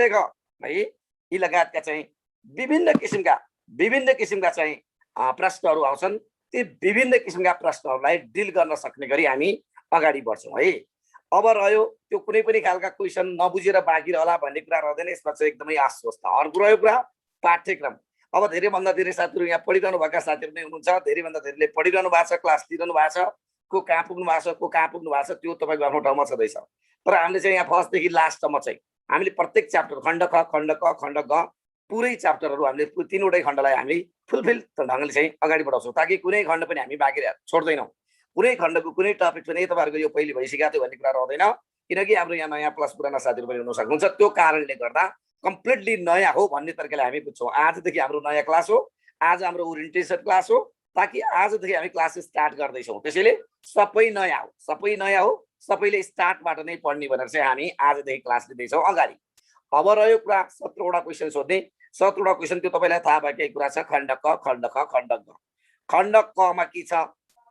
है यी लगायतका चाहिँ विभिन्न किसिमका चाहिँ प्रश्नहरू आउँछन्। ती विभिन्न किसिमका प्रश्नहरूलाई डिल गर्न सक्ने गरी हामी अगाडि बढ्छौँ है। अब रह्यो त्यो कुनै पनि खालका क्वेसन नबुझेर बाँकी रहला भन्ने कुरा रहँदैन। यसमा चाहिँ एकदमै आश्वस्त। अर्को रह्यो कुरा पाठ्यक्रम। अब धेरैभन्दा धेरै साथीहरू यहाँ पढिरहनु भएका साथीहरू नै हुनुहुन्छ। धेरैभन्दा धेरैले पढिरहनु भएको छ, क्लास लिइरहनु भएको छ, को कहाँ पुग्नु भएको छ, को कहाँ पुग्नु भएको छ, त्यो तपाईँको आफ्नो ठाउँमा छँदैछ। तर हामीले चाहिँ यहाँ फर्स्टदेखि लास्टसम्म चाहिँ हामीले प्रत्येक च्याप्टर खण्ड ख, खण्ड क, खण्ड ग पुरै च्याप्टरहरू हामीले तीनवटै खण्डलाई हामीले फुलफिल ढङ्गले चाहिँ अगाडि बढाउँछौँ, ताकि कुनै खण्ड पनि हामी बाँकी छोड्दैनौँ। कुनै खण्डको कुनै टपिक पनि तपाईँहरूको यो पहिले भइसकेको थियो भन्ने कुरा रहँदैन, किनकि हाम्रो यहाँ नयाँ प्लस पुराना साथीहरू पनि हुन सक्नुहुन्छ। त्यो कारणले गर्दा कम्प्लिटली नयाँ हो भन्ने तरिकाले हामी बुझ्छौँ। आजदेखि हाम्रो नयाँ क्लास हो, आज हाम्रो ओरिएन्टेसन क्लास हो, ताकि आजदेखि हामी क्लास स्टार्ट गर्दैछौँ। त्यसैले सबै नयाँ हो, सबैले स्टार्टबाट नै पढ्ने भनेर चाहिँ हामी आजदेखि क्लास लिँदैछौँ अगाडि। अब रह्यो कुरा 17वटा क्वेसन सोध्ने। 17वटा क्वेसन त्यो तपाईँलाई थाहा भएकै कुरा छ। खण्ड क, खण्ड ख, खण्ड ग। खण्ड कमा के छ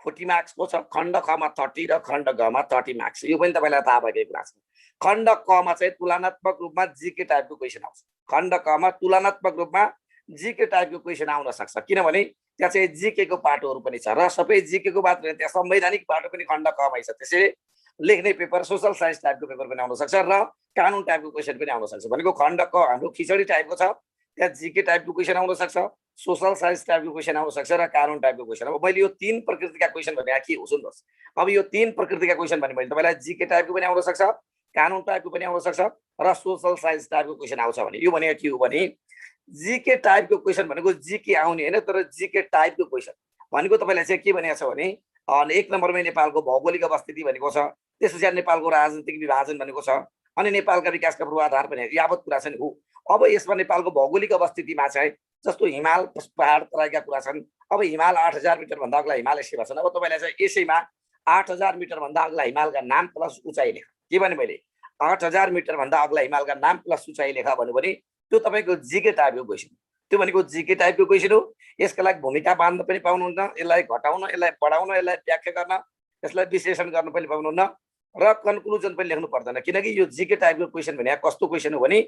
40 मार्क्सको छ, खण्ड खमा 30 र खण्ड गमा 30 मार्क्स। यो पनि तपाईँलाई थाहा भएकै कुरा छ। खण्ड कमा चाहिँ तुलनात्मक रूपमा जीके टाइपको क्वेसन आउँछ। खण्ड कमा तुलनात्मक रूपमा जीके टाइपको क्वेसन आउन सक्छ, किनभने त्यहाँ चाहिँ जीके को पाटोहरू पनि छ र सबै जीके को मात्र त्यहाँ संवैधानिक पाटो पनि खण्ड कमै छ। त्यसैले लेख्ने पेपर सोशल साइन्स टाइपको पेपर पनि आउन सक्छ र कानुन टाइपको क्वेसन पनि आउन सक्छ। भनेको खण्ड क हाम्रो खिचडी टाइपको छ, त्यहाँ जीके टाइपको क्वेसन आउन सक्छ, सोशल साइन्स टाइपको क्वेसन आउन सक्छ र कानुन टाइपको क्वेसन। अब मैले यो 3 प्रकृतिका क्वेसन भने के हो सुन्नुहोस्। अब यो 3 प्रकृतिका क्वेसन भने मैले तपाईँलाई जीके टाइपको पनि आउन सक्छ, कानुन टाइपको पनि आउन सक्छ र सोशल साइन्स टाइपको क्वेसन आउँछ भने यो भनेको के हो भने जीके टाइपको क्वेसन भनेको जीके आउने होइन, तर जीके टाइपको क्वेसन भनेको तपाईँलाई चाहिँ के भनेको छ भने 1 नम्बरमै नेपालको भौगोलिक अवस्थिति भनेको छ, त्यसपछि नेपालको राजनीतिक विभाजन भनेको छ, अनि नेपालका विकासका पूर्वाधार पनि यावत कुरा छन्। हो अब यसमा नेपालको भौगोलिक अवस्थितिमा चाहिँ जस्तो हिमाल पहाड तराईका कुरा छन्। अब हिमाल 8000 मिटर भन्दा अग्ला हिमालय सीमा छन्। अब तपाईँलाई चाहिँ यसैमा 8000 मिटर भन्दा अग्ला हिमालका नाम प्लस उचाइ लेख। के भने मैले 8000 मिटर भन्दा अग्ला हिमालका नाम प्लस उचाइ लेख भन्यो भने त्यो तपाईँको जीके टाइपको क्वेसन। त्यो भनेको जीके टाइपको क्वेसन हो। यसका लागि भूमिका बाँध्न पनि पाउनुहुन्न, यसलाई घटाउन, यसलाई बढाउन, यसलाई व्याख्या गर्न, यसलाई विश्लेषण गर्न पनि पाउनुहुन्न र कन्क्लुजन पनि लेख्नु पर्दैन, किनकि यो जीके टाइपको क्वेसन भने कस्तो क्वेसन हो भने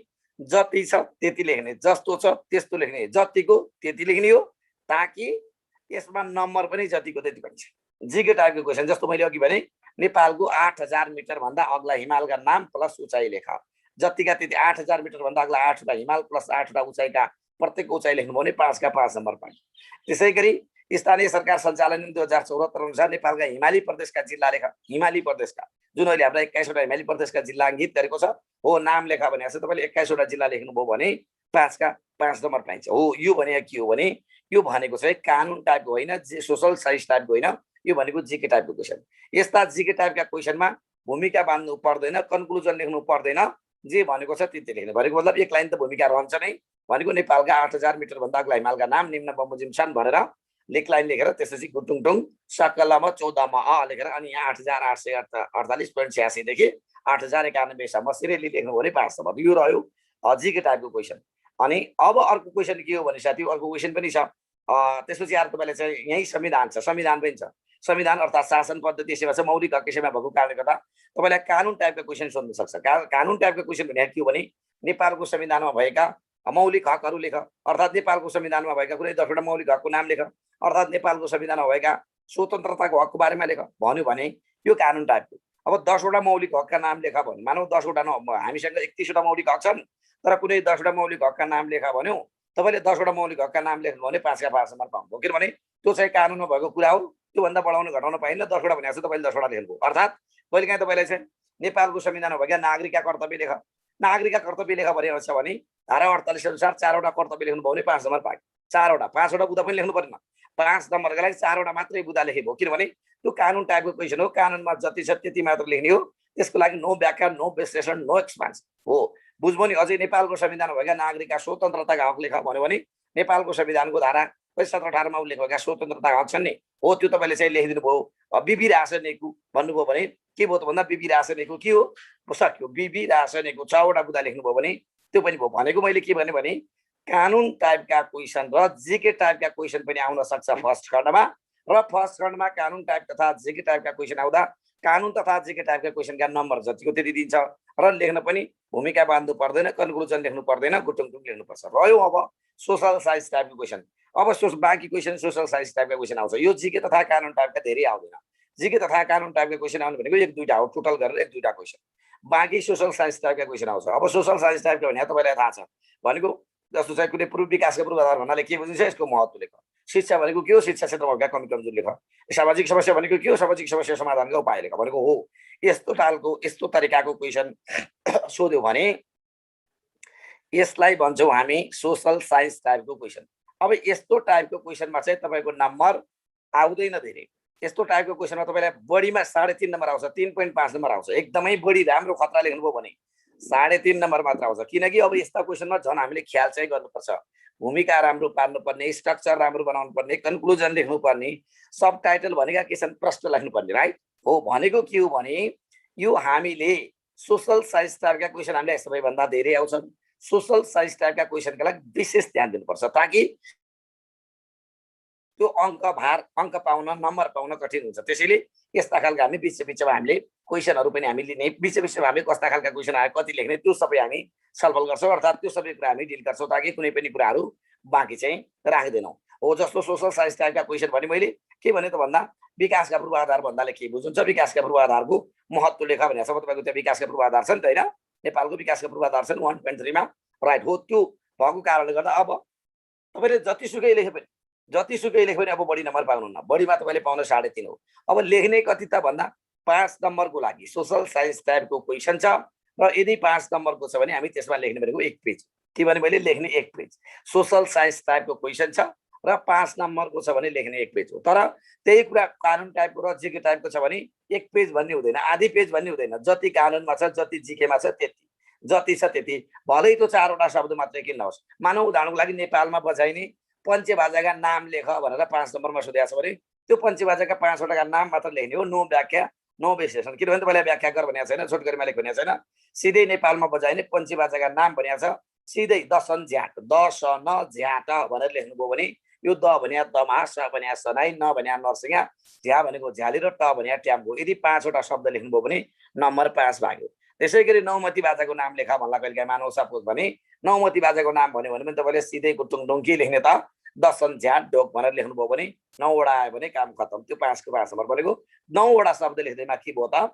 जति छ त्यति लेख्ने, जस्तो छ त्यस्तो लेख्ने, जतिको त्यति लेख्ने हो, ताकि यसमा नम्बर पनि जतिको त्यति बन्छ। जीके टाइपको क्वेसन जस्तो मैले अघि भने नेपालको 8000 मिटर भन्दा अग्ला हिमालका नाम प्लस उचाइ लेख। जतिका त्यति 8000 मिटर भन्दा अग्ला 8वटा हिमाल प्लस 8वटा उचाइका प्रत्येक उचाइ लेख्नु भने 5 का 5 नम्बर पाइन्छ। त्यसै गरी स्थानीय सरकार सञ्चालन 2074 अनुसार नेपालका हिमाली प्रदेशका जिल्ला लेख। हिमाली प्रदेशका जुन अहिले हाम्रा 21वटा हिमाली प्रदेशका जिल्ला अङ्कित गरेको छ हो नाम लेखा भने जस्तो तपाईँले 21वटा जिल्ला लेख्नुभयो भने 5 का 5 नम्बर पाइन्छ। हो यो भनेको के हो भने यो भनेको चाहिँ कानुन टाइपको होइन, सोशल साइन्स टाइपको होइन, यो भनेको जीके टाइपको क्वेसन। यस्ता जीके टाइपका क्वेसनमा भूमिका बाँध्नु पर्दैन, कन्क्लुजन लेख्नु पर्दैन, जे भनेको छ त्यति लेख्ने। भनेको मतलब एक लाइन त भूमिका रहन्छ नै। भनेको नेपालका 8000 मिटर भन्दा अग्ला हिमालका नाम निम्न बमोजिम छन् भनेर लेख लाइन लेखेर त्यसपछि गुटुङटुङ सकलमा 14मा अ लेखेर अनि यहाँ 8848.86 देखि 8091 सम्म सिरियली लेख्नु भने पास छ। यो रह्यो जीके टाइपको क्वेसन। अनि अब अर्को क्वेसन के हो भने साथी, अर्को क्वेसन पनि छ। त्यसपछि आएर तपाईँले चाहिँ यही संविधान छ, संविधान पनि छ। संविधान अर्थात् शासन पद्धति सेवा छ, मौलिक हक सेवा भएको कारणले गर्दा तपाईँलाई कानुन टाइपको क्वेसन सोध्न सक्छ। कानुन टाइपको क्वेसन भने के हो भने नेपालको संविधानमा भएका मौलिक हकहरू लेख, अर्थात् नेपालको संविधानमा भएका कुनै 10वटा मौलिक हकको नाम लेख, अर्थात् नेपालको संविधानमा भएका स्वतन्त्रताको हकको बारेमा लेख भन्यो भने यो कानुन टाइपको। अब 10वटा मौलिक हकका नाम लेख भन्यो, मानौ 10वटा हामीसँग 31वटा मौलिक हक छन्, तर कुनै 10वटा मौलिक हकका नाम लेख भन्यो, तपाईँले 10वटा मौलिक हकका नाम लेख्नु भने 5 का 5 नम्बर पाउनुभयो, किनभने त्यो चाहिँ कानुनमा भएको कुरा हो। त्योभन्दा बढाउन घटाउन पाइन्न। 10वटा भनेको चाहिँ तपाईँले 10वटा लेख्नुभयो। अर्थात् कहिलेकाहीँ तपाईँलाई चाहिँ नेपालको संविधानमा भएका नागरिकका कर्तव्य लेख, नागरिकका कर्तव्य लेख भनेको छ भने धारा 48 अनुसार 4वटा कर्तव्य लेख्नुभयो भने 5 नम्बर पाए। 4वटा 5वटा बुदा पनि लेख्नु परेन, 5 नम्बरका लागि 4वटा मात्रै बुदा लेखेको, किनभने त्यो कानुन टाइपको क्वेसन हो। कानुनमा जति छ त्यति मात्र लेख्ने हो। त्यसको लागि नो व्याख्या, नो विश्लेषण, नो एक्सपान्सन हो। बुझ्नु नि। अझै नेपालको संविधानमा भएका नागरिकका स्वतन्त्रताका हक लेख भन्यो भने नेपालको संविधानको धारा 17-18मा उल्लेख भएका स्वतन्त्रताका हक छन् नि, हो त्यो तपाईँले चाहिँ लेखिदिनु भयो। बिबी रासनेको भन्नुभयो भने के भयो त भन्दा बिबी रासनेको के हो सक्यो। बिबी रासनेको 6वटा बुदा लेख्नुभयो भने त्यो पनि भयो। भनेको मैले के भने कानुन टाइपका क्वेसन र जीके टाइपका क्वेसन पनि आउन सक्छ फर्स्ट खण्डमा, र फर्स्ट खण्डमा कानुन टाइप तथा जीके टाइपका क्वेसन आउँदा कानुन तथा जीके टाइपका क्वेसनका नम्बर जतिको त्यति दिन्छ र लेख्न पनि भूमिका बाँध्नु पर्दैन, कन्क्लुजन लेख्नु पर्दैन, गुटुङटुङ लेख्नुपर्छ। रह्यो अब सोशल साइन्स टाइपको क्वेसन। अब बाँकी क्वेसन सोशल साइन्स टाइपका क्वेसन आउँछ। यो जीके तथा कानुन टाइपका धेरै आउँदैन। जीके तथा कानुन टाइपका क्वेसन आउनु भनेको 1-2टा हो, टोटल गरेर 1-2टा क्वेसन। बाँकी सोशल साइन्स टाइपका क्वेसन आउँछ। अब सोशल साइन्स टाइपका भने तपाईँलाई थाहा छ भनेको जस्तो चाहिँ कुनै विकासका पूर्वाधार भन्नाले के बुझिन्छ, यसको महत्त्व लेख। शिक्षा भनेको के हो, शिक्षा क्षेत्रमा भएका कमी कमजोरी लेख। सामाजिक समस्या भनेको के हो, सामाजिक समस्या समाधानका उपाय लेख भनेको हो। यस्तो तालको यस्तो तरिकाको क्वेसन सोध्यो भने यसलाई भन्छौँ हामी सोशल साइन्स टाइपको क्वेसन। अब यस्तो टाइपको क्वेसनमा चाहिँ तपाईँको नम्बर आउँदैन धेरै। यस्तो टाइपको क्वेसनमा तपाईँलाई बढीमा 3.5 नम्बर आउँछ, 3.5 नम्बर आउँछ। एकदमै बढी राम्रो खतरा लेख्नुभयो भने 3.5 नम्बर मात्र आउँछ। किनकि अब यस्ता क्वेसनमा झन् हामीले ख्याल चाहिँ गर्नुपर्छ। भूमिका राम्रो पार्नुपर्ने, स्ट्रक्चर राम्रो बनाउनु पर्ने, कन्क्लुजन लेख्नुपर्ने, सब टाइटल भनेका के छन्, प्रश्न लेख्नुपर्ने, राइट हो। भनेको के हो भने यो हामीले सोशल साइन्स टाइपका क्वेसन हामीलाई सबैभन्दा धेरै आउँछन्। सोशल साइन्स टाइपका क्वेसनका लागि विशेष ध्यान दिनुपर्छ ताकि त्यो अङ्क पाउन, नम्बर पाउन कठिन हुन्छ। त्यसैले यस्ता खालका हामी बिचमा हामीले क्वेसनहरू पनि हामी लिने, बिचमा हामी कस्ता खालका क्वेसन आयो, कति लेख्ने, त्यो सबै हामी छलफल गर्छौँ। अर्थात् त्यो सबै कुरा हामी डिल गर्छौँ ताकि कुनै पनि कुराहरू बाँकी चाहिँ राख्दैनौँ। हो जस्तो सोशल साइन्स टाइपका क्वेसन भने मैले के भने त भन्दा विकासका पूर्वाधार भन्दाले के बुझ्नुहुन्छ, विकासका पूर्वाधारको महत्त्व लेख भनेको छ। तपाईँको त्यहाँ विकासका पूर्वाधार छ नि त होइन, नेपालको विकासका पूर्वाधार छन् 1.3 राइट हो। त्यो भएको कारणले गर्दा अब तपाईँले जतिसुकै लेखे पनि अब बढी नम्बर पाउनुहुन्न। बढीमा तपाईँले पाउन 3.5 हो। अब लेख्ने कति त भन्दा 5 नम्बरको लागि सोशल साइन्स टाइपको क्वेसन छ र यदि 5 नम्बरको छ भने हामी त्यसमा लेख्ने भनेको 1 पेज। के भने मैले लेख्ने 1 पेज सोशल साइन्स टाइपको क्वेसन छ र 5 नम्बरको छ भने लेख्ने 1 पेज हो। तर त्यही कुरा कानुन टाइपको र जीके टाइपको छ भने 1 पेज भन्ने हुँदैन, आधी पेज भन्ने हुँदैन। जति कानुनमा छ, जति जीकेमा छ त्यति, जति छ त्यति। भलै त्यो 4वटा शब्द मात्रै किन नहोस्। मानौ उदाहरणको लागि नेपालमा बजाइने पञ्चेबाजाका नाम लेख भनेर 5 नम्बरमा सोधेको छ भने त्यो पञ्चेबाजाका 5वटाका नाम मात्र लेख्ने हो, नो व्याख्या नो विश्लेषण। किनभने तपाईँलाई व्याख्या गर भनेको छैन, छोटकरीमा लेख भनेको छैन। सिधै नेपालमा बजाइने पञ्चेबाजाका नाम भनेको छ, सिधै दसन झ्याट, दसन झ्याट भनेर लेख्नुभयो भने यो द भन्या दमा, स भन्या सनाई, न भन्या नरसिंह, झ्या भनेको झ्याली र ट भन्या ट्याम्को। यदि 5वटा शब्द लेख्नुभयो भने नम्बर 5 भाग्यो। त्यसै गरी नौमती बाजाको नाम लेखा भन्ला कहिलेकाहीँ मानव सपोज भने नौमती बाजाको नाम भन्यो भने पनि तपाईँले सिधै गुटुङडुङ के लेख्ने त, दसन झ्याट ढोक भनेर लेख्नुभयो भने 9वटा आयो भने काम खतम। त्यो 5 नम्बर भनेको 9वटा शब्द लेख्दैमा के भयो त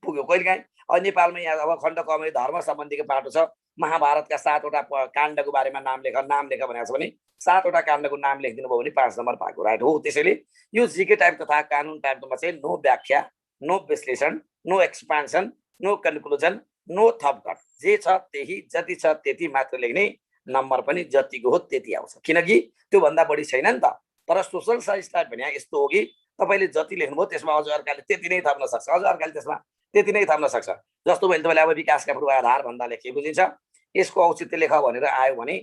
पुग्यो। कहिलेकाहीँ अब नेपालमा यहाँ अब खण्ड कमै धर्म सम्बन्धीको पाटो छ, महाभारतका 7वटा काण्डको बारेमा नाम लेख भनेको छ भने 7वटा काण्डको नाम लेखिदिनु भयो भने 5 नम्बर पाएको, राइट हो। त्यसैले यो जीके टाइप तथा कानुन टाइपमा चाहिँ नो व्याख्या, नो विश्लेषण, no expansion, no conclusion, no थपघट, जे छ त्यही, जति छ त्यति मात्र लेख्ने, नम्बर पनि जतिको हो त्यति आउँछ। किनकि त्योभन्दा बढी छैन नि त। तर सोशल साइन्स टाइप भने यस्तो हो कि तपाईँले जति लेख्नुभयो त्यसमा अझ अर्काले त्यति नै थप्न सक्छ, अझ अर्काले त्यसमा त्यति नै थप्न सक्छ। जस्तो मैले तपाईँले अब विकासका पूर्वाधार भन्दाले के बुझिन्छ, यसको औचित्य लेख भनेर आयो भने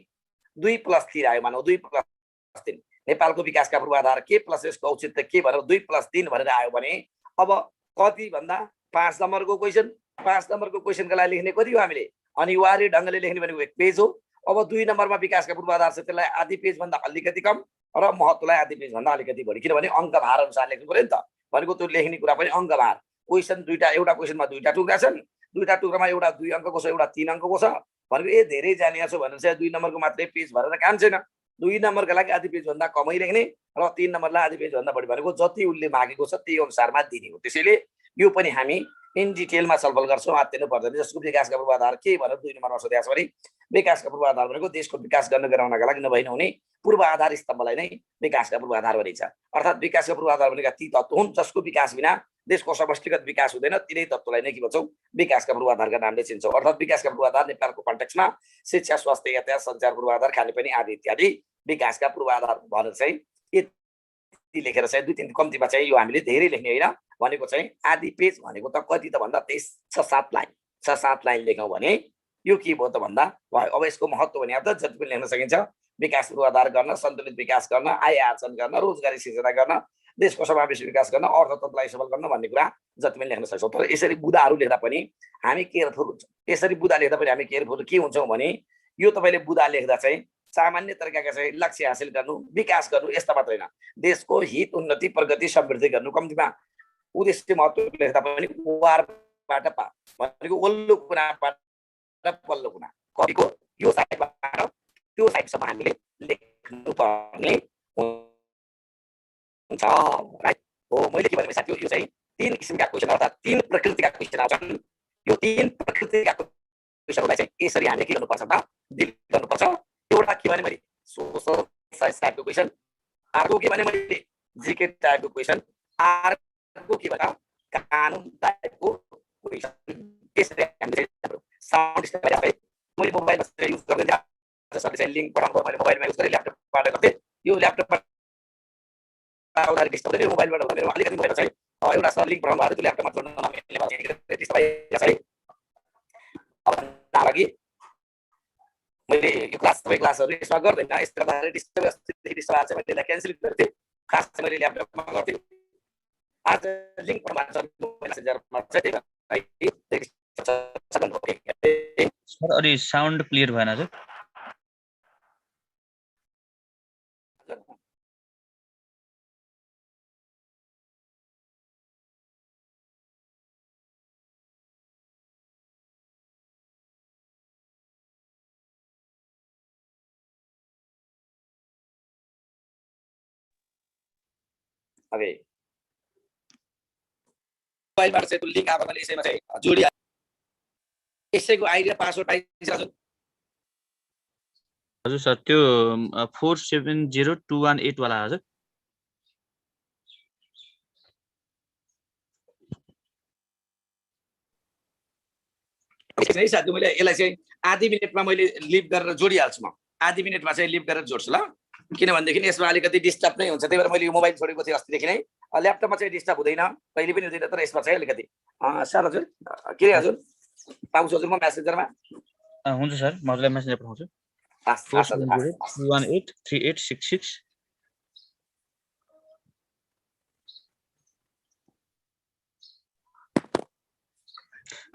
2+3 आयो। मानौ 2+3 नेपालको विकासका पूर्वाधार के प्लस यसको औचित्य के भनेर 2+3 भनेर आयो भने अब कति भन्दा 5 नम्बरको क्वेसन। 5 नम्बरको क्वेसनका लागि लेख्ने कति हो, हामीले अनिवार्य ढङ्गले लेख्ने भनेको 1 पेज हो। अब 2 नम्बरमा विकासका पूर्वाधार छ, त्यसलाई आधी पेज भन्दा अलिकति कम र महत्त्वलाई आधी पेज भन्दा अलिकति बढी, किनभने अङ्क भार अनुसार लेख्नु पर्यो नि त। भनेको त्यो लेख्ने कुरा पनि अङ्क भार। क्वेसन दुईटा, एउटा क्वेसनमा 2टा टुक्रा छन्, 2टा टुक्रामा एउटा 2 अङ्कको छ, एउटा 3 अङ्कको छ। भनेको धेरै जानिया छु भनेर चाहिँ 2 नम्बरको मात्रै पेज भरेर काम छैन। 2 नम्बरका लागि आधी पेज भन्दा कमै लेख्ने र 3 नम्बरलाई आधी पेज भन्दा बढी, भनेको जति उसले मागेको छ त्यही अनुसारमा दिने हो। त्यसैले यो पनि हामी इन डिटेलमा छलफल गर्छौँ, आत्तिनु पर्दैन। जसको विकासका पूर्वाधार के भनेर 2 नम्बरमा सोधेको छ भने विकासका पूर्वाधार भनेको देशको विकास गराउनका लागि नभई नहुने पूर्वाधार स्तम्भलाई नै विकासका पूर्वाधार भनिन्छ। अर्थात् विकासका पूर्वाधार भनेका ती तत्त्व हुन् जसको विकास बिना देशको समष्टिगत विकास हुँदैन। तिनै तत्त्वलाई नै के भन्छौँ, विकासका पूर्वाधारका नामले चिन्छौँ। अर्थात् विकासका पूर्वाधार नेपालको कन्टेक्स्टमा शिक्षा, स्वास्थ्य, यातायात, सञ्चार पूर्वाधार, खानेपानी आदि इत्यादि विकासका पूर्वाधार भनेर चाहिँ यति लेखेर चाहिँ 2-3 कम्तीमा चाहिँ यो हामीले धेरै लेख्ने होइन। भनेको चाहिँ आधी पेज भनेको त कति त भन्दा 6-7 लाइन, 6-7 लाइन लेखौँ भने यो के भयो त भन्दा भयो। अब यसको महत्त्व भने त जति पनि लेख्न सकिन्छ, विकास पूर्वाधार गर्न, सन्तुलित विकास गर्न, आय आर्जन गर्न, रोजगारी सिर्जना गर्न, देशको समावेशी विकास गर्न, अर्थतन्त्रलाई सबल गर्न भन्ने कुरा जति पनि लेख्न सक्छौँ। तर यसरी बुदाहरू लेख्दा पनि हामी केयरफुल हुन्छौँ। यसरी बुदा लेख्दा पनि हामी केयरफुल के हुन्छौँ भने यो तपाईँले बुदा लेख्दा चाहिँ सामान्य तरिकाका चाहिँ लक्ष्य हासिल गर्नु, विकास गर्नु यस्ता मात्रै होइन, देशको हित, उन्नति, प्रगति, समृद्धि गर्नु, कम्तीमा उद्देश्य महत्त्व लेख्दा पनि वारबाट भनेको वल्लो कुनाबाट पल्लो कुना कपीको यो साइडबाट त्यो साइडसम्म हामीले लेख्नुपर्ने हुन्छ राइट हो। मैले के भने साथी यो चाहिँ 3 किसिमका क्वेशन अर्थात् 3 प्रकृतिका क्वेशन आउँछन्। यो 3 प्रकृतिका क्वेशनलाई चाहिँ यसरी हामीले के गर्नुपर्छ त डिल गर्नुपर्छ। एउटा के भने मैले सोशल साइन्स टाइपको क्वेशन, अर्को के भने मैले जीके टाइपको क्वेशन, अर्को के भने कानुन टाइपको क्वेशन। यसरी हामीले साउन्ड स्टेप मैले मोबाइलमा युज गर्दै सबैले लिंक पठाउँदा मैले मोबाइलमा युज गरेँ, ल्यापटपबाट गर्दै यो ल्यापटपबाट आउँदाखेरि डिस्टर्ब हुँदैन। मोबाइलबाट गर्दा मेरो अलिकति मोबाइल चाहिँ एउटा सर लिंक पठाउनु भएको थियो ल्यापटपमा जोड्न नमिल्ने भएको छ। अब लागि मैले यो क्लास सबै क्लासहरु यसमा गर्दैन, यसले गर्दाखेरि डिस्टर्ब आएको छ। मैले त्यसलाई क्यान्सल गरेँ। खास चाहिँ मैले ल्यापटपमा गर्थेँ। आज लिंक पठाउनु मोबाइल मेसेन्जरमा चाहिँ सर अलि साउन्ड क्लियर भएन सर। अबे मोबाइलबाट चाहिँ त्यो लिंक आएको मैले यसैमा चाहिँ जोडिहालेँ। यसैको आइडी र पासवर्ड पाइन्छ हजुर सर। त्यो 470218 वाला हजुर। यसै साथी मैले यसलाई चाहिँ आधी मिनेटमा मैले लिभ गरेर जोडिहाल्छु। म आधी मिनेटमा चाहिँ लिभ गरेर जोड्छु ल, किनभनेदेखि यसमा अलिकति डिस्टर्ब नै हुन्छ। त्यही भएर मैले यो मोबाइल छोडेको थिएँ अस्तिदेखि नै। ल्यापटपमा चाहिँ डिस्टर्ब हुँदैन, कहिले पनि हुँदैन, तर यसमा चाहिँ अलिकति सर हजुर के रे हजुर पाउँछु हजुर म मेसेन्जरमा? हुन्छ सर, म हजुरलाई मेसेन्जर पठाउँछु। 4702183866।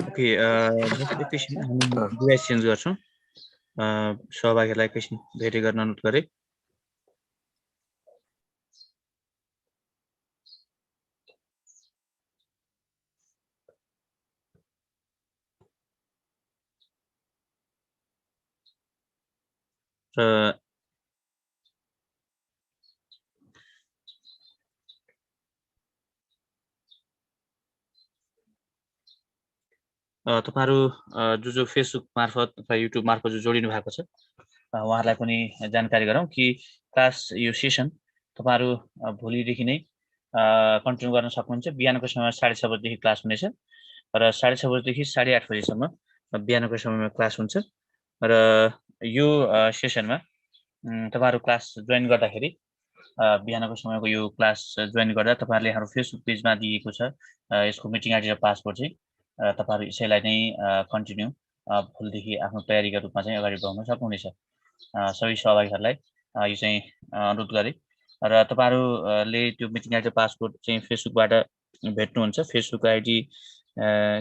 ओके एकैछिन हामी डिभाइस चेन्ज गर्छौँ। सहभागीहरूलाई एकैछिन भेटी गर्न अनुरोध गरेँ। तपाईहरु जो फेसबुक मार्फत अथवा युट्युब मार्फत जो जोडिनु भएको छ उहाँहरूलाई पनि जानकारी गरौँ कि क्लास यो सेसन तपाईहरु भोलिदेखि नै कन्टिन्यू गर्न सक्नुहुन्छ। बिहानको समय 6:30 बजेदेखि क्लास हुनेछ र 6:30 बजेदेखि 8:30 बजेसम्म बिहानको समयमा क्लास हुन्छ। र यो सेसनमा तपाईहरु क्लास जोइन गर्दाखेरि बिहानको समयको यो क्लास जोइन गर्दा तपाईहरुले हाम्रो फेसबुक पेजमा दिएको छ यसको मिटिङ आइडी र पासवर्ड चाहिँ तपाईहरु यसैलाई नै कन्टिन्यू भोलिदेखि आफ्नो तयारीका रूपमा चाहिँ अगाडि बढाउन सक्नुहुनेछ। सबै सहभागीहरूलाई यो चाहिँ अनुरोध गरे र तपाईहरुले त्यो मिटिङ आइडी र पासवर्ड चाहिँ फेसबुकबाट भेट्नुहुन्छ। फेसबुक आइडी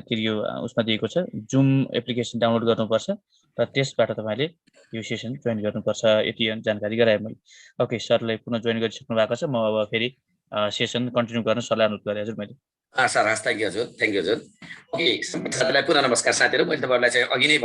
के यो उसमा दिएको छ, जुम एप्लिकेसन डाउनलोड गर्नुपर्छ र त्यसबाट तपाईले यो सेसन जोइन गर्नुपर्छ। यति जानकारी गराएँ मैले। ओके सरले पुनः जोइन गरिसक्नु भएको छ। म अब फेरि सेसन कन्टिन्यू गर्न सल्लाह अनुरोध गरेँ हजुर मैले। सर हस्, थ्याङ्क यू हजुर, थ्याङ्क यू हजुर। ओके साथीलाई पुनः नमस्कार साथीहरु। मैले तपाईहरुलाई चाहिँ अघि नै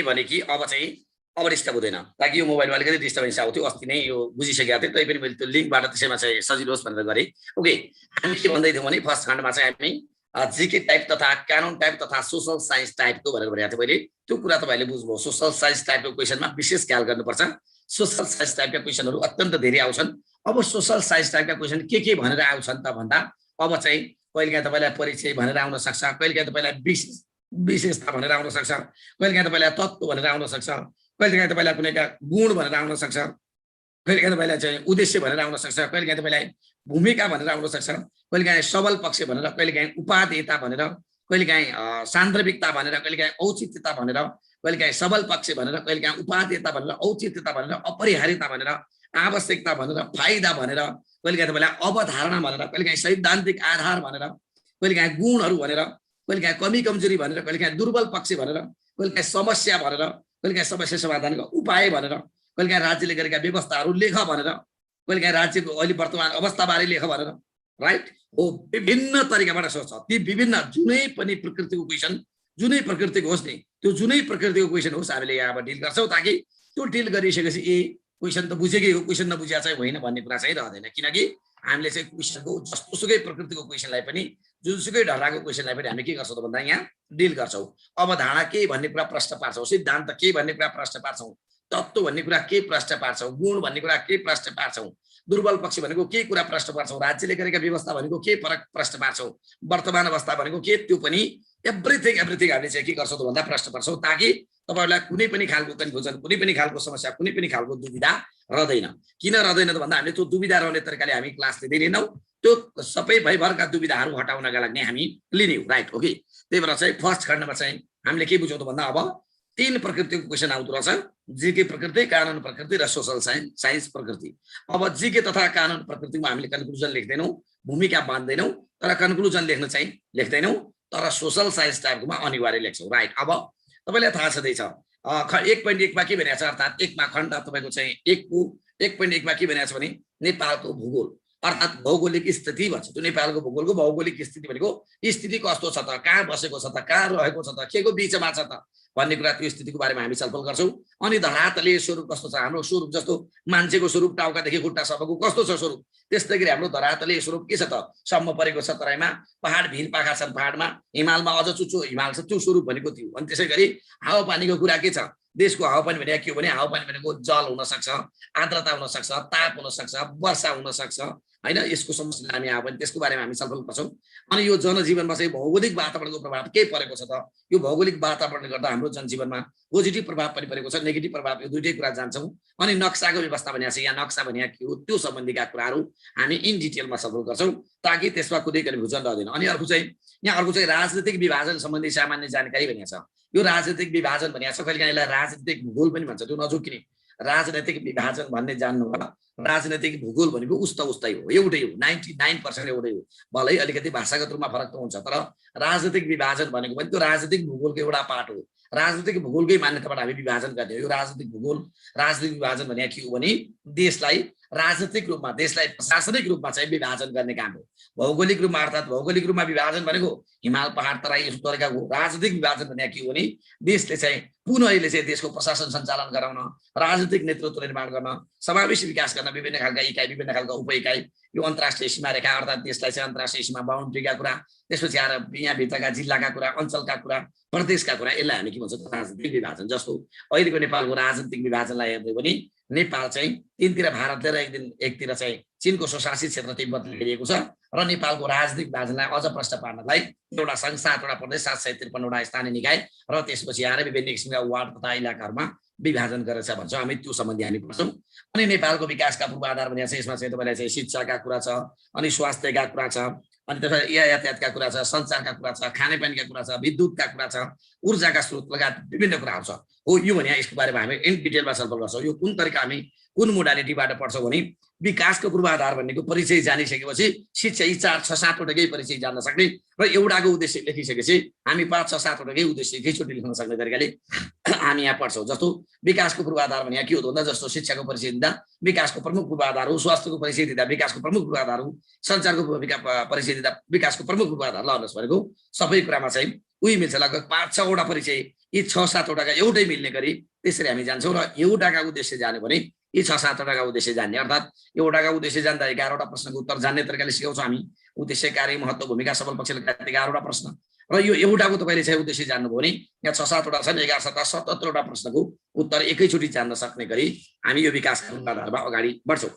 भने कि अब चाहिँ अब डिस्टर्ब हुँदैन, ताकि यो मोबाइलमा अलिकति डिस्टर्बेन्स आउँथ्यो। अस्ति नै यो बुझिसकेको थिएँ, तैपनि मैले त्यो लिङ्कबाट त्यसैमा चाहिँ सजिलो होस् भनेर गरेँ। ओके हामी के भन्दै थियौँ भने फर्स्ट खण्डमा चाहिँ हामी जीके टाइप तथा कानुन टाइप तथा सोशल साइन्स टाइपको भनेर भनेको थिएँ मैले। त्यो कुरा तपाईहरुले बुझ्नुभयो। सोशल साइन्स टाइपको क्वेशनमा विशेष ख्याल गर्नुपर्छ। सोशल साइन्स टाइपका क्वेशनहरु अत्यन्त धेरै आउँछन्। अब सोशल साइन्स टाइपका क्वेशन के भनेर आउँछन् त भन्दा अब चाहिँ कहिलेकाहीँ तपाईलाई परिचय भनेर आउन सक्छ, कहिलेकाहीँ तपाईलाई विशेषता भनेर आउन सक्छ, कहिलेकाहीँ तपाईलाई तत्त्व भनेर आउन सक्छ, कहिलेकाहीँ तपाईलाई कुनैका गुण भनेर आउन सक्छ, कहिलेकाहीँ तपाईलाई चाहिँ उद्देश्य भनेर आउन सक्छ, कहिलेकाहीँ तपाईलाई भूमिका भनेर आउन सक्छ, कहिलेकाहीँ सबल पक्ष भनेर, कहिलेकाहीँ उपादेयता भनेर, कहिलेकाहीँ सान्दर्भिकता भनेर, कहिलेकाहीँ औचित्यता भनेर, कहिलेकाहीँ सबल पक्ष भनेर, कहिलेकाहीँ उपादेयता भनेर, औचित्यता भनेर, अपरिहार्यता भनेर, आवश्यकता भनेर, फाइदा भनेर, कहिलेकाहीँ तपाईलाई अवधारणा भनेर, कहिलेकाहीँ सैद्धान्तिक आधार भनेर, कहिलेकाहीँ गुणहरू भनेर, कहिलेकाहीँ कमी कमजोरी भनेर, कहिलेकाहीँ दुर्बल पक्ष भनेर, कहिलेकाहीँ समस्या भनेर, कहिलेकाहीँ समस्या समाधानको उपाय भनेर, कहिलेकाहीँ राज्यले गरेका व्यवस्थाहरू लेख भनेर, कहिलेकाहीँ राज्यको अहिले वर्तमान अवस्थाबारे लेख भनेर, राइट हो विभिन्न तरिकाबाट सोच्छ ती विभिन्न जुनै पनि प्रकृतिको क्वेसन जुनै प्रकृतिको होस् नि त्यो जुनै प्रकृतिको क्वेसन होस् हामीले यहाँबाट डिल गर्छौँ ताकि त्यो डिल गरिसकेपछि ए क्वेसन त बुझेकै हो क्वेसन नबुझेको चाहिँ होइन भन्ने कुरा चाहिँ रहँदैन किनकि हामीले चाहिँ क्वेसनको जस्तोसुकै प्रकृतिको क्वेसनलाई पनि जुनसुकै ढर्राको क्वेसनलाई पनि हामी के गर्छौँ त भन्दा यहाँ डिल गर्छौँ अवधारणा के भन्ने कुरा प्रश्न पार्छौँ सिद्धान्त के भन्ने कुरा प्रश्न पार्छौँ तत्त्व भन्ने कुरा के प्रश्न पार्छौँ गुण भन्ने कुरा के प्रश्न पार्छौँ दुर्बल पक्ष भनेको के कुरा प्रश्न पार्छौँ राज्यले गरेका व्यवस्था भनेको के फरक प्रश्न पार्छौँ वर्तमान अवस्था भनेको के त्यो पनि एभ्रिथिङ हामीले चाहिँ के गर्छौँ त भन्दा प्रश्न पार्छौँ ताकि तपाईँहरूलाई कुनै पनि खालको कन्फ्युजन कुनै पनि खालको समस्या कुनै पनि खालको दुविधा रहँदैन किन रहँदैन त भन्दा हामीले त्यो दुविधा रहने तरिकाले हामी क्लास लिँदैनौँ त्यो सबै भइभरका दुविधाहरू हटाउनका लागि हामी लिने हो राइट हो कि त्यही भएर चाहिँ फर्स्ट खण्डमा चाहिँ हामीले के बुझौँ त भन्दा अब 3 प्रकृतिको क्वेसन आउँदो रहेछ जीके प्रकृति कानुन प्रकृति र सोशल साइन्स प्रकृति अब जीके तथा कानुन प्रकृतिमा हामीले कन्क्लुजन लेख्दैनौँ भूमिका बाँध्दैनौँ तर कन्क्लुजन लेख्न चाहिँ लेख्दैनौँ तर सोशल साइन्स टाइपकोमा अनिवार्य लेख्छौँ राइट अब तपाईँलाई थाहा छँदैछ 1.1 मा के भनेको छ अर्थात् 1 मा खण्ड तपाईँको चाहिँ 1.1 मा के भनेको छ भने नेपालको भूगोल अर्थात् भौगोलिक स्थिति भन्छ त्यो नेपालको भूगोलको भौगोलिक स्थिति भनेको स्थिति कस्तो छ त कहाँ बसेको छ त कहाँ रहेको छ त के को बीचमा छ त भन्ने कुरा त्यो स्थितिको बारेमा हामी छलफल गर्छौँ अनि धरातलीय स्वरूप कस्तो छ हाम्रो स्वरूप जस्तो मान्छेको स्वरूप टाउकादेखि खुट्टासम्मको कस्तो छ स्वरूप त्यस्तै गरी हाम्रो धरातलीय स्वरूप के छ त सम्म परेको छ तराईमा पहाड भिर पाखा छन् पहाडमा हिमालमा अझ चुच्चो हिमाल छ त्यो स्वरूप भनेको थियो अनि त्यसै गरी हावापानीको कुरा के छ देशको हावापानी भनेको के हो भने हावापानी भनेको जल हुन सक्छ आर्द्रता हुन सक्छ ताप हुन सक्छ वर्षा हुन सक्छ हैन यसको समस्या हामी आयो भने त्यसको बारेमा हामी छलफल गर्छौँ अनि यो जनजीवनमा चाहिँ भौगोलिक वातावरणको प्रभाव के परेको छ त यो भौगोलिक वातावरणले गर्दा हाम्रो जनजीवनमा पोजिटिभ प्रभाव पनि परेको छ नेगेटिभ प्रभाव यो दुईटै कुरा जान्छौँ अनि नक्साको व्यवस्था भनेको छ यहाँ नक्सा भनेको के हो त्यो सम्बन्धीका कुराहरू हामी इन डिटेलमा छलफल गर्छौँ ताकि त्यसमा कुनै कन्फ्युजन रहँदैन अनि अर्को चाहिँ राजनीतिक विभाजन सम्बन्धी सामान्य जानकारी भनेको छ यो राजनीतिक विभाजन भनेको छ कहिलेकाहीँ यसलाई राजनीतिक भूगोल पनि भन्छ त्यो नझुक्किने राजनैतिक विभाजन भन्ने जान्नु होला राजनैतिक भूगोल भनेको उस्तै हो एउटै हो 99% एउटै हो भलै अलिकति भाषागत रूपमा फरक त हुन्छ तर राजनैतिक विभाजन भनेको पनि त्यो राजनैतिक भूगोलको एउटा पार्ट हो राजनैतिक भूगोलकै मान्यताबाट हामी विभाजन गर्ने हो यो राजनैतिक विभाजन भनेको के हो भने देशलाई राजनीतिक रूपमा देशलाई प्रशासनिक रूपमा चाहिँ विभाजन गर्ने काम हो भौगोलिक रूपमा अर्थात् भौगोलिक रूपमा विभाजन भनेको हिमाल पहाड तराई यस्तो तरिकाको राजनीतिक विभाजन भनेको के हो भने देशले चाहिँ पुनः अहिले चाहिँ देशको प्रशासन सञ्चालन गराउन राजनीतिक नेतृत्व निर्माण गर्न समावेशी विकास गर्न विभिन्न खालका इकाइ विभिन्न खालका उपइकाइ यो अन्तर्राष्ट्रिय सीमा रेखा अर्थात् देशलाई चाहिँ अन्तर्राष्ट्रिय सीमा बााउन्ड्रीका कुरा त्यसपछि आएर यहाँ भित्रका जिल्लाका कुरा अञ्चलका कुरा प्रदेशका कुरा यसलाई हामी के भन्छौँ राजनीतिक विभाजन जस्तो अहिलेको नेपालको राजनीतिक विभाजनलाई हेर्दै पनि नेपाल चाहिँ तीनतिर भारत र एकतिर चाहिँ चीनको स्वशासित क्षेत्र तिब्बतले घेरिएको छ र नेपालको राजनीतिक विभाजनलाई अझ प्रश्न पार्नलाई एउटा संघ 7वटा प्रदेश 753वटा स्थानीय निकाय र त्यसपछि आएर विभिन्न किसिमका वार्ड तथा इलाकाहरूमा विभाजन गरेछ भन्छ हामी त्यो सम्बन्धी हामी पढ्छौँ अनि नेपालको विकासका पूर्वाधार भनेको चाहिँ यसमा चाहिँ तपाईँलाई चाहिँ शिक्षाका कुरा छ अनि स्वास्थ्यका कुरा छ अनि त्यसपछि यातायातका कुरा छ सञ्चारका कुरा छ खानेपानीका कुरा छ विद्युतका कुरा छ ऊर्जाका स्रोत लगायत विभिन्न कुराहरू छ हो यो भने यसको बारेमा हामी इन डिटेलमा छलफल गर्छौँ यो कुन तरिका हामी कुन मोडालिटीबाट पढ्छौँ भने विकासको पूर्वाधार भन्नेको परिचय जानिसकेपछि शिक्षा यी 4-6-7वटाकै परिचय जान्न सक्ने र एउटाको उद्देश्य लेखिसकेपछि हामी 5-6-7वटाकै उद्देश्य एकैचोटि लेख्न सक्ने तरिकाले हामी यहाँ पढ्छौँ जस्तो विकासको पूर्वाधार भने के हो भन्दा जस्तो शिक्षाको परिचय दिँदा विकासको प्रमुख पूर्वाधार हो स्वास्थ्यको परिचय दिँदा विकासको प्रमुख पूर्वाधार हो सञ्चारको परिचय दिँदा विकासको प्रमुख पूर्वाधार लहनुहोस् भनेको सबै कुरामा चाहिँ उही मिल्छ लगभग 5-6वटा परिचय यी 6-7वटाका एउटै मिल्ने गरी त्यसरी हामी जान्छौँ र एउटाका उद्देश्य जान्यो भने यी 6-7वटाका उद्देश्य जान्ने अर्थात् एउटाका उद्देश्य जान्दा 11वटा प्रश्नको उत्तर जान्ने तरिकाले सिकाउँछौँ हामी उद्देश्य कार्य महत्त्व भूमिका सबल पक्ष लगायत 11वटा प्रश्न र यो एउटाको तपाईँले चाहिँ उद्देश्य जान्नुभयो भने यहाँ 6-7वटा छन् 11-7-77वटा प्रश्नको उत्तर एकैचोटि जान्न सक्ने गरी हामी यो विकासका आधारमा अगाडि बढ्छौँ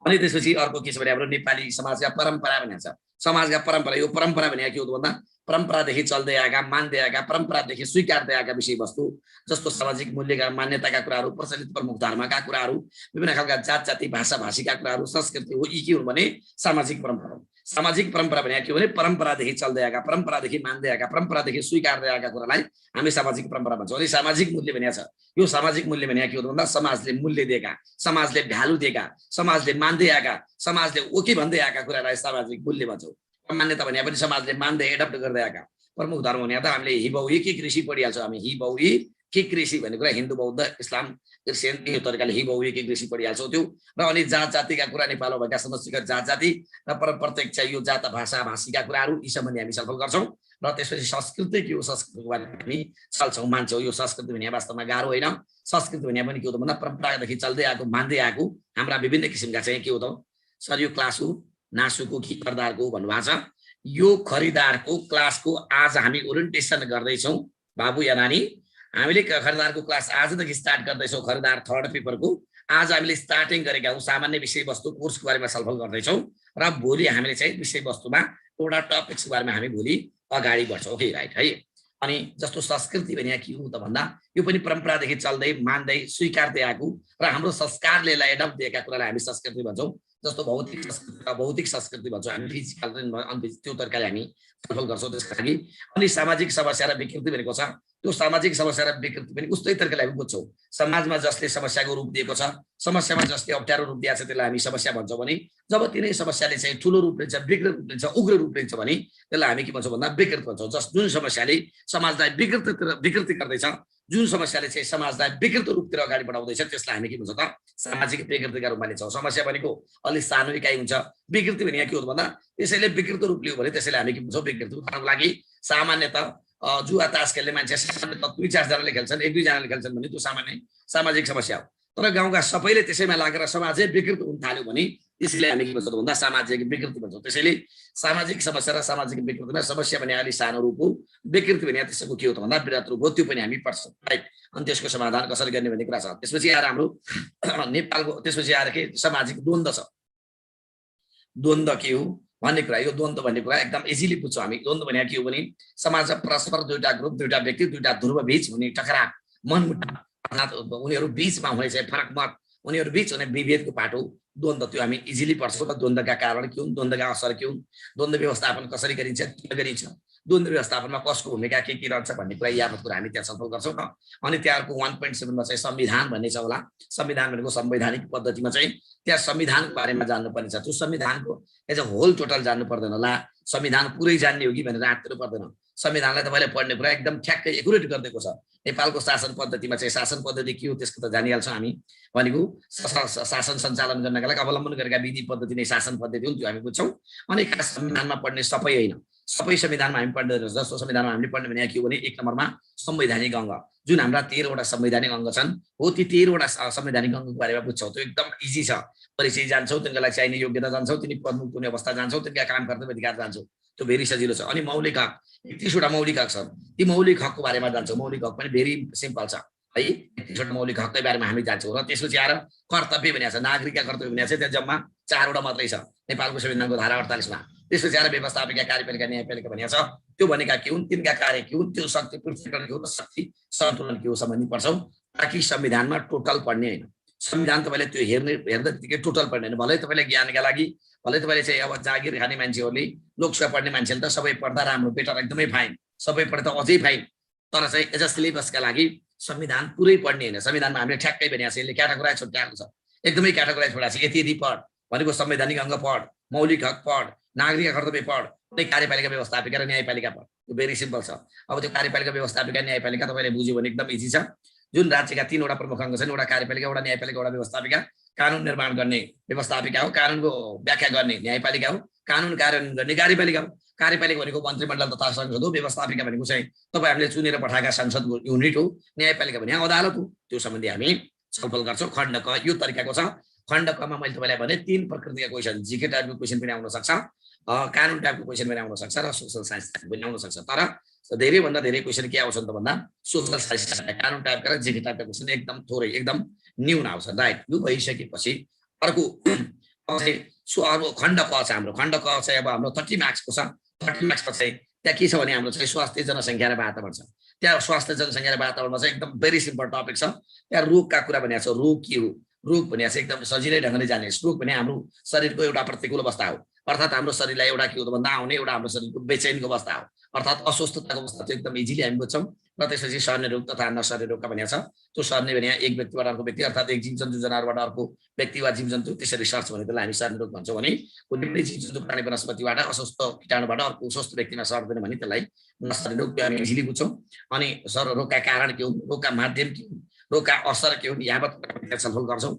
अनि त्यसपछि अर्को के छ भने हाम्रो नेपाली समाजका परम्परा भनेको छ समाजका परम्परा यो परम्परा भनेको के हो भन्दा परम्परादेखि चल्दै आएका मान्दै आएका परम्परादेखि स्वीकार्दै आएका विषयवस्तु जस्तो सामाजिक मूल्यका मान्यताका कुराहरू प्रचलित प्रमुख धर्मका कुराहरू विभिन्न खालका जात जाति भाषा भाषीका कुराहरू संस्कृति हो यी के हुन् भने सामाजिक परम्परा हो सामाजिक परम्परा भनेको के हो भने परम्परादेखि चल्दै आएका परम्परादेखि मान्दै आएका परम्परादेखि स्वीकार्दै आएका कुरालाई हामी सामाजिक परम्परा भन्छौँ अनि सामाजिक मूल्य भनेको छ यो सामाजिक मूल्य भनेको के हो भन्दा समाजले मूल्य दिएका समाजले भ्यालु दिएका समाजले मान्दै आएका समाजले ओके भन्दै आएका कुरालाई सामाजिक मूल्य भन्छौँ मान्यता भने पनि समाजले मान्दै एडप्ट गर्दै आएका प्रमुख धर्म भने त हामीले हि बहु एक ऋषि पढिहाल्छौँ हामी हि बहु किक कृषि भन्ने कुरा हिन्दू बौद्ध इस्लाम क्रिस्चियन यो तरिकाले हिबौली किक कृषि पढिहाल्छौँ त्यो र अनि जात जातिका कुरा नेपालमा भएका समष्टिगत जात जाति र प्रत्यक्ष यो जात भाषा भाषीका कुराहरू यी सम्बन्धी हामी छलफल गर्छौँ र त्यसपछि संस्कृति के हो संस्कृतिको बारेमा हामी चल्छौँ मान्छौँ यो संस्कृति भन्ने वास्तवमा गाह्रो होइन संस्कृति भन्ने पनि के हो त भन्दा परम्परादेखि चल्दै आएको मान्दै आएको हाम्रा विभिन्न किसिमका चाहिँ के हो त सर यो क्लास हो नासुको कि खरिदारको भन्नुभएको छ यो खरिदारको क्लासको आज हामी ओरिएन्टेसन गर्दैछौँ बाबु या नानी हामीले खरिदारको क्लास आजदेखि स्टार्ट गर्दैछौँ खरिदार थर्ड पेपरको आज हामीले स्टार्टिङ गरेका हौँ सामान्य विषयवस्तु कोर्सको बारेमा छलफल गर्दैछौँ र भोलि हामीले चाहिँ विषयवस्तुमा एउटा टपिक्सको बारेमा हामी भोलि अगाडि बढ्छौँ ओके राइट है अनि जस्तो संस्कृति भने के हो त भन्दा यो पनि परम्परादेखि चल्दै मान्दै स्वीकार्दै आएको र हाम्रो संस्कारले एडप्ट दिएका कुरालाई हामी संस्कृति भन्छौँ जस्तो भौतिक संस्कृति भन्छौँ हामी फिजिकल त्यो तरिकाले हामी छलफल गर्छौँ त्यसका लागि अनि सामाजिक समस्या र विकृति भनेको छ त्यो सामाजिक समस्या र विकृति पनि उस्तै तरिकाले हामी बुझ्छौँ समाजमा जसले समस्याको रूप दिएको छ समस्यामा जसले अप्ठ्यारो रूप दिएको छ त्यसलाई हामी समस्या भन्छौँ भने जब तिनै समस्याले चाहिँ ठुलो रूप लिन्छ विकृत रूप लिन्छ उग्र रूप लिन्छ भने त्यसलाई हामी के भन्छौँ भन्दा विकृत भन्छौँ जुन समस्याले समाजलाई विकृति गर्दैछ जुन समस्याले चाहिँ समाजलाई विकृत रूपतिर अगाडि बढाउँदैछ त्यसलाई हामी के भन्छौँ त सामाजिक विकृतिका रूपमा लिन्छौँ समस्या भनेको अलि सानो इकाइ हुन्छ विकृति भने के हो भन्दा त्यसैले विकृत रूप लियो भने त्यसैले हामी के भन्छौँ विकृति उदाहरणको लागि सामान्यतः जुवा तास खेल्ने मान्छे सामान्यतः 2-4जनाले खेल्छन् 1-2जनाले खेल्छन् भने त्यो सामान्य सामाजिक समस्या हो तर गाउँका सबैले त्यसैमा लागेर समाजै विकृत हुन थाल्यो भने त्यसैले हामी के भन्छौँ भन्दा सामाजिक विकृति भन्छौँ त्यसैले सामाजिक समस्या र सामाजिक विकृतिमा समस्या भने अलि सानो रूप हो विकृति भने त्यसको के हो त भन्दा विराट रूप हो त्यो पनि हामी पढ्छौँ राइट अनि त्यसको समाधान कसरी गर्ने भन्ने कुरा छ त्यसपछि आएर हाम्रो नेपालको त्यसपछि आएर के सामाजिक द्वन्द्व छ द्वन्द्व के हो भन्ने कुरा यो द्वन्द्व भन्ने कुरा एकदम इजिली बुझ्छौँ हामी द्वन्द्व भने के हो भने समाजमा परस्पर दुईटा ग्रुप दुईटा व्यक्ति दुईटा ध्रुव बीच हुने टकराव मनमुटाव अर्थात् उनीहरू बीचमा हुने चाहिँ फरक मत उनीहरू बीच हुने विभेदको पाटो द्वन्द्व त्यो हामी इजिली पढ्छौँ र द्वन्द्वका कारण के हुन् द्वन्द्वका असर के हुन् द्वन्द्व व्यवस्थापन कसरी गरिन्छ के गरिन्छ द्वन्द्व व्यवस्थापनमा कसको भूमिका के रहन्छ भन्ने कुरा यावत कुरा हामी त्यहाँ छलफल गर्छौँ न अनि त्यहाँको 1.7 मा चाहिँ संविधान भन्ने छ होला संविधान भनेको संवैधानिक पद्धतिमा चाहिँ त्यहाँ संविधानको बारेमा जान्नुपर्ने छ त्यो संविधानको एज अ होल टोटल जान्नु पर्दैन होला संविधान पुरै जान्ने हो कि भनेर आँट्नु पर्दैन संविधानलाई तपाईँले पढ्ने कुरा एकदम ठ्याक्कै एकुरेट गरिदिएको छ नेपालको शासन पद्धतिमा चाहिँ शासन पद्धति के हो त्यसको त जानिहाल्छौँ हामी भनेको शासन सञ्चालन गर्नका लागि अवलम्बन गरेका विधि पद्धति नै शासन पद्धति हुन् त्यो हामी बुझ्छौँ अनि खास संविधानमा पढ्ने सबै होइन सबै संविधानमा हामी पढ्दैनौँ जस्तो संविधानमा हामीले पढ्ने भने के हो भने 1 नम्बरमा संवैधानिक अङ्ग जुन हाम्रा 13वटा संवैधानिक अङ्ग छन् हो ती 13वटा संवैधानिक अङ्गको बारेमा बुझ्छौँ त्यो एकदम इजी छ परिचय जान्छौँ तिनका लागि चाहिने योग्यता जान्छौँ तिनी पदमुक्त हुने अवस्था जान्छौँ तिनका काम कर्तव्य अधिकार जान्छौँ त्यो भेरी सजिलो छ अनि मौलिक हक 31वटा मौलिक हक छन् ती मौलिक हकको बारेमा जान्छौँ मौलिक हक पनि भेरी सिम्पल छ है 31वटा मौलिक हककै बारेमा हामी जान्छौँ र त्यसपछि आएर कर्तव्य भनेको छ नागरिकका कर्तव्य भनेको छ त्यहाँ जम्मा 4वटा मात्रै छ नेपालको संविधानको धारा 48मा त्यसपछि आएर व्यवस्थापिका कार्यपालिका न्यायपालिका भनेको छ त्यो भनेका के हुन् तिनका कार्य के हुन् त्यो शक्ति पृथ्वीकरण के हो शक्ति सन्तुलन के हो सम्बन्धी पढ्छौँ ताकि संविधानमा टोटल पढ्ने होइन संविधान तपाईँले त्यो हेर्दैदेखि टोटल पढ्ने होइन भलै तपाईँले ज्ञानका लागि भलै तपाईँले चाहिँ अब जागिर खाने मान्छेहरूले लोकसेवा पढ्ने मान्छेले त सबै पढ्दा राम्रो बेटर एकदमै फाइन सबै पढ्दा अझै फाइन तर चाहिँ एज अ सिलेबसका लागि संविधान पुरै पढ्ने होइन संविधानमा हामीले ठ्याक्कै भनेको छ यसले क्याटेगोराइज छुट्याएको छ एकदमै क्याटेगोराइज पढाएको छ यति पढ भनेको संवैधानिक अङ्ग पढ मौलिक हक पढ नागरिक कर्तव्य पढ कुनै कार्यपालिका व्यवस्थापिका र न्यायपालिका पढ त्यो भेरी सिम्पल छ अब त्यो कार्यपालिका व्यवस्थापिका न्यायपालिका तपाईँले बुझ्यो भने एकदम इजी छ जुन राज्यका 3वटा प्रमुख अङ्ग छन् एउटा कार्यपालिका एउटा न्यायपालिका एउटा व्यवस्थापिका कानुन निर्माण गर्ने व्यवस्थापिका हो कानुनको व्याख्या गर्ने न्यायपालिका हो कानुन कार्यान्वयन गर्ने कार्यपालिका हो कार्यपालिका भनेको मन्त्रीमण्डल तथा संसद हो व्यवस्थापिका भनेको चाहिँ तपाईँ हामीले चुनेर पठाएका संसदको युनिट हो न्यायपालिका भने अदालत हो त्यो सम्बन्धी हामी छलफल गर्छौँ खण्ड क यो तरिकाको छ खण्ड कमा मैले तपाईँलाई भने 3 प्रकृतिका क्वेसन जीके टाइपको क्वेसन पनि आउन सक्छ कानुन टाइपको क्वेसन पनि आउन सक्छ र सोशल साइन्स पनि आउन सक्छ तर धेरैभन्दा धेरै क्वेसन के आउँछन् त भन्दा सोशल साइन्स कानुन टाइपका र जीके टाइपका क्वेसन एकदम थोरै एकदम न्यून आउँछ राइट यो भइसकेपछि अर्को खण्ड क छ हाम्रो खण्ड क चाहिँ अब हाम्रो 30 मार्क्सको छ 30 मार्क्समा चाहिँ त्यहाँ के छ भने हाम्रो चाहिँ स्वास्थ्य जनसङ्ख्या र वातावरण छ त्यहाँ स्वास्थ्य जनसङ्ख्या र वातावरणमा चाहिँ एकदम भेरी सिम्पल टपिक छ त्यहाँ रोगका कुरा भनेको छ रोग के हो रोग भनेको चाहिँ एकदम सजिलै ढङ्गले जाने रोग भने हाम्रो शरीरको एउटा प्रतिकूल अवस्था हो अर्थात् हाम्रो शरीरलाई एउटा के हो भन्दा आउने एउटा हाम्रो शरीरको बेचैनको अवस्था हो अर्थात् अस्वस्थताको अवस्था चाहिँ एकदम इजिली हामी बुझ्छौँ र त्यसपछि सर्ने रोग तथा नसर्ने रोगका भनिएको छ। त्यो सर्ने भने एक व्यक्तिबाट अर्को व्यक्ति अर्थात् एक जीवजन्तु जनावरबाट अर्को व्यक्ति वा जीवजन्तु त्यसरी सर्छ भने त्यसलाई हामी सर्ने रोग भन्छौँ भने कुनै पनि जीवजन्तु प्राणी वनस्पतिबाट अस्वस्थ कीटाणुबाट अर्को स्वस्थ व्यक्तिमा सर्दैन भने त्यसलाई नसर्ने रोग हामी इजिली बुझ्छौँ। अनि रोगका कारण के हुन्, रोगका माध्यम के हुन्, रोगका असर के हुन्, यहाँबाट छलफल गर्छौँ।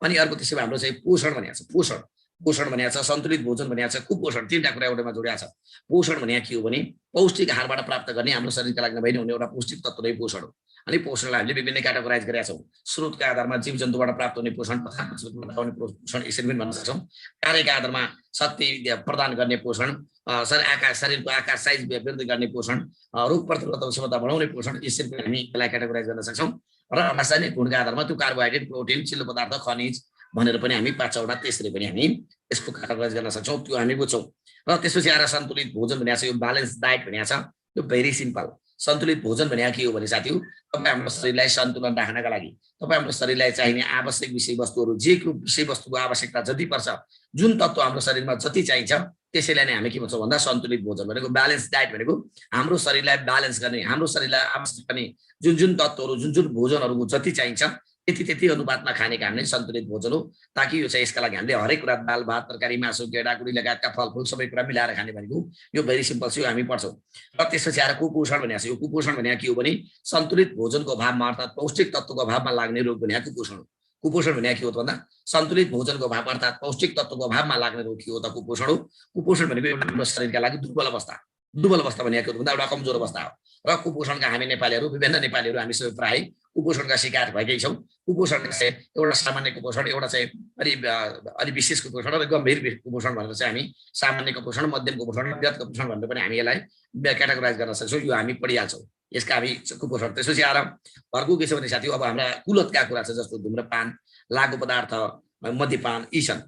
अनि अर्को त्यसो हाम्रो चाहिँ पोषण भनिएको छ। पोषण भनेको छ, सन्तुलित भोजन भनेको छ, कुपोषण, तीनटा कुरा एउटामा जोडिएको छ। पोषण भने के हो भने पौष्टिक आहारबाट प्राप्त गर्ने हाम्रो शरीरका लागि नभई हुने एउटा पौष्टिक तत्व नै पोषण हो। अनि पोषणलाई हामीले विभिन्न क्याटेगोराइज गरेका छौँ। स्रोतका आधारमा जीवजन्तुबाट प्राप्त हुने पोषण, पोषण यसरी पनि भन्न सक्छौँ। कार्यका आधारमा शक्ति प्रदान गर्ने पोषण, शरीरको आकार साइज वृद्धि गर्ने पोषण, रोग प्रतिरोधक क्षमता बढाउने पोषण, यसरी पनि हामी यसलाई क्याटेगोराइज गर्न सक्छौँ। र रासायनिक गुणका आधारमा त्यो कार्बोहाइड्रेट, प्रोटिन, चिल्लो पदार्थ, खनिज भनेर पनि हामी 5वटा त्यसरी पनि हामी यसको क्याटेगोराइज गर्न सक्छौँ। त्यो हामी बुझ्छौँ। र त्यसपछि आएर सन्तुलित भोजन भनेको छ, यो ब्यालेन्स डायट भनेको छ। यो भेरी सिम्पल। सन्तुलित भोजन भनेको के हो भने साथी, तपाईँ हाम्रो शरीरलाई सन्तुलन राख्नका लागि तपाईँ हाम्रो शरीरलाई चाहिने आवश्यक विषयवस्तुहरू, जे विषयवस्तुको आवश्यकता जति पर्छ, जुन तत्त्व हाम्रो शरीरमा जति चाहिन्छ त्यसैलाई नै हामी के भन्छौँ भन्दा सन्तुलित भोजन भनेको। ब्यालेन्स डायट भनेको हाम्रो शरीरलाई ब्यालेन्स गर्ने, हाम्रो शरीरलाई आवश्यक पर्ने जुन तत्त्वहरू, जुन भोजनहरूको जति चाहिन्छ त्यति अनुपातमा खाने काम नै सन्तुलित भोजन हो। ताकि यो चाहिँ यसका लागि हामीले हरेक कुरा दाल भात तरकारी मासु गेडागुडी लगायतका फलफुल सबै कुरा मिलाएर खाने भनेको यो भेरी सिम्पल छ। यो हामी पढ्छौँ। र त्यसपछि आएर कुपोषण भनेको छ। यो कुपोषण भनेको के हो भने सन्तुलित भोजनको अभावमा अर्थात् पौष्टिक तत्त्वको अभावमा लाग्ने रोग भनेको कुपोषण हो। कुपोषण भनेको के हो त भन्दा सन्तुलित भोजनको अभाव अर्थात् पौष्टिक तत्त्वको अभावमा लाग्ने रोग के हो त कुपोषण हो। कुपोषण भनेको एउटा शरीरका लागि दुर्बल अवस्था भनेको भन्दा एउटा कमजोर अवस्था हो। र कुपोषणका हामी नेपालीहरू, विभिन्न नेपालीहरू हामी सबै प्राय कुपोषणका शिकार भएकै छौँ। कुपोषण चाहिँ एउटा सामान्य कुपोषण, एउटा चाहिँ अलि विशेष कुपोषण र गम्भीर कुपोषण भनेर चाहिँ हामी सामान्य कुपोषण, मध्यम कुपोषण, वृहत कुपोषण भनेर पनि हामी यसलाई क्याटेगोराइज गर्न सक्छौँ। यो हामी पढिहाल्छौँ यसका हामी कुपोषण। त्यसपछि आएर अर्को के छ भने साथी, अब हाम्रा कुलतका कुरा छ जस्तो धुम्रपान, लागु पदार्थ, मद्यपान, यी छन्।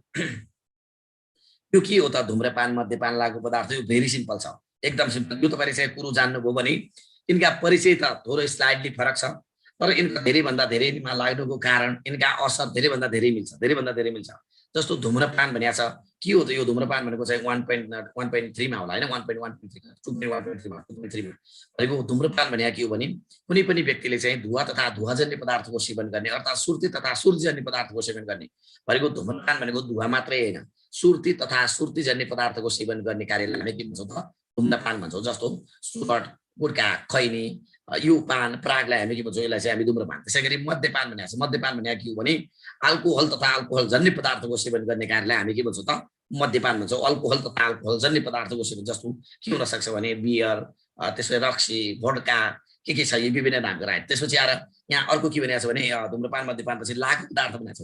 यो के हो त धुम्रपान, मद्यपान, लागु पदार्थ? यो भेरी सिम्पल छ, एकदम सिम्पल। यो तपाईँले चाहिँ कुरो जान्नुभयो भने यिनका परिचय त थोरै स्लाइडली फरक छ, तर यिनका धेरैभन्दा धेरैमा लाग्नुको कारण यिनका असर धेरैभन्दा धेरै मिल्छ। जस्तो धुम्रपान भनेको छ, के हो त यो धुम्रपान भनेको चाहिँ 1.3 मा होला होइन, 1.1.3 मा भनेको धुम्रपान भनेको के हो भने कुनै पनि व्यक्तिले चाहिँ धुवा तथा धुवाजन्य पदार्थको सेवन गर्ने अर्थात् सुर्ती तथा सुर्तीजन्य पदार्थको सेवन गर्ने भनेको धुम्रपान भनेको धुवा मात्रै होइन, सुर्ती तथा सुर्तीजन्य पदार्थको सेवन गर्ने कार्यलाई हामी के भन्छौँ त धुम्रपान भन्छौँ। जस्तो सुगट, गुट्खा, खैनी, यो पान परागलाई हामी के भन्छौँ, यसलाई चाहिँ हामी धुम्रपान। त्यसै गरी मद्यपान भनेको छ। मद्यपान भनेको के हो भने अल्कोहल तथा अल्कोहल जन्य पदार्थको सेवन गर्ने कार्यलाई हामी के भन्छौँ त मद्यपान भन्छौँ। अल्कोहल तथा अल्कोहल जन्य पदार्थको सेवन जस्तो के हुन सक्छ भने बियर, त्यसपछि रक्सी, भोड्का, के छ यी विभिन्न नामको राइट। त्यसपछि आएर यहाँ अर्को के भनेको छ भने धुम्रपान मद्यपान पछि लागु पदार्थ भनेको छ।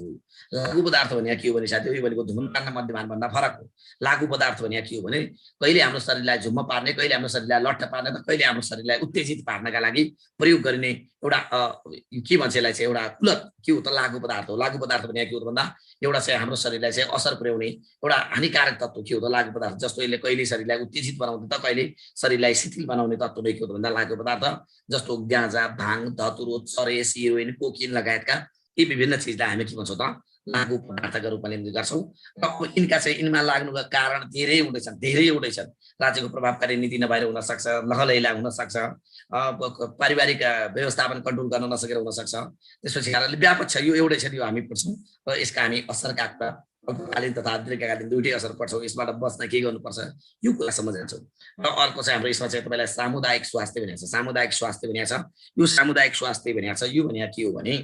लागु पदार्थ भनेको के हो भने साथी, यो भनेको धुम्रपान र मद्यपान भन्दा फरक हो। लागु पदार्थ भनेको के हो भने कहिले हाम्रो शरीरलाई झुम्म पार्ने, कहिले हाम्रो शरीरलाई लट्ठ पार्ने, त कहिले हाम्रो शरीरलाई उत्तेजित पार्नका लागि प्रयोग गरिने एउटा के भन्छ यसलाई चाहिँ एउटा कुलत के हो त लागु पदार्थ हो। लागु पदार्थ भनेको के हो भन्दा एउटा चाहिँ हाम्रो शरीरलाई चाहिँ असर पुर्याउने एउटा हानिकारक तत्व के हो त लागु पदार्थ। जस्तो यसले कहिले शरीरलाई उत्तेजित बनाउने त कहिले शरीरलाई शिथिल बनाउने तत्व नै के हो त भन्दा लागु पदार्थ। जस्तो गाँजा, भाङ, धतुरो, चरेस, हिरोइन, कोकिन लगायतका यी विभिन्न चिजलाई हामी के भन्छौँ त लागु पदार्थका रूपमा लिने गर्छौँ। र यिनका चाहिँ यिनमा लाग्नुका कारण धेरै हुँदैछन्। राज्यको प्रभावकारी नीति नभएर हुन सक्छ, लहलैला हुन सक्छ, पारिवारिक व्यवस्थापन कन्ट्रोल गर्न नसकेर हुन सक्छ। त्यसपछि कारणले व्यापक छ, यो एउटै छ, यो हामी पढ्छौँ। र यसका हामी असरका कुरा अल्पकालीन तथा दीर्घकालीन दुईटै असर पर्छौँ। यसबाट बच्न के गर्नुपर्छ यो कुरा सम्झन्छौँ। र अर्को चाहिँ हाम्रो यसमा चाहिँ तपाईँलाई सामुदायिक स्वास्थ्य भनेको छ। सामुदायिक स्वास्थ्य भनेको छ, यो सामुदायिक स्वास्थ्य भनेको छ, यो भनेको के हो भने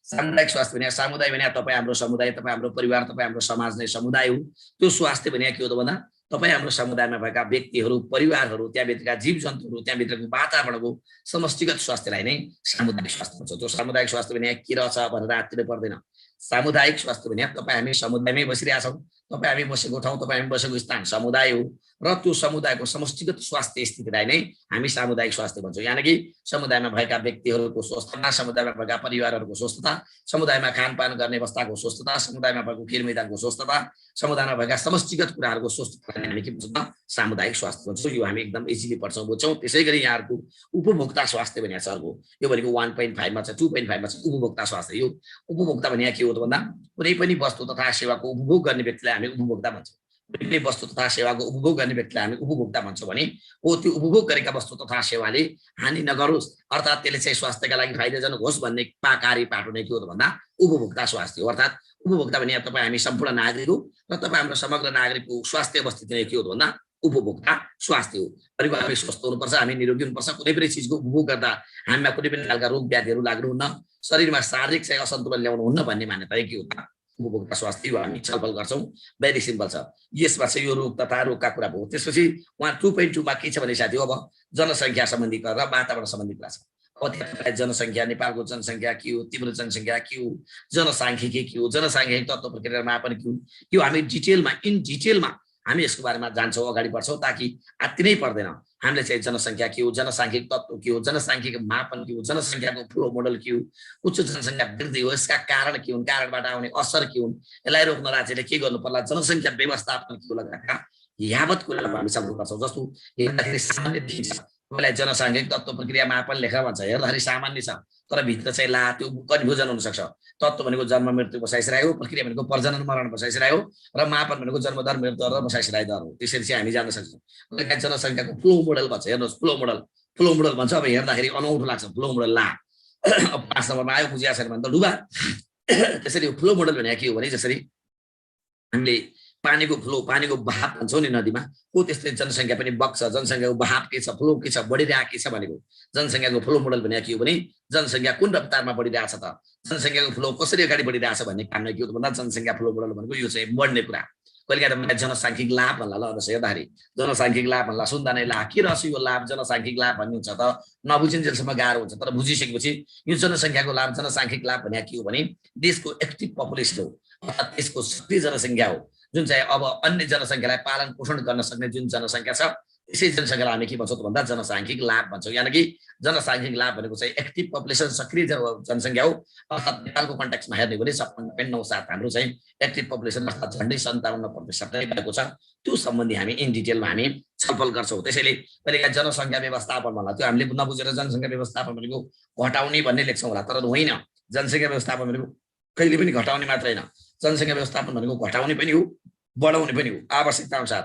सामुदायिक स्वास्थ्य भने समुदाय भने तपाईँ हाम्रो समुदाय, तपाईँ हाम्रो परिवार, तपाईँ हाम्रो समाज नै समुदाय हो। त्यो स्वास्थ्य भने के हो त भन्दा तपाईँ हाम्रो समुदायमा भएका व्यक्तिहरू, परिवारहरू, त्यहाँभित्रका जीवजन्तुहरू, त्यहाँभित्रको वातावरणको समष्टिगत स्वास्थ्यलाई नै सामुदायिक स्वास्थ्य भन्छ। त्यो सामुदायिक स्वास्थ्य भने के रहेछ भनेर आत्तिनु पर्दैन। सामुदायिक स्वास्थ्य भने तपाईँ हामी समुदायमै बसिरहेका छौँ, तपाईँ हामी बसेको ठाउँ, तपाईँ हामी बसेको स्थान समुदाय हो, र त्यो समुदायको समष्टिगत स्वास्थ्य स्थितिलाई नै हामी सामुदायिक स्वास्थ्य भन्छौँ। यानि कि समुदायमा भएका व्यक्तिहरूको स्वस्थता, समुदायमा भएका परिवारहरूको स्वस्थता, समुदायमा खानपान गर्ने अवस्थाको स्वस्थता, समुदायमा भएको खेल मैदानको स्वस्थता, समुदायमा भएका समष्टिगत कुराहरूको स्वस्थतालाई हामी के भन्छौँ त सामुदायिक स्वास्थ्य भन्छौँ। यो हामी एकदम इजिली पढ्छौँ, बुझ्छौँ। त्यसै गरी यहाँहरूको उपभोक्ता स्वास्थ्य भनेको छ अर्को, यो भनेको 1.5 मा छ, 2.5 मा छ उपभोक्ता स्वास्थ्य। यो उपभोक्ता भने के हो त भन्दा कुनै पनि वस्तु तथा सेवाको उपभोग गर्ने व्यक्तिलाई हामी उपभोक्ता भन्छौँ। कुनै वस्तु तथा सेवाको उपभोग गर्ने व्यक्तिलाई हामी उपभोक्ता भन्छौँ भने त्यो उपभोग गरेका वस्तु तथा सेवाले हानि नगरोस् अर्थात् त्यसले चाहिँ स्वास्थ्यका लागि फाइदाजनक होस् भन्ने कार्य पाटो नै के हो त भन्दा उपभोक्ता स्वास्थ्य हो। अर्थात् उपभोक्ता भने तपाईँ हामी सम्पूर्ण नागरिक हो र तपाईँ हाम्रो समग्र नागरिकको स्वास्थ्य अवस्थिति नै के हो त भन्दा उपभोक्ता स्वास्थ्य हो। भनेको हामी स्वस्थ हुनुपर्छ, हामी निरोगी हुनुपर्छ। कुनै पनि चिजको उपभोग गर्दा हामीमा कुनै पनि खालका रोग व्याधिहरू लाग्नुहुन्न, शरीरमा शारीरिक चाहिँ असन्तुलन ल्याउनुहुन्न भन्ने मान्यता के हो त उपभोक्ता स्वास्थ्य हो। हामी छलफल गर्छौँ, भेरी सिम्पल छ। यसमा चाहिँ यो रोग तथा रोगका कुरा भयो। त्यसपछि उहाँ 2.2 मा के छ भने साथी अब जनसङ्ख्या सम्बन्धी कुरा र वातावरण सम्बन्धी कुरा छ। अब त्यहाँ जनसङ्ख्या, नेपालको जनसङ्ख्या के हो, तिम्रो जनसङ्ख्या के हो, जनसाङ्ख्यिकी के हो, जनसाङ्ख्यिक तत्त्व प्रक्रिया मापन के हो, यो हामी डिटेलमा इन डिटेलमा हामी यसको बारेमा जान्छौँ, अगाडि बढ्छौँ ताकि आत्ति नै पर्दैन। हामीले चाहिँ जनसङ्ख्या के हो, जनसाङ्ख्यिक तत्त्व के हो, जनसाङ्ख्यिक मापन के हो, जनसङ्ख्याको फ्लो मोडल के हो, उच्च जनसङ्ख्या वृद्धि हो, यसका कारण के हुन्, कारणबाट आउने असर के हुन्, यसलाई रोक्न राज्यले के गर्नु पर्ला, जनसङ्ख्या व्यवस्थापन के हो लगायतका यावत कुराहरू हामी छलफल गर्छौँ। जस्तो हेर्दाखेरि सामान्य देखिन्छ, तपाईँलाई जनसाङ्ख्यिक तत्त्व प्रक्रिया मापन लेखा भन्छ, हेर्दाखेरि सामान्य छ तर भित्र चाहिँ ला त्यो कन्फ्युजन हुनसक्छ। तत्त्व भनेको जन्म मृत्यु बसाइसरायो, प्रक्रिया भनेको प्रजनन मरण बसाइसरायो र मापन भनेको जन्म दर मृत्यु दर र बसाइसराय दर हो। त्यसरी चाहिँ हामी जान्न सक्छौँ। जनसङ्ख्याको फ्लो मोडल भन्छ, हेर्नुहोस् फ्लो मोडल भन्छ। अब हेर्दाखेरि अनौठो लाग्छ फ्लो मोडल ला। अब 5 नम्बरमा आयो बुझिया छैन भने त डुबा। त्यसरी फ्लो मोडल भने के हो भने जसरी हामीले पानीको फ्लो, पानीको बहाव भन्छौँ नि नदीमा, हो त्यस्तै जनसङ्ख्या पनि बग्छ। जनसङ्ख्याको बहाव के छ, फ्लो के छ, बढिरहेको के छ भनेको जनसङ्ख्याको फ्लो मोडल भने के हो भने जनसङ्ख्या कुन रफ्तारमा बढिरहेछ त, जनसङ्ख्याको फ्लो कसरी अगाडि बढिरहेछ भन्ने काम नै के हो भन्दा जनसङ्ख्या फ्लो मोडल भनेको यो चाहिँ बढ्ने कुरा। कहिलेकाहीँ मलाई जनसाङ्ख्यिक लाभ भन्ला, ल हेर्दाखेरि जनसाङ्ख्यिक लाभ भन्ला सुन्दा नै ला के रहेछ यो लाभ जनसाङ्ख्यिक लाभ भन्नुहुन्छ त नबुझिन्जेलसम्म गाह्रो हुन्छ। तर बुझिसकेपछि यो जनसङ्ख्याको लाभ जनसाङ्ख्यिक लाभ भने के हो भने देशको एक्टिभ पपुलेसन हो, अर्थात् देशको सक्रिय जनसङ्ख्या हो, जुन चाहिँ अब अन्य जनसङ्ख्यालाई पालन पोषण गर्न सक्ने जुन जनसङ्ख्या छ त्यसै जनसङ्ख्यालाई हामी के भन्छौँ भन्दा जनसाङ्ख्यिक लाभ भन्छौँ। यानि कि जनसाङ्ख्यिक लाभ भनेको चाहिँ एक्टिभ पपुलेसन सक्रिय जनसङ्ख्या हो। अर्थात् नेपालको कन्टेक्समा हेर्ने भने 56.97 हाम्रो चाहिँ एक्टिभ पपुलेसन अर्थात् झन्डै 57% नै भएको छ। त्यो सम्बन्धी हामी इन डिटेलमा हामी छलफल गर्छौँ। त्यसैले कहिलेकाहीँ जनसङ्ख्या व्यवस्थापन भन्ला त्यो हामीले नबुझेर जनसङ्ख्या व्यवस्थापन भनेको घटाउने भन्ने लेख्छौँ होला, तर होइन। जनसङ्ख्या व्यवस्थापन भनेको कहिले पनि घटाउने मात्र होइन, जनसङ्ख्या व्यवस्थापन भनेको घटाउने पनि हो बढाउने पनि हो। आवश्यकता अनुसार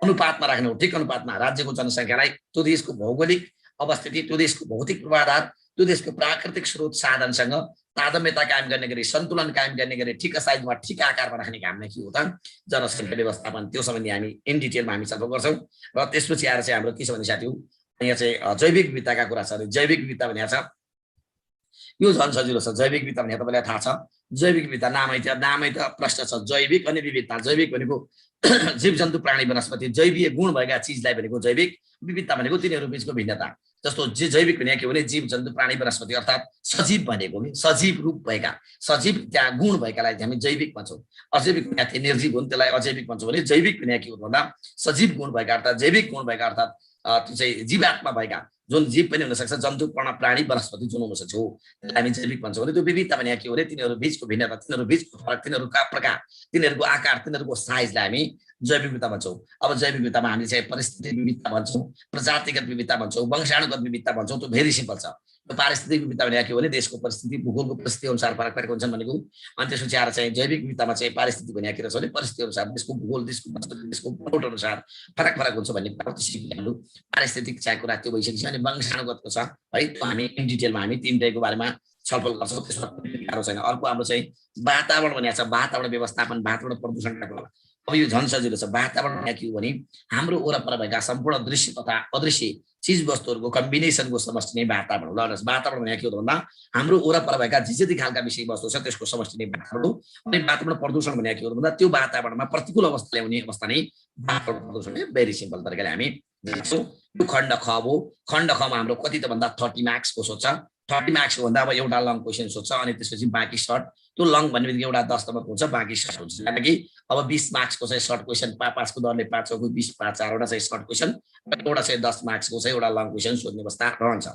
अनुपातमा राख्ने हो, ठिक अनुपातमा राज्यको जनसङ्ख्यालाई त्यो देशको भौगोलिक अवस्थिति, त्यो देशको भौतिक पूर्वाधार, त्यो देशको प्राकृतिक स्रोत साधनसँग तारतम्यता कायम गर्ने गरी, सन्तुलन कायम गर्ने गरी ठिक साइजमा ठिक आकारमा राख्ने काम नै के हो त जनसङ्ख्या व्यवस्थापन। त्यो सम्बन्धी हामी इन डिटेलमा हामी छलफल गर्छौँ। र त्यसपछि आएर चाहिँ हाम्रो के छ भने साथी यहाँ चाहिँ जैविक विविधताका कुरा छ। जैविक विविधता भनेको छ यो झन् सजिलो छ। जैविक विविधता भने तपाईँलाई थाहा छ, जैविक विविधता नामै त प्रश्न छ। जैविक अनि विविधता, जैविक भनेको जीव जन्तु प्राणी वनस्पति जैवीय गुण भएका चिजलाई भनेको जैविक, विविधता भनेको तिनीहरू बीचको भिन्नता। जस्तो जैविक भने के भने जीव जन्तु प्राणी वनस्पति अर्थात् सजीव भनेको सजीव रूप भएका, सजीव त्यहाँ गुण भएकालाई हामी जैविक भन्छौँ। अजैविक भने थिए निर्जीव हुन्, त्यसलाई अजैविक भन्छौँ भने जैविक भने के हो भन्दा सजीव गुण भएका अर्थात् जैविक गुण भएका अर्थात् त्यो चाहिँ जीवात्मा भएका जुन जीव पनि हुनसक्छ, जन्तु प्राणी वनस्पति जुन हुनसक्छ हो त्यसलाई हामी जैविक भन्छौँ भने त्यो विविधता भने के हो भने तिनीहरू बीचको भिन्नता, तिनीहरू बीचको फरक, तिनीहरूका प्रकार, तिनीहरूको आकार, तिनीहरूको साइजलाई हामी जैविक विविधता भन्छौँ। अब जैविक विविधतामा हामीले चाहिँ परिस्थिति विविधता भन्छौँ, प्रजातिगत विविधता भन्छौँ, वंशाणुगत विविधता भन्छौँ। त्यो भेरी सिम्पल छ। यो पारिस्थितिक विविधता भने के हो भने देशको परिस्थिति, भूगोलको परिस्थिति अनुसार फरक फरक हुन्छन् भनेको। अनि त्यसपछि आएर चाहिँ जैविक विविधतामा चाहिँ पारिस्थिति भने के रहेछ भने परिस्थिति अनुसार देशको भूगोल, देशको प्लॉट अनुसार फरक फरक हुन्छ भन्ने कुरा पारिस्थितिक चाहिँ कुरा त्यो भइसकेपछि अनि वंशाणुगतको छ है। त्यो हामी इन डिटेलमा हामी तीनटैको बारेमा छलफल गर्छौँ। त्यसमा गाह्रो छैन। अर्को हाम्रो चाहिँ वातावरण भनेको छ, वातावरण व्यवस्थापन, वातावरण प्रदूषणका कुरा। अब यो झन् सजिलो छ। वातावरण के हो भने हाम्रो वरपर भएका सम्पूर्ण दृश्य तथा अदृश्य चिज वस्तुहरूको कम्बिनेसनको समष्टि नै वातावरण हो। वातावरण भने के हो भन्दा हाम्रो वरपर भएका जे जति खालका विषय वस्तु छ त्यसको समष्टि नै वातावरण हो। अनि वातावरण प्रदूषण भने के हो भन्दा त्यो वातावरणमा प्रतिकूल अवस्था ल्याउने अवस्था नै वातावरण प्रदूषण। भेरी सिम्पल तरिकाले हामी देख्छौँ। यो खण्ड ख हो। खण्ड खमा हाम्रो कति त भन्दा 30 मार्क्सको सोध्छ। 30 मार्क्सको भन्दा अब एउटा लङ क्वेसन सोध्छ अनि त्यसपछि बाँकी सर्ट। त्यो लङ भन्ने बित्तिकै एउटा 10 नम्बरको हुन्छ, बाँकी सर्ट हुन्छ। यानि कि अब 20 मार्क्सको चाहिँ सर्ट क्वेसन 5 को दरले 5 चौको 20 5 4वटा चाहिँ सर्ट क्वेसन, एउटा चाहिँ 10 मार्क्सको चाहिँ एउटा लङ क्वेसन सोध्ने अवस्था रहन्छ।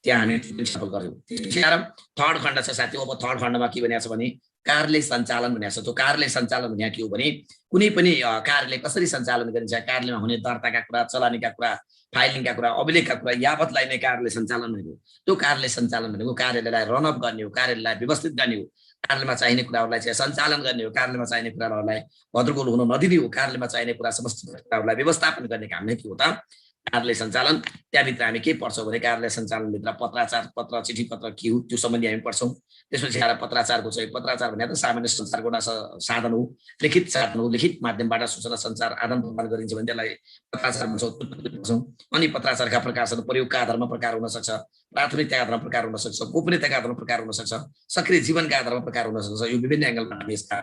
त्यहाँ हामी छलफल गर्छौँ। त्यसैले थर्ड खण्ड छ साथी। अब थर्ड खण्डमा के भनेको छ भने कार्यालय सञ्चालन भनेको छ। त्यो कार्यालय सञ्चालन भने के हो भने कुनै पनि कार्यालय कसरी सञ्चालन गरिन्छ, कार्यालयमा हुने दर्ताका कुरा, चलानीका कुरा, फाइलिङका कुरा, अभिलेखका कुरा यावतलाई नै कार्यालय सञ्चालन भनेको, त्यो कार्यालय सञ्चालन भनेको कार्यालयलाई रनअप गर्ने हो, कार्यालयलाई व्यवस्थित गर्ने हो, कार्यालयमा चाहिने कुराहरूलाई चाहिँ सञ्चालन गर्ने हो, कार्यालयमा चाहिने कुराहरूलाई भद्रगोल हुन नदिने हो, कार्यालयमा चाहिने कुरा समस्त कुराहरूलाई व्यवस्थापन गर्ने काम नै के हो त कार्यालय सञ्चालन। त्यहाँभित्र हामी के पढ्छौँ भने कार्यालय सञ्चालनभित्र पत्राचार, पत्र, चिठी पत्र के हो त्यो सम्बन्धी हामी पढ्छौँ। त्यसपछि आएर पत्राचारको चाहिँ, पत्राचार भने त सामान्य सञ्चारको एउटा साधन हो, लिखित साधन हो, लिखित माध्यमबाट सूचना सञ्चार आदान प्रदान गरिन्छ भने त्यसलाई पत्राचार भन्छौँ। अनि पत्राचारका प्रकार छन्, प्रयोगका आधारमा प्रकार हुन सक्छ, प्राथमिकताका आधारमा प्रकार हुन सक्छ, गोपनीयताका आधारमा प्रकार हुन सक्छ, सक्रिय जीवनका आधारमा प्रकार हुन सक्छ। यो विभिन्न एङ्गलबाट हामी यसका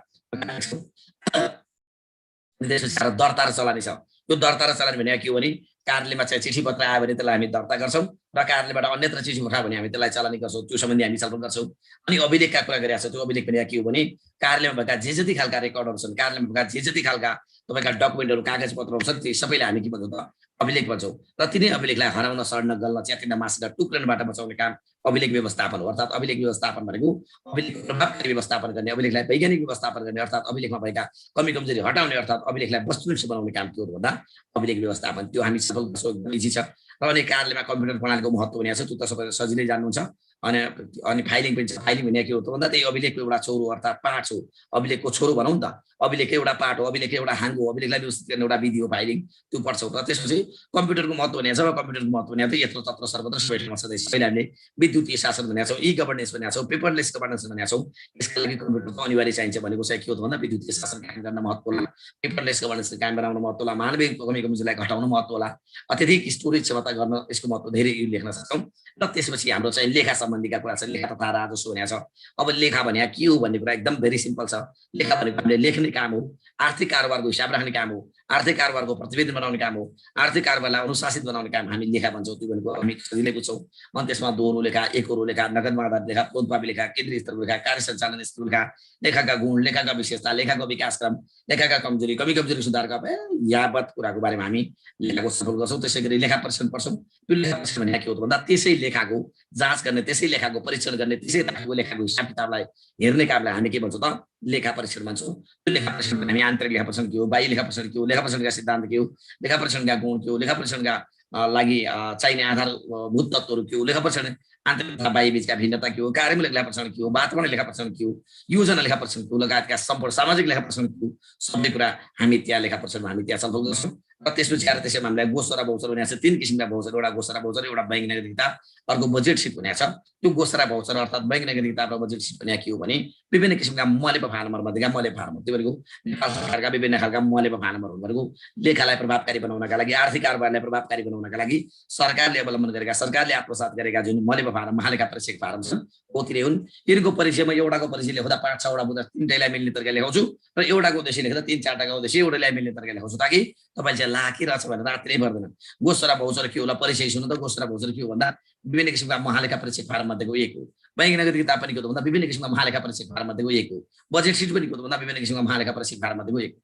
त्यसपछि दर्ता र चलानी छ। यो दर्ता र चलानी भने के हो भने कार्यालयमा चाहिँ चिठी पत्र आयो भने त्यसलाई हामी दर्ता गर्छौँ र कार्यालयबाट अन्यत्र चिठी पठायो भने हामी त्यसलाई चलानी गर्छौँ। त्यो सम्बन्धी हामी छलफल गर्छौँ। अनि अभिलेखका कुरा गरिरहेको छ, त्यो अभिलेख भने के हो भने कार्यालयमा भएका जे जति खालका रेकर्डहरू छन्, कार्यालयमा भएका जे जति खालका तपाईँका डकुमेन्टहरू, कागजपत्रहरू छन्, ती सबैलाई हामी के भन्छौँ त अभिलेख भन्छौँ। र तिनै अभिलेखलाई हराउन, सड्न, गल्न, च्यातिन, मास्न, टुक्रनबाट बचाउने काम अभिलेख व्यवस्थापन हो। अर्थात् अभिलेख व्यवस्थापन भनेको अभिलेख प्रभावकारी व्यवस्थापन गर्ने, अभिलेखलाई वैज्ञानिक व्यवस्थापन गर्ने, अर्थात् अभिलेखमा भएका कमी कमजोरी हटाउने, अर्थात् अभिलेखलाई वस्तुनिष्ठ बनाउने काम के हो भन्दा अभिलेख व्यवस्थापन। त्यो हामी सफल गर्छौँ, एकदम इजी छ। र अनि कार्यालयमा कम्प्युटर प्रणालीको महत्त्व भनेको छ, त्यो त सबैले सजिलै जान्नुहुन्छ। अनि फाइलिङ पनि छ। फाइलिङ भने के हो त भन्दा त्यही अभिलेखको एउटा छोरो अर्थात् पार्ट हो, अभिलेखको छोरो भनौँ न त, अभिलेखकै एउटा पार्ट हो, अभिलेखकै एउटा हाङ हो, अभिलेखलाई व्यवस्थित गर्ने एउटा विधि हो फाइलिङ, त्यो पढ्छौँ। र त्यसपछि कम्प्युटरको महत्त्व भनेको छ। कम्प्युटरको महत्त्व भनेको त यत्र तत्र सर्वत्र सबै ठाउँमा सधैँ सबैले हामीले विद्युतीय शासन भनेको छौँ, ई गभर्नेन्स भनेको छौँ, पेपरलेस गभर्नेन्स भनेको छौँ। यसका लागि कम्प्युटरको अनिवार्य चाहिन्छ भनेको चाहिँ के हो त भन्दा विद्युतीय शासन कायम गर्न महत्त्व होला, पेपरलेस गभर्नेन्स कायम बनाउन महत्त्व होला, मानवीय कमी कमजोरीलाई घटाउन महत्त्व होला, अत्यधिक स्टोरेज क्षमता गर्न यसको महत्त्व धेरै लेख्न सक्छौँ। र त्यसपछि हाम्रो चाहिँ लेखा सम्बन्धीका कुरा छ, लेखा तथा राजस्व भनेको छ। अब लेखा भने के हो भन्ने कुरा एकदम भेरी सिम्पल छ। लेखा भनेको हामीले लेख्ने काम हो, आर्थिक कारोबारको हिसाब राख्ने काम हो, आर्थिक कारोबारको प्रतिवेदन बनाउने काम हो, आर्थिक कारोबारलाई अनुशासित बनाउने काम हामी लेखा भन्छौँ। त्यो भनेको हामी सजिलै बुझ्छौँ। अनि त्यसमा दोहोरो लेखा, एकहोरो लेखा, नगदमा आधारित लेखा, प्रोत्पापी लेखा, केन्द्रीय स्तरको लेखा, कार्य सञ्चालन स्तरको लेखा, लेखाका गुण, लेखाका विशेषता, लेखाको विकासक्रम, लेखाका कमजोरी, कमी कमजोरी सुधारका यावत कुराको बारेमा हामी लेखाको सफल गर्छौँ। त्यसै गरी लेखा परीक्षण पढ्छौँ। त्यो लेखा परीक्षण भने के हो भन्दा त्यसै लेखाको जाँच गर्ने, त्यसै लेखाको परीक्षण गर्ने, त्यसै लेखाको हिसाब किताबलाई हेर्ने कामलाई हामी के भन्छौँ त लेखा परीक्षण भन्छौँ। त्यो लेखा परीक्षण हामी आन्तरिक लेखा परीक्षण के हो, बाह्य लेखा परीक्षण के हो, लेखा परीक्षणका सिद्धान्त के हो, लेखा परीक्षणका गुण के हो, लेखा परीक्षणका लागि चाहिने आधारभूत तत्त्वहरू के हो, लेखा परीक्षण आन्तरिक तथा बाह्य बीचका भिन्नता के हो, कार्यात्मक लेखा परीक्षण के हो, वातावरण लेखा परीक्षण के हो, योजना लेखा परीक्षण के हो, लगायतका सम्पूर्ण सामाजिक लेखा परीक्षण के हो, सबै कुरा हामी त्यहाँ लेखा परीक्षणमा हामी त्यहाँ छलफल गर्छौँ। र त्यसपछि आएर त्यसैमा हामीलाई गोचर भौचर भनेको छ। 3 किसिमका भौचर, एउटा गोचर भौचर, एउटा बैंक नागरिकता, अर्को बजेट सिट भनेको छ। त्यो गोचर भौचर अर्थात् बैंक नागरिकता र बजेट सिट भनेको के हो भने विभिन्न किसिमका मलेपा फार्मर मध्येका मलेपा फार्मर, त्यो भनेको नेपाल सरकारका विभिन्न खालका मलेपा फार्मरहरू भनेको लेखालाई प्रभावकारी बनाउनका लागि, आर्थिक कारोबारलाई प्रभावकारी बनाउनका लागि सरकारले अवलम्बन गरेका, सरकारले आत्मसात गरेका जुन मलेपा फार्म, महालेखा परीक्षक फार्म छन् हो तिनै हुन्। यिनको परिचयमा एउटाको परिचय लेख्दा 5-6 वटा बुँदा 3टैलाई मिल्ने तरिकाले लेखाउँछु र एउटाको उद्देश्य लेख्दा 3-4टाको उद्देश्य एउटालाई मिल्ने तरिकाले लेखाउँछु, ताकि तपाईँले चाहिँ लाखिरहेछ भनेर रात्रै पर्दैन। गोचरा भौचर के होला परिचय सुन्नु त। गोचरा भौचर के हो भन्दा विभिन्न किसिमका महालेखा परीक्षक फार्म मध्येको एक हो। बैंक नागरिकता पनि के हो भन्दा विभिन्न किसिमका महालेखा परीक्षक फार्म मध्येको एक हो। बजेट सिट पनि के हो भन्दा विभिन्न किसिमका महालेखा परीक्षक फार्म मध्येको एक हो।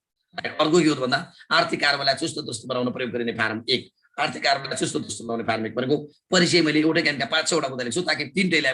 अर्को के हो भन्दा आर्थिक कारोबारलाई चुस्त दुरुस्त बनाउन प्रयोग गरिने फार्म एक। आर्थिक कारोबारलाई चुस्त दुरुस्त बनाउने फार्म एक भनेको परिचय मैले एउटै क्यानका 5-6 वटा बुँदा लेख्छु ताकि 3टैलाई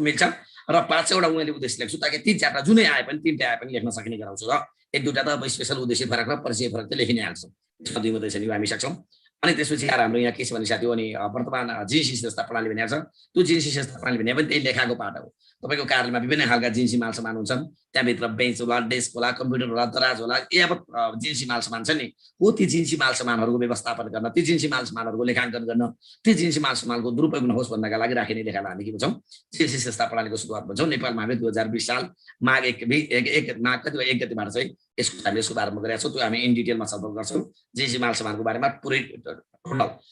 मिल्छ र 5-6 वटा मैले उद्देश्य लेख्छु ताकि 3-4टा जुनै आए पनि 3टै आए पनि लेख्न सकिने गराउँछु र 1-2टा त अब स्पेशल उद्देश्य फरक र परिचय फरक चाहिँ लेखिनै हाल्छौँ। त्यसमा दुई मात्रै छ नि हामी सक्छौँ। अनि त्यसपछि आएर हाम्रो यहाँ के छ भने साथी अनि वर्तमान जिन्सी जस्ता प्रणाली भनेको छ। त्यो जिन्सी जस्ता प्रणाली भने पनि त्यही लेखाको पाठ हो। तपाईँको कार्यालयमा विभिन्न खालका जिन्सी माल सामान हुन्छन्। त्यहाँभित्र बेन्च होला, डेस्क होला, कम्प्युटर होला, दराज होला, यावत जिन्सी माल सामान छ नि हो। ती जिन्सी माल सामानहरूको व्यवस्थापन गर्न, ती जिन्सी माल सामानहरूको लेखाङ्कन गर्न, ती जिन्सी माल सामानको दुरुपयोग नहोस् भन्नका लागि राखिने लेखालाई हामी के भन्छौँ जिन्सी संस्था प्रणालीको सुरुवात भन्छौँ। नेपालमा हामी 2020 साल माघ 1 गतिबाट चाहिँ यसको हामीले शुभारम्भ गरेका छौँ। त्यो हामी इन डिटेलमा छलफल गर्छौँ जिन्सी माल सामानको बारेमा पुरै टोटल।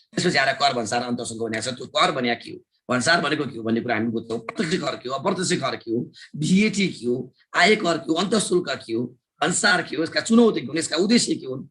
त्यसपछि आएर कर भन्सार अन्तशुल्क भनेको छ। त्यो कर भनेको के हो, भन्सार भनेको के हो भन्ने कुरा हामी बुझ्छौँ। प्रत्यक्ष कर के हो, अप्रत्यक्ष कर के हो, भिएटी के हो, आय कर के हो, अन्तशुल्क के हो, भन्सार के हो, यसका चुनौती के हुन्, यसका उद्देश्य के हुन्,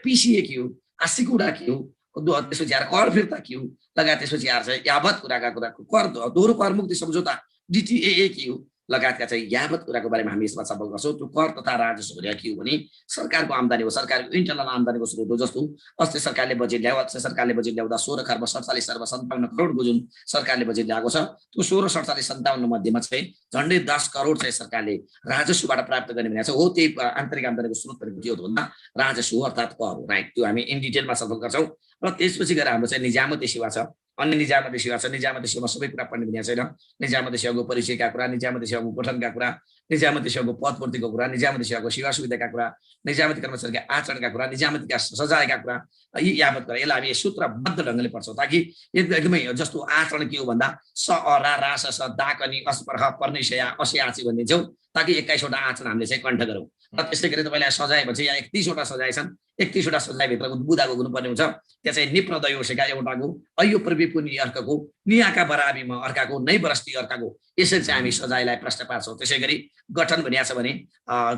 पिसिए के हो, आशिकुडा के हो, त्यसपछि आएर कर फिर्ता के हो, लगायत त्यसपछि आएर चाहिँ यावत कुराका कर दोहोरो कर मुक्ति सम्झौता डिटिएए के हो, लगायतका चाहिँ यावत कुराको बारेमा हामी यसमा छलफल गर्छौँ। त्यो कर तथा राजस्व भनेको के हो भने सरकारको आम्दानी हो, सरकारको इन्टरनल आम्दानीको स्रोत हो। जस्तो अस्ति सरकारले बजेट ल्याउँदा 16 खर्ब 47 अर्ब 57 करोडको जुन सरकारले बजेट ल्याएको छ, त्यो 16, 47, 57 मध्येमा चाहिँ झन्डै 10 करोड चाहिँ सरकारले राजस्वबाट प्राप्त गर्ने भनेको छ हो। त्यही आन्तरिक आम्दानीको स्रोत भनेको के हो भन्दा राजस्व हो अर्थात् कर हो। राइट, त्यो हामी इन डिटेलमा छलफल गर्छौँ। र त्यसपछि गएर हाम्रो चाहिँ निजामती सेवा छ, अन्य निजामती सेवा छ। निजामती सेवामा सबै कुरा पढ्ने हुने छैन। निजामती सेवाको परिचयका कुरा, निजामती सेवाको गठनका कुरा, निजामती सेवाको पदपूर्तिको कुरा, निजामती सेवाको सेवा सुविधाका कुरा, निजामती कर्मचारीका आचरणका कुरा, निजामतीका सजायका कुरा, यी यावत कुरा यसलाई हामी सूत्रबद्ध ढङ्गले पढ्छौँ ताकि एकदमै जस्तो आचरण के हो भन्दा स अ रा रा स स दाकनी अस्पर्ह पर्निसया असे आची भनिदिन्छौँ ताकि 21वटा आचरण हामीले चाहिँ कण्ठ गरौँ। र त्यसै गरी तपाईँलाई सजाय भन्छ यहाँ 31वटा सजाय छन्। 31वटा सजायभित्र बुदाको हुनुपर्ने हुन्छ। त्यहाँ चाहिँ निप्रदयोसेका एउटाको, अयो प्रविपुनि अर्काको, नियाका बराबीमा अर्काको, नै बरस्ती अर्काको, यसरी चाहिँ हामी सजायलाई प्रश्न पार्छौँ। त्यसै गरी गठन भनिएको छ भने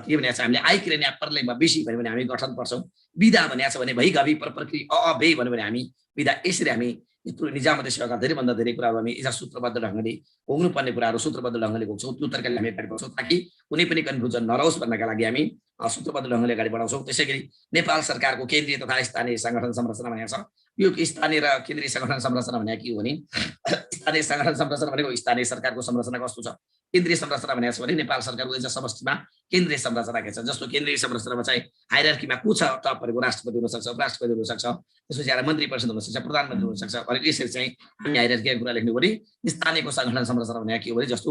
के भनिएको छ हामीले आइक्रेन्या पर्लेमा बेसी भन्यो भने हामी गठन पढ्छौँ। विधा भनिएको छ भने भइ गवी प्रकृति अ बे भन्यो भने हामी विधा। यसरी हामी निजामती सेवाका धेरैभन्दा धेरै कुराहरू हामी यी सूत्रबद्ध ढङ्गले होग्नुपर्ने कुराहरू सूत्रबद्ध ढङ्गले होग्छौँ। त्यो तरिकाले हामी अगाडि बढ्छौँ ताकि कुनै पनि कन्फ्युजन नरहोस् भन्नका लागि हामी सूत्रबद्ध ढङ्गले अगाडि बढाउँछौँ। त्यसै गरी नेपाल सरकारको केन्द्रीय तथा स्थानीय सङ्गठन संरचना भनेको छ। यो स्थानीय र केन्द्रीय सङ्गठन संरचना भनेको के हो भने स्थानीय सङ्गठन संरचना भनेको स्थानीय सरकारको संरचना कस्तो छ, केन्द्रीय संरचना भनेको छ भने नेपाल सरकारको एउटा समष्टिमा केन्द्रीय संरचना के छ। जस्तो केन्द्रीय संरचनामा चाहिँ हायरार्कीमा को छ टप भनेको राष्ट्रपति हुनसक्छ, उपराष्ट्रपति हुनसक्छ, त्यसपछि आएर मन्त्री परिषद हुनसक्छ, प्रधानमन्त्री हुनसक्छ। भनेको यसरी चाहिँ हामी हायरार्कीको कुरा लेख्नु भने स्थानीयको सङ्गठन संरचना भनेको के हो भने जस्तो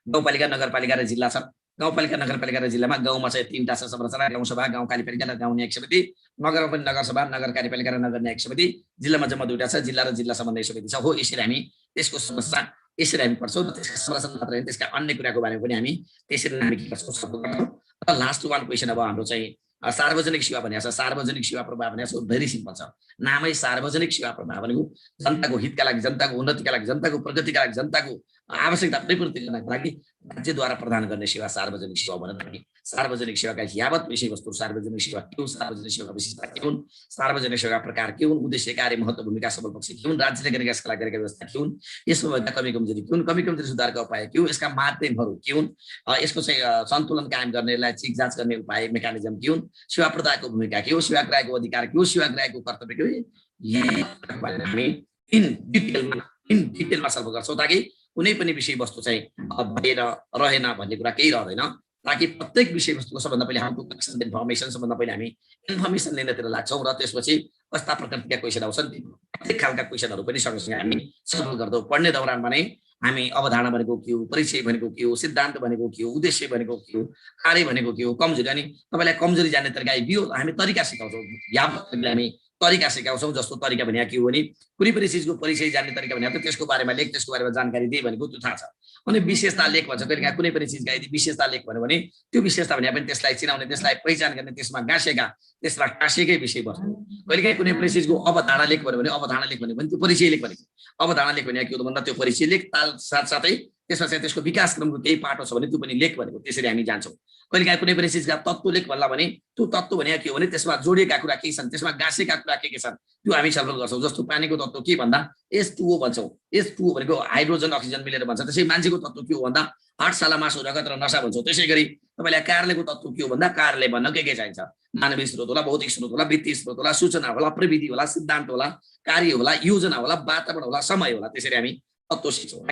गाउँपालिका, नगरपालिका र जिल्ला छ। गाउँपालिका, नगरपालिका र जिल्लामा गाउँमा चाहिँ 3टा छ संरचना, गाउँसभा, गाउँ कार्यपालिका र गाउँ न्यायिक समिति। नगरमा पनि नगरसभा, नगर कार्यपालिका र नगर न्यायिक समिति। जिल्लामा जम्मा 2टा छ, जिल्ला र जिल्ला समन्वय समिति छ। हो यसरी हामी त्यसको समस्या यसरी हामी पढ्छौँ। त्यसका संरचना मात्र होइन त्यसका अन्य कुराको बारेमा पनि हामी त्यसरी हामी के गर्छौँ। र लास्ट वान क्वेसन अब हाम्रो चाहिँ सार्वजनिक सेवा भनेको छ। सार्वजनिक सेवा प्रभाव भनेको छ भेरी सिम्पल छ। नामै सार्वजनिक सेवा प्रभाव भनेको जनताको हितका लागि, जनताको उन्नतिका लागि, जनताको प्रगतिका लागि, जनताको आवश्यकता परिपूर्ति गर्नका लागि राज्यद्वारा प्रदान गर्ने सेवा सार्वजनिक सेवा भन्न। सार्वजनिक सेवाका यावत विषयवस्तु सार्वजनिक सेवा के हुन्, सार्वजनिक सेवाका विशेषता के हुन्, सार्वजनिक सेवाका प्रकार के हुन्, उद्देश्य कार्य महत्त्व भूमिका सबल पक्ष के हुन्, राज्यले गरेका यसका लागि गरेका व्यवस्था के हुन्, यसमा भएका कमी कमजोरी के हुन्, कमी कमजोरी सुधारका उपाय के हुन्, यसका माध्यमहरू के हुन्, यसको चाहिँ सन्तुलन कायम गर्नेलाई चिक जाँच गर्ने उपाय मेकानिजम के हुन्, सेवा प्रदायको भूमिका के हो, सेवाग्राहीको अधिकार के हो, सेवाग्राहीको कर्तव्य के हो, हामी इन डिटेलमा छलफल गर्छौँ ताकि कुनै पनि विषयवस्तु चाहिँ भएर रहेन भन्ने कुरा केही रहँदैन। ताकि प्रत्येक विषयवस्तुको सबभन्दा पहिले हाउ टु कलेक्ट इन्फर्मेसन सबभन्दा पहिले हामी इन्फर्मेसन लिनतिर लाग्छौँ र त्यसपछि कस्ता प्रकारका क्वेसन आउँछन् प्रत्येक खालका क्वेसनहरू पनि सँगसँगै हामी छलफल गर्छौँ। पढ्ने दौरानमा नै हामी अवधारणा भनेको के हो, परिचय भनेको के हो, सिद्धान्त भनेको के हो, उद्देश्य भनेको के हो, कार्य भनेको के हो, कमजोरी अनि तपाईँलाई कमजोरी जान्ने तरिका यो हामी तरिका सिकाउँछौँ। हामी तरिका सिकाउँछौँ। जस्तो तरिका भने के हो भने कुनै पनि चिजको परिचय जान्ने तरिका भने त्यसको बारेमा लेख, त्यसको बारेमा जानकारी दिए भनेको त्यो थाहा छ। अनि विशेषता लेख भन्छ कहिले कुनै पनि चिजका यदि विशेषता लेख भन्यो भने त्यो विशेषता भने पनि त्यसलाई चिनाउने, त्यसलाई पहिचान गर्ने, त्यसमा गाँसेका, त्यसमा टाँसेकै विषय पर्छ। कहिलेकाहीँ कुनै पनि चिजको अवधारणा लेख भन्यो भने अवधारणा लेख भन्यो भने त्यो परिचय लेख भनेको। अवधारणा लेख भने के हो भन्दा त्यो परिचय लेख ताल साथसाथै त्यसमा चाहिँ त्यसको विकास क्रमको केही पाटो छ भने त्यो पनि लेख भनेको। त्यसरी हामी जान्छौँ। कहिलेकाहीँ कुनै पनि चिजका तत्त्व लेख भन्ला भने त्यो तत्त्व भने के हो भने त्यसमा जोडिएका कुरा के छन्, त्यसमा गाँसेका कुरा के छन् त्यो हामी छलफल गर्छौँ। जस्तो पानीको तत्त्व के भन्दा H2O भन्छौँ। H2O भनेको हाइड्रोजन अक्सिजन मिलेर भन्छ। त्यसै मान्छेको तत्त्व के हो भन्दा हाडसाला मासु रगत र नसा भन्छौँ। त्यसै गरी तपाईँलाई कार्लेको तत्त्व के हो भन्दा कार्ले भन्न के चाहिन्छ, मानवीय स्रोत होला, भौतिक स्रोत होला, वित्तीय स्रोत होला, सूचना होला, प्रविधि होला, सिद्धान्त होला, कार्य होला, योजना होला, वातावरण होला, समय होला। त्यसरी हामी तत्त्व सिक्छौँ।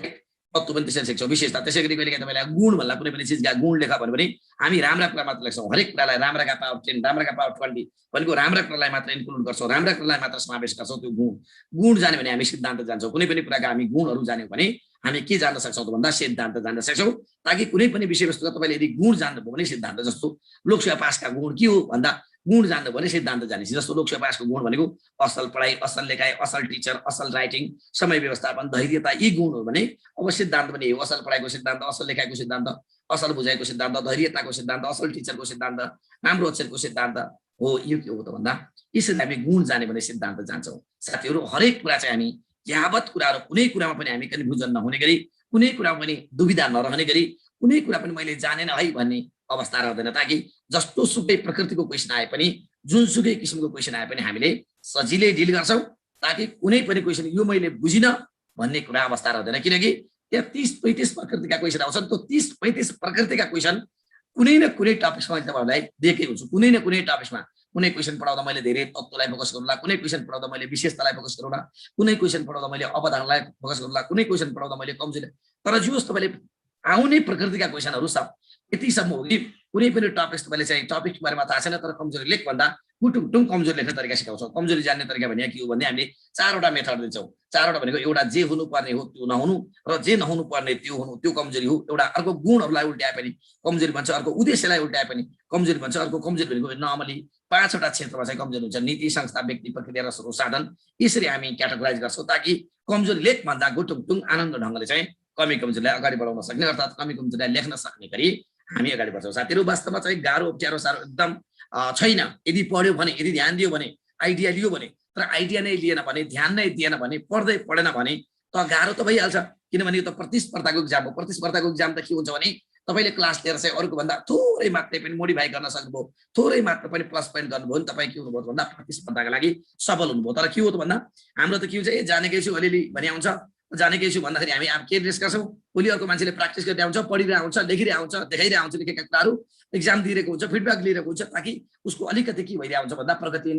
तत्त्व पनि त्यसरी सिक्छौँ। विशेषता त्यसै गरी कहिलेकाहीँ तपाईँलाई गुण भन्ला कुनै पनि चिजका गुण लेखा भन्यो भने हामी राम्रा कुरा मात्र लेख्छौँ। हरेक कुरालाई राम्राका पावर 10, राम्राका पावर 20 भनेको राम्रा कुरालाई मात्र इन्क्लुड गर्छौँ, राम्रा कुरालाई मात्र समावेश गर्छौँ। त्यो गुण जान्यो भने हामी सिद्धान्त जान्छौँ। कुनै पनि कुराका हामी गुणहरू जान्यौँ भने हामी के जान्न सक्छौँ भन्दा सिद्धान्त जान्न सक्छौँ। ताकि कुनै पनि विषयवस्तुका तपाईँले यदि गुण जान्नुभयो भने सिद्धान्त। जस्तो लोकसेवा पासका गुण के हो भन्दा गुण जान्नु भने सिद्धान्त जानेछ। जस्तो लोकसेवा पासको गुण भनेको असल पढाइ, असल लेखाइ, असल टिचर, असल राइटिङ, समय व्यवस्थापन, धैर्यता, यी गुण हो भने अब सिद्धान्त पनि हो। असल पढाइको सिद्धान्त, असल लेखाइको सिद्धान्त, असल बुझाइको सिद्धान्त, धैर्यताको सिद्धान्त, असल टिचरको सिद्धान्त, राम्रो अक्षरको सिद्धान्त हो। यो के हो त भन्दा यसरी हामी गुण जाने भने सिद्धान्त जान्छौँ। साथीहरू हरेक कुरा चाहिँ हामी यावत कुराहरू कुनै कुरामा पनि हामी कन्फ्युजन नहुने गरी, कुनै कुरामा पनि दुविधा नरहने गरी, कुनै कुरा पनि मैले जानेन है भन्ने अवस्था रहँदैन। ताकि जस्तो सुकै प्रकृतिको क्वेसन आए पनि, जुनसुकै किसिमको क्वेसन आए पनि हामीले सजिलै डिल गर्छौँ। ताकि कुनै पनि क्वेसन यो मैले बुझिनँ भन्ने कुरा अवस्था रहँदैन। किनकि त्यहाँ 30-35 प्रकृतिका क्वेसन आउँछन्। त्यो 30-35 प्रकृतिका क्वेसन कुनै न कुनै टपिक्समा तपाईँहरूलाई दिएकै हुन्छु। कुनै न कुनै टपिक्समा कुनै क्वेसन पढाउँदा मैले धेरै तत्त्वलाई फोकस गरौँला, कुनै क्वेसन पढाउँदा मैले विशेषतालाई फोकस गरौँला, कुनै क्वेसन पढाउँदा मैले अवधारणालाई फोकस गरौँला, कुनै क्वेसन पढाउँदा मैले कमजोरी। तर जो तपाईँले आउने प्रकृतिका क्वेसनहरू सब यतिसम्म हो कि कुनै पनि टपिक्स तपाईँले चाहिँ टपिकको बारेमा थाहा छैन तर कमजोरी लेख भन्दा गुटुङ कमजोरी लेख्ने तरिका सिकाउँछौँ। कमजोरी जान्ने तरिका भने के हो भने हामीले 4वटा मेथड दिन्छौँ। 4वटा भनेको एउटा जे हुनुपर्ने हो त्यो नहुनु, र जे नहुनु पर्ने त्यो हुनु, त्यो कमजोरी हो। एउटा अर्को गुणहरूलाई उल्टाए पनि कमजोरी भन्छ, अर्को उद्देश्यलाई उल्टाए पनि कमजोरी भन्छ, अर्को कमजोरी भनेको नर्मली 5वटा क्षेत्रमा चाहिँ कमजोरी हुन्छ। नीति, संस्था, व्यक्ति, प्रक्रिया र साधन। यसरी हामी क्याटेगोराइज गर्छौँ ताकि कमजोरी लेख भन्दा गुटुङ आनन्द ढङ्गले चाहिँ कमी कमजोरीलाई अगाडि बढाउन सक्ने, अर्थात् कमी कमजोरीलाई लेख्न सक्ने गरी हामी अगाडि बढ्छौँ। साथीहरू वास्तवमा चाहिँ गाह्रो अप्ठ्यारो साह्रो एकदम छैन। यदि पढ्यो भने, यदि ध्यान दियो भने, आइडिया लियो भने, तर आइडिया नै लिएन भने, ध्यान नै दिएन भने, पढेन भने त गाह्रो त भइहाल्छ। किनभने यो त प्रतिस्पर्धाको इक्जाम हो। प्रतिस्पर्धाको इक्जाम त के हुन्छ भने तपाईँले क्लास लिएर चाहिँ अरूको भन्दा थोरै मात्रै पनि मोडिफाई गर्न सक्नुभयो, थोरै मात्र पनि प्लस पोइन्ट गर्नुभयो भने तपाईँ के हुनुभयो भन्दा प्रतिस्पर्धाका लागि सफल हुनुभयो। तर के हो त भन्दा हाम्रो त के हुन्छ, जानेकै छु अलिअलि भने आउँछ, जानेकै छु भन्दाखेरि हामी अब के ड्रेस गर्छौँ, भोलि अर्को मान्छेले प्र्याक्टिस गरिरहेको हुन्छ, पढिरहेको हुन्छ, लेखिरहेको हुन्छ, देखाइरहेको हुन्छ लेखेका कुराहरू, इक्जाम दिइरहेको हुन्छ, फिडब्याक लिइरहेको हुन्छ, ताकि उसको अलिकति के भइरहेको हुन्छ भन्दा प्रगति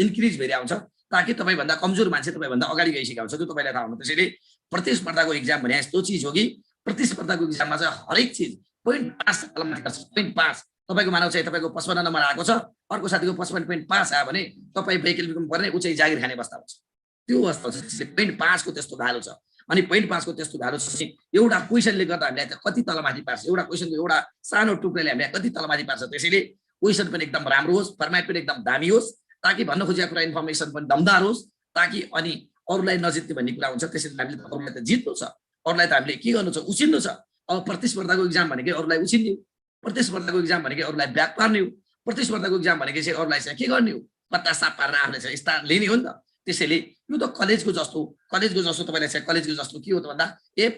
इन्क्रिज भइरहेको हुन्छ, ताकि तपाईँभन्दा कमजोर मान्छे तपाईँभन्दा अगाडि गइसकेको हुन्छ, त्यो तपाईँलाई थाहा हुनु। त्यसैले प्रतिस्पर्धाको इक्जाम भने यस्तो चिज हो कि प्रतिस्पर्धाको इक्जाममा चाहिँ हरेक चिज पोइन्ट 5 कलममा गर्छ। पोइन्ट 5 तपाईँको मानव चाहिँ तपाईँको 55 नम्बर आएको छ, अर्को साथीको 55.5 आयो भने तपाईँ वैकल्पिक पर्ने, ऊ चाहिँ जागिर खाने अवस्था हुन्छ। त्यो अवस्था छ। त्यसले पोइन्ट 5 को त्यस्तो भ्यालु छ। अनि पोइन्ट 5 को त्यस्तो भ्यालु छ चाहिँ एउटा क्वेसनले गर्दा हामीलाई कति तलमाथि पार्छ, एउटा क्वेसनको एउटा सानो टुक्राले हामीलाई कति तलमाथि पार्छ। त्यसैले क्वेसन पनि एकदम राम्रो होस्, फर्मेट पनि एकदम दामी होस्, ताकि भन्न खोजेको कुरा इन्फर्मेसन पनि दमदार होस्, ताकि अनि अरूलाई नजित्ने भन्ने कुरा हुन्छ। त्यसैले हामीले अरूलाई त जित्नु छ, अरूलाई त हामीले के गर्नु छ, उछिन्नु छ। अब प्रतिस्पर्धाको इक्जाम भनेकै अरूलाई उछिन्ने हो, प्रतिस्पर्धाको इक्जाम भनेकै अरूलाई ब्याक पार्ने हो, प्रतिस्पर्धाको इक्जाम भनेकै चाहिँ अरूलाई चाहिँ के गर्ने हो, पत्ता साफ पारेर आफूले चाहिँ यस्ता लिने हो नि त। त्यसैले यो त कलेजको जस्तो तपाईँलाई चाहिँ कलेजको जस्तो के हो त भन्दा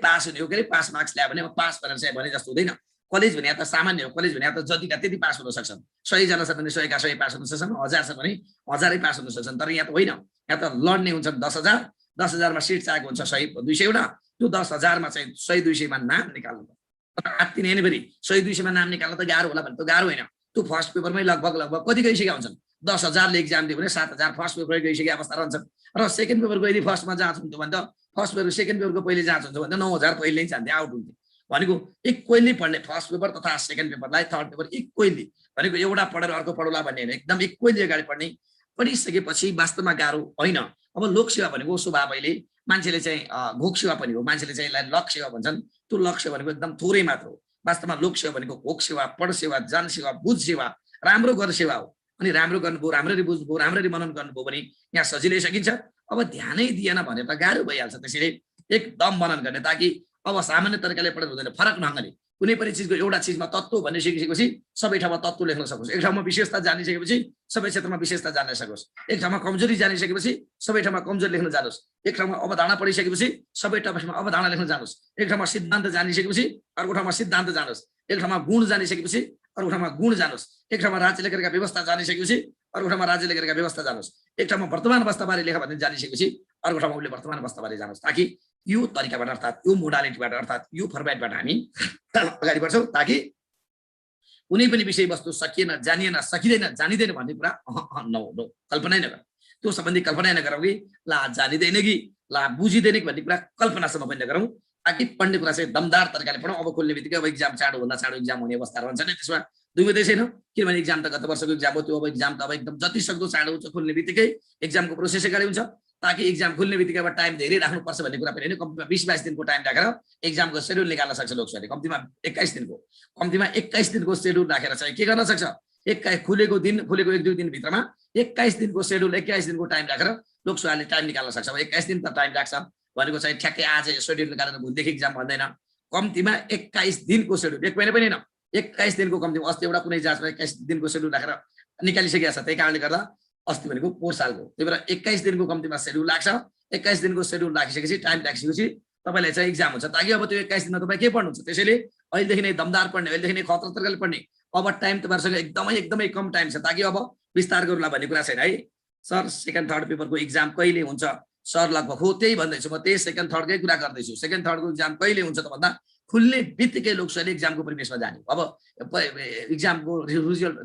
पास हुने हो, के अरे पास मार्क्स ल्यायो भने पास भनेर चाहिँ भने जस्तो हुँदैन। कलेज भने त सामान्य हो। कलेज भने त जतिका त्यति पास हुन सक्छन्। 100 जना छ भने 100 का 100 पास हुन सक्छन्, 1000 छ भने 1000 पास हुन सक्छन्। तर यहाँ त होइन, यहाँ त लड्ने हुन्छन् 10,000, 10,000 मा सिट चाहिएको हुन्छ 100 200 वटा। त्यो 10,000 मा चाहिँ 100 200 मा नाम निकाल्नु पर्छ। आत्तिने नि फेरि 100 200 मा नाम निकाल्न त गाह्रो होला भने त गाह्रो होइन। त्यो फर्स्ट पेपरमै लगभग कति गइसकेका हुन्छन्, 10,000 ले इक्जाम दियो भने 7,000 फर्स्ट पेपरै गइसकेको अवस्था रहन्छ। र सेकेन्ड पेपरको यदि फर्स्टमा जाँच हुन्थ्यो भने त फर्स्ट पेपर सेकेन्ड पेपरको पहिले जाँच हुन्छ भने 9,000 पहिले नै जान्थे, आउट हुन्थ्यो। भनेको इक्वली पढ्ने फर्स्ट पेपर तथा सेकेन्ड पेपरलाई, थर्ड पेपर इक्वली भनेको एउटा पढेर अर्को पढौला भन्ने होइन, एकदम इक्वली अगाडि पढ्ने। पढिसकेपछि वास्तवमा गाह्रो होइन। अब लोकसेवा भनेको स्वभावैले मान्छेले चाहिँ घोक सेवा पनि हो, मान्छेले चाहिँ यसलाई लक सेवा भन्छन्। त्यो लक सेवा भनेको एकदम थोरै मात्र हो। वास्तवमा लोकसेवा भनेको घोक सेवा, पढ सेवा, जन सेवा, बुझ सेवा, राम्रो गर सेवा हो। अनि राम्रो गर्नुभयो, राम्ररी बुझ्नुभयो, राम्ररी मनन गर्नुभयो भने यहाँ सजिलै सकिन्छ। अब ध्यानै दिएन भने त गाह्रो भइहाल्छ। त्यसैले एकदम मनन गर्ने, ताकि अब सामान्य तरिकाले पढेर हुँदैन, फरक ढङ्गले कुनै पनि चिजको एउटा चिजमा तत्त्व भन्ने सिकिसकेपछि सबै ठाउँमा तत्त्व लेख्न सकोस्, एक ठाउँमा विशेषता जानिसकेपछि सबै क्षेत्रमा विशेषता जान्न सकोस्, एक ठाउँमा कमजोरी जानिसकेपछि सबै ठाउँमा कमजोरी लेख्न जानुहोस्, एक ठाउँमा अवधारणा पढिसकेपछि सबै ठाउँमा अवधारणा लेख्न जानुहोस्, एक ठाउँमा सिद्धान्त जानिसकेपछि अर्को ठाउँमा सिद्धान्त जानुहोस्, एक ठाउँमा गुण जानिसकेपछि अर्को ठाउँमा गुण जानुहोस्, एक ठाउँमा राज्य लेखेका व्यवस्था जानिसकेपछि अर्को ठाउँमा राज्य लेखेका व्यवस्था जानुहोस्, एक ठाउँमा वर्तमान अवस्थाबारे लेख भन्ने जानिसकेपछि अर्को ठाउँमा उसले वर्तमान अवस्थाबारे जानुहोस्। ताकि यो तरिकाबाट अर्थात् यो मोडालिटीबाट अर्थात् यो फर्मेटबाट हामी अगाडि बढ्छौँ, ताकि कुनै पनि विषयवस्तु सकिएन, जानिएन, सकिँदैन, जानिँदैन भन्ने कुरा कल्पनै नगर। त्यो सम्बन्धी कल्पना नगरौँ कि ला जानिँदैन कि ला बुझिँदैन कि भन्ने कुरा कल्पनासम्म पनि नगरौँ, ताकि पढ्ने कुरा चाहिँ दमदार तरिकाले पढौँ। अब खोल्ने बित्तिकै अब इक्जाम चाँडोभन्दा चाँडो इक्जाम हुने अवस्था रहन्छ नि, त्यसमा दुईवटै छैन। किनभने इक्जाम त गत वर्षको इक्जाम हो, त्यो अब इक्जाम त अब एकदम जति सक्दो चाँडो हुन्छ। खोल्ने बित्तिकै इक्जामको प्रोसेस अगाडि हुन्छ, ताकि इक्जाम खुल्ने बित्तिकै अब टाइम धेरै राख्नुपर्छ भन्ने कुरा पनि होइन। कम्तीमा 20-22 दिनको टाइम राखेर इक्जामको सेड्युल निकाल्न सक्छ लोकसेवाले। कम्तीमा 21 दिनको सेड्युल राखेर चाहिँ के गर्न सक्छ, खुलेको 1-2 दिनभित्रमा 21 दिनको सेड्युल, 21 दिनको टाइम राखेर लोकसेवाले टाइम निकाल्न सक्छ। अब 21 दिन त टाइम लाग्छ भनेको चाहिँ ठ्याक्कै आज सेड्युल निकालेर भोलिदेखि इक्जाम भन्दैन। कम्तीमा 21 दिनको सेड्युल, 1 महिना पनि होइन, 21 दिनको कम्तीमा। अस्ति एउटा कुनै जाँचमा 21 दिनको सेड्युल राखेर निकालिसकेको छ, त्यही कारणले गर्दा अस्ति भनेको पोहोर सालको, त्यही भएर 21 दिनको कम्तीमा सेड्युल लाग्छ। 21 दिनको सेड्युल राखिसकेपछि, टाइम राखिसकेपछि तपाईँलाई चाहिँ इक्जाम हुन्छ। ताकि अब त्यो 21 दिनमा तपाईँ के पढ्नुहुन्छ, त्यसैले अहिलेदेखि नै दमदार पढ्ने, अहिलेदेखि नै खतरा तरिकाले पढ्ने। अब टाइम तपाईँहरूसँग एकदमै कम टाइम छ, ताकि अब विस्तार गरौँला भन्ने कुरा छैन है। सर सेकेन्ड थर्ड पेपरको इक्जाम कहिले हुन्छ सर, लगभग हो त्यही भन्दैछु म, त्यही सेकेन्ड थर्डकै कुरा गर्दैछु। सेकेन्ड थर्डको इक्जाम कहिले हुन्छ त भन्दा खुल्ने बित्तिकै लोकसेवाले इक्जामको परिवेशमा जाने। अब इक्जामको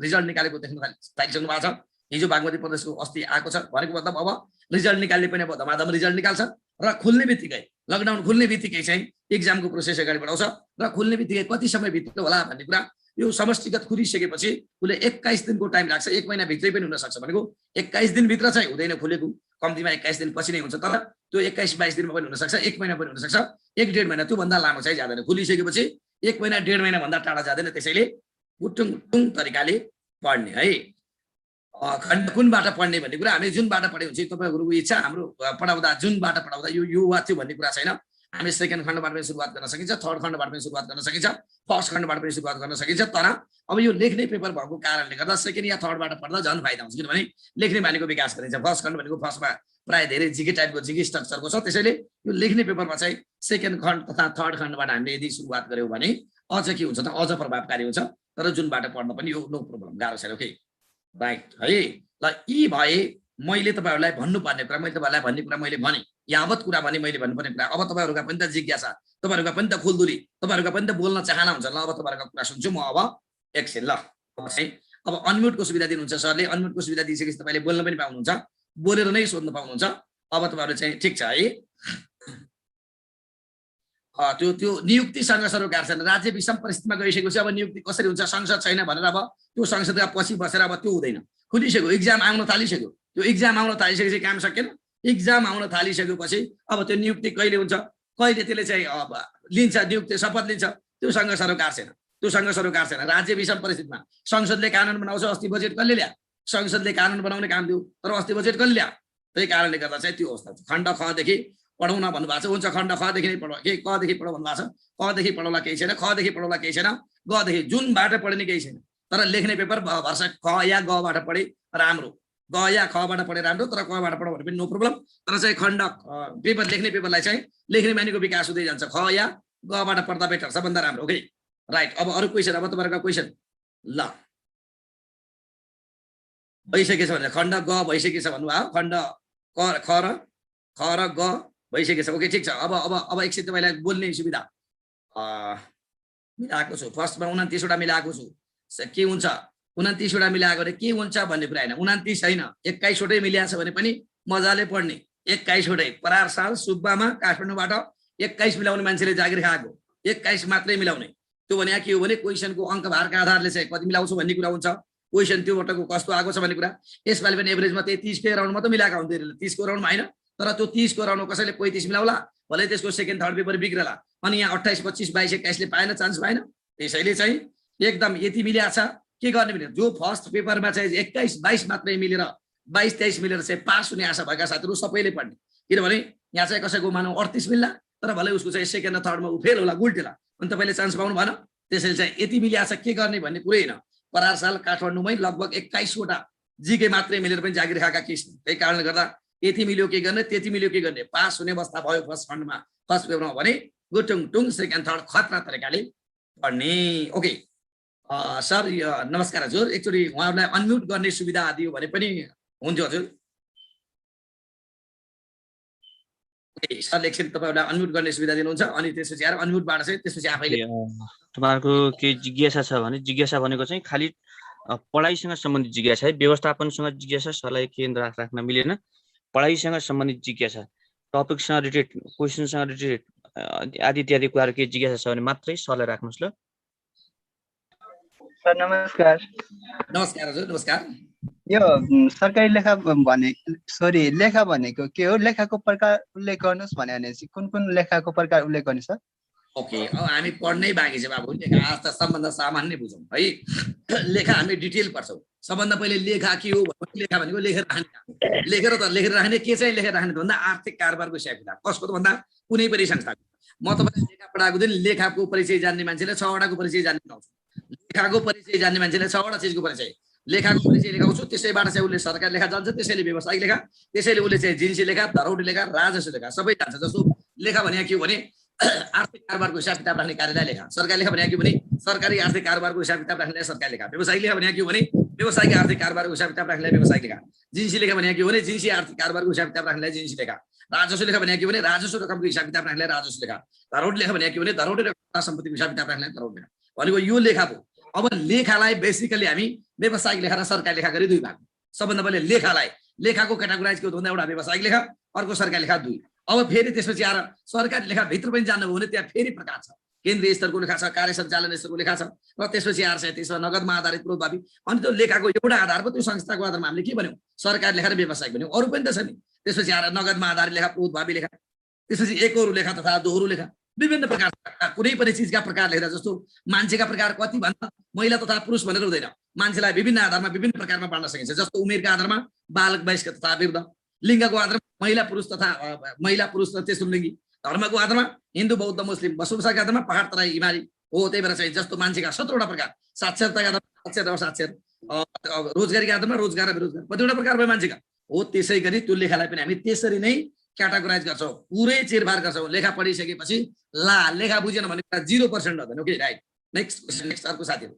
रिजल्ट निकालेको देख्न थालिसक्नु भएको छ। हिजो बागमती प्रदेशको अस्ति आएको छ भनेको मतलब अब रिजल्ट निकाल्ने पनि अब धमाधम रिजल्ट निकाल्छ र खुल्ने बित्तिकै, लकडाउन खुल्ने बित्तिकै चाहिँ इक्जामको प्रोसेस अगाडि बढाउँछ र खुल्ने बित्तिकै कति समय भित्र होला भन्ने कुरा यो समष्टिगत खुलिसकेपछि उसले 21 दिनको टाइम लाग्छ, 1 महिनाभित्रै पनि हुन सक्छ भनेको 21 दिनभित्र चाहिँ हुँदैन खुलेको, कम्तीमा 21 दिन पछि नै हुन्छ, तर त्यो 21-22 दिनमा पनि हुनसक्छ, 1 महिना पनि हुनसक्छ, 1-1.5 महिना, त्योभन्दा लामो चाहिँ जाँदैन। खुलिसकेपछि 1 महिना 1.5 महिनाभन्दा टाढा जाँदैन। त्यसैले टुङ तरिकाले पढ्ने है। खण्ड कुनबाट पढ्ने भन्ने कुरा हामी जुनबाट पढे हुन्छ तपाईँहरूको इच्छा। हाम्रो पढाउँदा जुनबाट पढाउँदा यो वा त्यो भन्ने कुरा छैन। हामी सेकेन्ड खण्डबाट पनि सुरुवात गर्न सकिन्छ, थर्ड खण्डबाट पनि सुरुवात गर्न सकिन्छ, फर्स्ट खण्डबाट पनि सुरुवात गर्न सकिन्छ। तर अब यो लेख्ने पेपर भएको कारणले गर्दा सेकेन्ड या थर्डबाट पढ्दा झन् फाइदा हुन्छ, किनभने लेख्ने बानीको विकास गरिन्छ। फर्स्ट खण्ड भनेको फर्स्टमा प्रायः धेरै जिके टाइपको जिके स्ट्रक्चरको छ, त्यसैले यो लेख्ने पेपरमा चाहिँ सेकेन्ड खण्ड तथा थर्ड खण्डबाट हामीले यदि सुरुवात गऱ्यौँ भने अझ के हुन्छ त, अझ प्रभावकारी हुन्छ। तर जुनबाट पढ्न पनि यो नो प्रब्लम, गाह्रो छैन। ओके राइट है। ल यी भए मैले तपाईँहरूलाई भन्नुपर्ने कुरा, मैले तपाईँहरूलाई भन्ने कुरा मैले भने, यावत कुरा भने मैले भन्नुपर्ने कुरा। अब तपाईँहरूका पनि त जिज्ञासा, तपाईँहरूका पनि त खुलदुली, तपाईँहरूका पनि त बोल्न चाहना हुन्छ। ल अब तपाईँहरूका कुरा सुन्छु म अब एकछिन। ल अब अनम्युटको सुविधा दिनुहुन्छ सरले, अनम्युटको सुविधा दिइसकेपछि तपाईँले बोल्न पनि पाउनुहुन्छ, बोलेर नै सोध्न पाउनुहुन्छ। अब तपाईँहरू चाहिँ ठिक छ है। त्यो नियुक्तिसँग सरोकार छैन, राज्य विषम परिस्थितिमा गइसकेपछि अब नियुक्ति कसरी हुन्छ, संसद छैन भनेर अब त्यो संसदका पछि बसेर अब त्यो हुँदैन। खुलिसक्यो, इक्जाम आउन थालिसक्यो, त्यो इक्जाम आउन थालिसकेपछि काम सकेन। इक्जाम आउन थालिसकेपछि अब त्यो नियुक्ति कहिले हुन्छ, कहिले त्यसले चाहिँ अब लिन्छ, नियुक्ति शपथ लिन्छ, त्योसँग सरोकार छैन, त्योसँग सरोकार छैन। राज्य विषम परिस्थितिमा संसदले कानुन बनाउँछ, अस्ति बजेट कसले ल्या, संसदले कानुन बनाउने काम दियो, तर अस्ति बजेट कसले ल्या। त्यही कारणले गर्दा चाहिँ त्यो अवस्था छ। खण्ड खदेखि पढाउन भन्नुभएको छ, हुन्छ खण्ड खदेखि नै पढाउ, के कदेखि पढाउ भन्नुभएको छ, कदेखि पढाउला केही छैन, खदेखि पढाउला केही छैन, गदेखि जुनबाट पढ्ने केही छैन। तर लेख्ने पेपर भर्सा क या गबाट पढे राम्रो, ग या खबाट पढे राम्रो, तर कबाट पढाउ भने पनि नो प्रब्लम। तर चाहिँ खण्ड पेपर लेख्ने पेपरलाई चाहिँ लेख्ने बानीको विकास हुँदै जान्छ, ख या गबाट पढ्दा बेटर, सबभन्दा राम्रो। Okay right. अब अरू क्वेसन, अब तपाईँहरूको क्वेसन ल भइसकेछ भने खण्ड ग भइसकेछ भन्नुभयो, खण्ड ख र ग भइसकेछ। ओके ठिक छ। अब एकछिन तपाईँलाई बोल्ने सुविधा मिलाएको छु। फर्स्टमा 29वटा मिलाएको छु। के हुन्छ 29वटा मिलाएको भने के हुन्छ भन्ने कुरा होइन, 29 छैन, 21वटै मिलाएको छ भने पनि मजाले पढ्ने। 21वटै परार साल सुब्बामा काठमाडौँबाट 21 मिलाउने मान्छेले जागिर खाएको, 21 मात्रै मिलाउने। त्यो भने के हो भने क्वेसनको अङ्क भारका आधारले चाहिँ कति मिलाउँछु भन्ने कुरा हुन्छ, क्वेसन त्योबाटको कस्तो आएको छ भन्ने कुरा। यसपालि पनि एभरेजमा त्यही 30 राउन्डमा त मिलाएको हुन्थ्यो, 30 राउन्डमा होइन। तर त्यो 30 राउन्डमा कसैले 35 मिलाउला, भले त्यसको सेकेन्ड थर्ड पेपर बिग्रला, अनि यहाँ 28, 25, 22, 21ले पाएन, चान्स पाएन। त्यसैले चाहिँ एकदम यति मिलेको छ, के गर्ने भने जो फर्स्ट पेपरमा चाहिँ 21, 22 मात्रै मिलेर 22, 23 मिलेर चाहिँ पास हुने आशा भएका साथीहरू सबैले पढ्ने। किनभने यहाँ चाहिँ कसैको मानौ 38 मिल्ला, तर भले उसको चाहिँ सेकेन्ड र थर्डमा ऊ फेल होला, गुल्टेला, अनि तपाईँले चान्स पाउनु भएन। त्यसैले चाहिँ यति मिलेको छ, के गर्ने भन्ने कुरै होइन। परार साल काठमाडौँमै लगभग 21वटा जिके मात्रै मिलेर पनि जागिर खाएका केस। त्यही कारणले गर्दा यति मिल्यो के गर्ने, त्यति मिल्यो के गर्ने, पास हुने अवस्था भयो फर्स्ट खण्डमा, फर्स्ट पेपरमा भने गुटुङ टुङ सेकेन्ड थर्ड खतरा तरिकाले पढ्ने। ओके सर नमस्कार हजुर, एकचोटि उहाँहरूलाई अनम्युट गर्ने सुविधा दियो भने पनि हुन्थ्यो हजुर। ओके सर एकछिन तपाईँहरूलाई अनम्युट गर्ने सुविधा दिनुहुन्छ, अनि त्यसपछि आएर अनम्युटबाट चाहिँ त्यसपछि आफैले। तपाईँहरूको के जिज्ञासा छ भने, जिज्ञासा भनेको चाहिँ खालि पढाइसँग सम्बन्धित जिज्ञासा है, व्यवस्थापनसँग जिज्ञासा सरलाई केन्द्र राख्न मिलेन, पढाइसँग सम्बन्धित जिज्ञासा, टपिकसँग रिलेटेड, क्वेसनसँग रिलेटेड आदि इत्यादि कुराहरू केही जिज्ञासा छ भने मात्रै सरलाई राख्नुहोस् ल। सर नमस्कार। नमस्कार हजुर नमस्कार। यो सरकारी लेखा भने लेखा भनेको के हो, लेखाको प्रकार उल्लेख गर्नुहोस् भनेपछि कुन कुन लेखाको प्रकार उल्लेख गर्ने सर? ओके अब हामी पढ्नै बाँकी छ बाबु, लेखा आज त सबभन्दा सामान्य बुझौँ है। लेखा हामी डिटेल पढ्छौँ। सबभन्दा पहिले लेखा के हो भने, लेखा भनेको लेखेर राख्ने, लेखेर राख्ने के चाहिँ लेखेर राख्ने भन्दा आर्थिक कारोबारको हिसाब किताब, कसको त भन्दा कुनै पनि संस्थाको। म तपाईँलाई लेखा पढाएको दिन लेखाको परिचय जान्ने मान्छेले 6वटाको परिचय जान्ने बनाउँछु, लेखाको परिचय जान्ने मान्छेले 6वटा चिजको परिचय, लेखाको परिचय लेखाउँछु। त्यसैबाट चाहिँ उसले सरकारी लेखा जान्छ, त्यसैले व्यावसायिक लेखा, त्यसैले उसले चाहिँ जिन्सी लेखा, धरौटी लेखा, राजस्व लेखा सबै जान्छ। जस्तो लेखा भने के हो भने आर्थिक कारोबारको हिसाब किताब राख्ने कार्यालय लेखा, सरकारी लेखा भने के हो भने सरकारी आर्थिक कारोबारको हिसाब किताब राख्ने सरकारी लेखा, व्यवसायिक लेखा भने के हो भने व्यवसायिक आर्थिक कारोबारको हिसाब किताब राख्ने व्यवसायिक लेखा, जिन्सी लेखा भने के हो भने जिन्सी आर्थिक कारोबारको हिसाब किताब राख्ने जिन्सी लेखा, राजस्व लेखा भने के हो भने राजस्व रकमको हिसाब किताब राख्ने राजस्व लेखा, धरौटी लेखा भने के हो भने धरौटी रकम सम्पत्तिको हिसाब किताब राख्ने धरौटी लेखा भनेको यो लेखा भयो। अब लेखालाई बेसिकली हामी व्यवसायिक लेखा र सरकारी लेखा गरी दुई भाग। सबभन्दा पहिले लेखालाई, लेखाको क्याटेगोराइज के भन्दा एउटा व्यवसायिक लेखा, अर्को सरकारी लेखा दुई। अब फेरि त्यसपछि आएर सरकारी लेखा भित्र पनि जान्नुभयो भने त्यहाँ फेरि प्रकार छ। केन्द्रीय स्तरको लेखा छ, कार्य सञ्चालन स्तरको लेखा छ, र त्यसपछि आएर चाहिँ त्यसमा नगदमा आधारित पूर्वभावी। अनि त्यो लेखाको एउटा आधार भयो, त्यो संस्थाको आधारमा हामीले के भन्यौँ, सरकारी लेखा र व्यावसायिक भन्यौँ। अरू पनि त छ नि। त्यसपछि आएर नगदमा आधारित लेखा, पूर्वभावी लेखा, त्यसपछि एकहोरो लेखा तथा दोहोरो लेखा, विभिन्न प्रकारका कुनै पनि चिजका प्रकार लेख्दा, जस्तो मान्छेका प्रकार कति भन्दा महिला तथा पुरुष भनेर हुँदैन, मान्छेलाई विभिन्न आधारमा विभिन्न प्रकारमा बाँड्न सकिन्छ। जस्तो उमेरका आधारमा बालक वयस्क तथा वृद्ध, लिङ्गको आधारमा महिला पुरुष र तेस्रो लिङ्गी, धर्मको आधारमा हिन्दू बौद्ध मुस्लिम, बसोबासका आधारमा पहाड तराई हिमाली हो। त्यही भएर चाहिँ जस्तो मान्छेका 17वटा प्रकार, साक्षरताका आधारमा साक्षर र असाक्षर, रोजगारीका आधारमा रोजगार र बेरोजगार, कतिवटा प्रकार भयो मान्छेका हो। त्यसै गरी त्यो लेखालाई पनि हामी त्यसरी नै क्याटेगोराइज गर्छौँ, पुरै चिरफार गर्छौँ। लेखा पढिसकेपछि लेखा बुझेन भने 0% हुँदैन। Okay, right. Next question, next अर्को साथीहरू।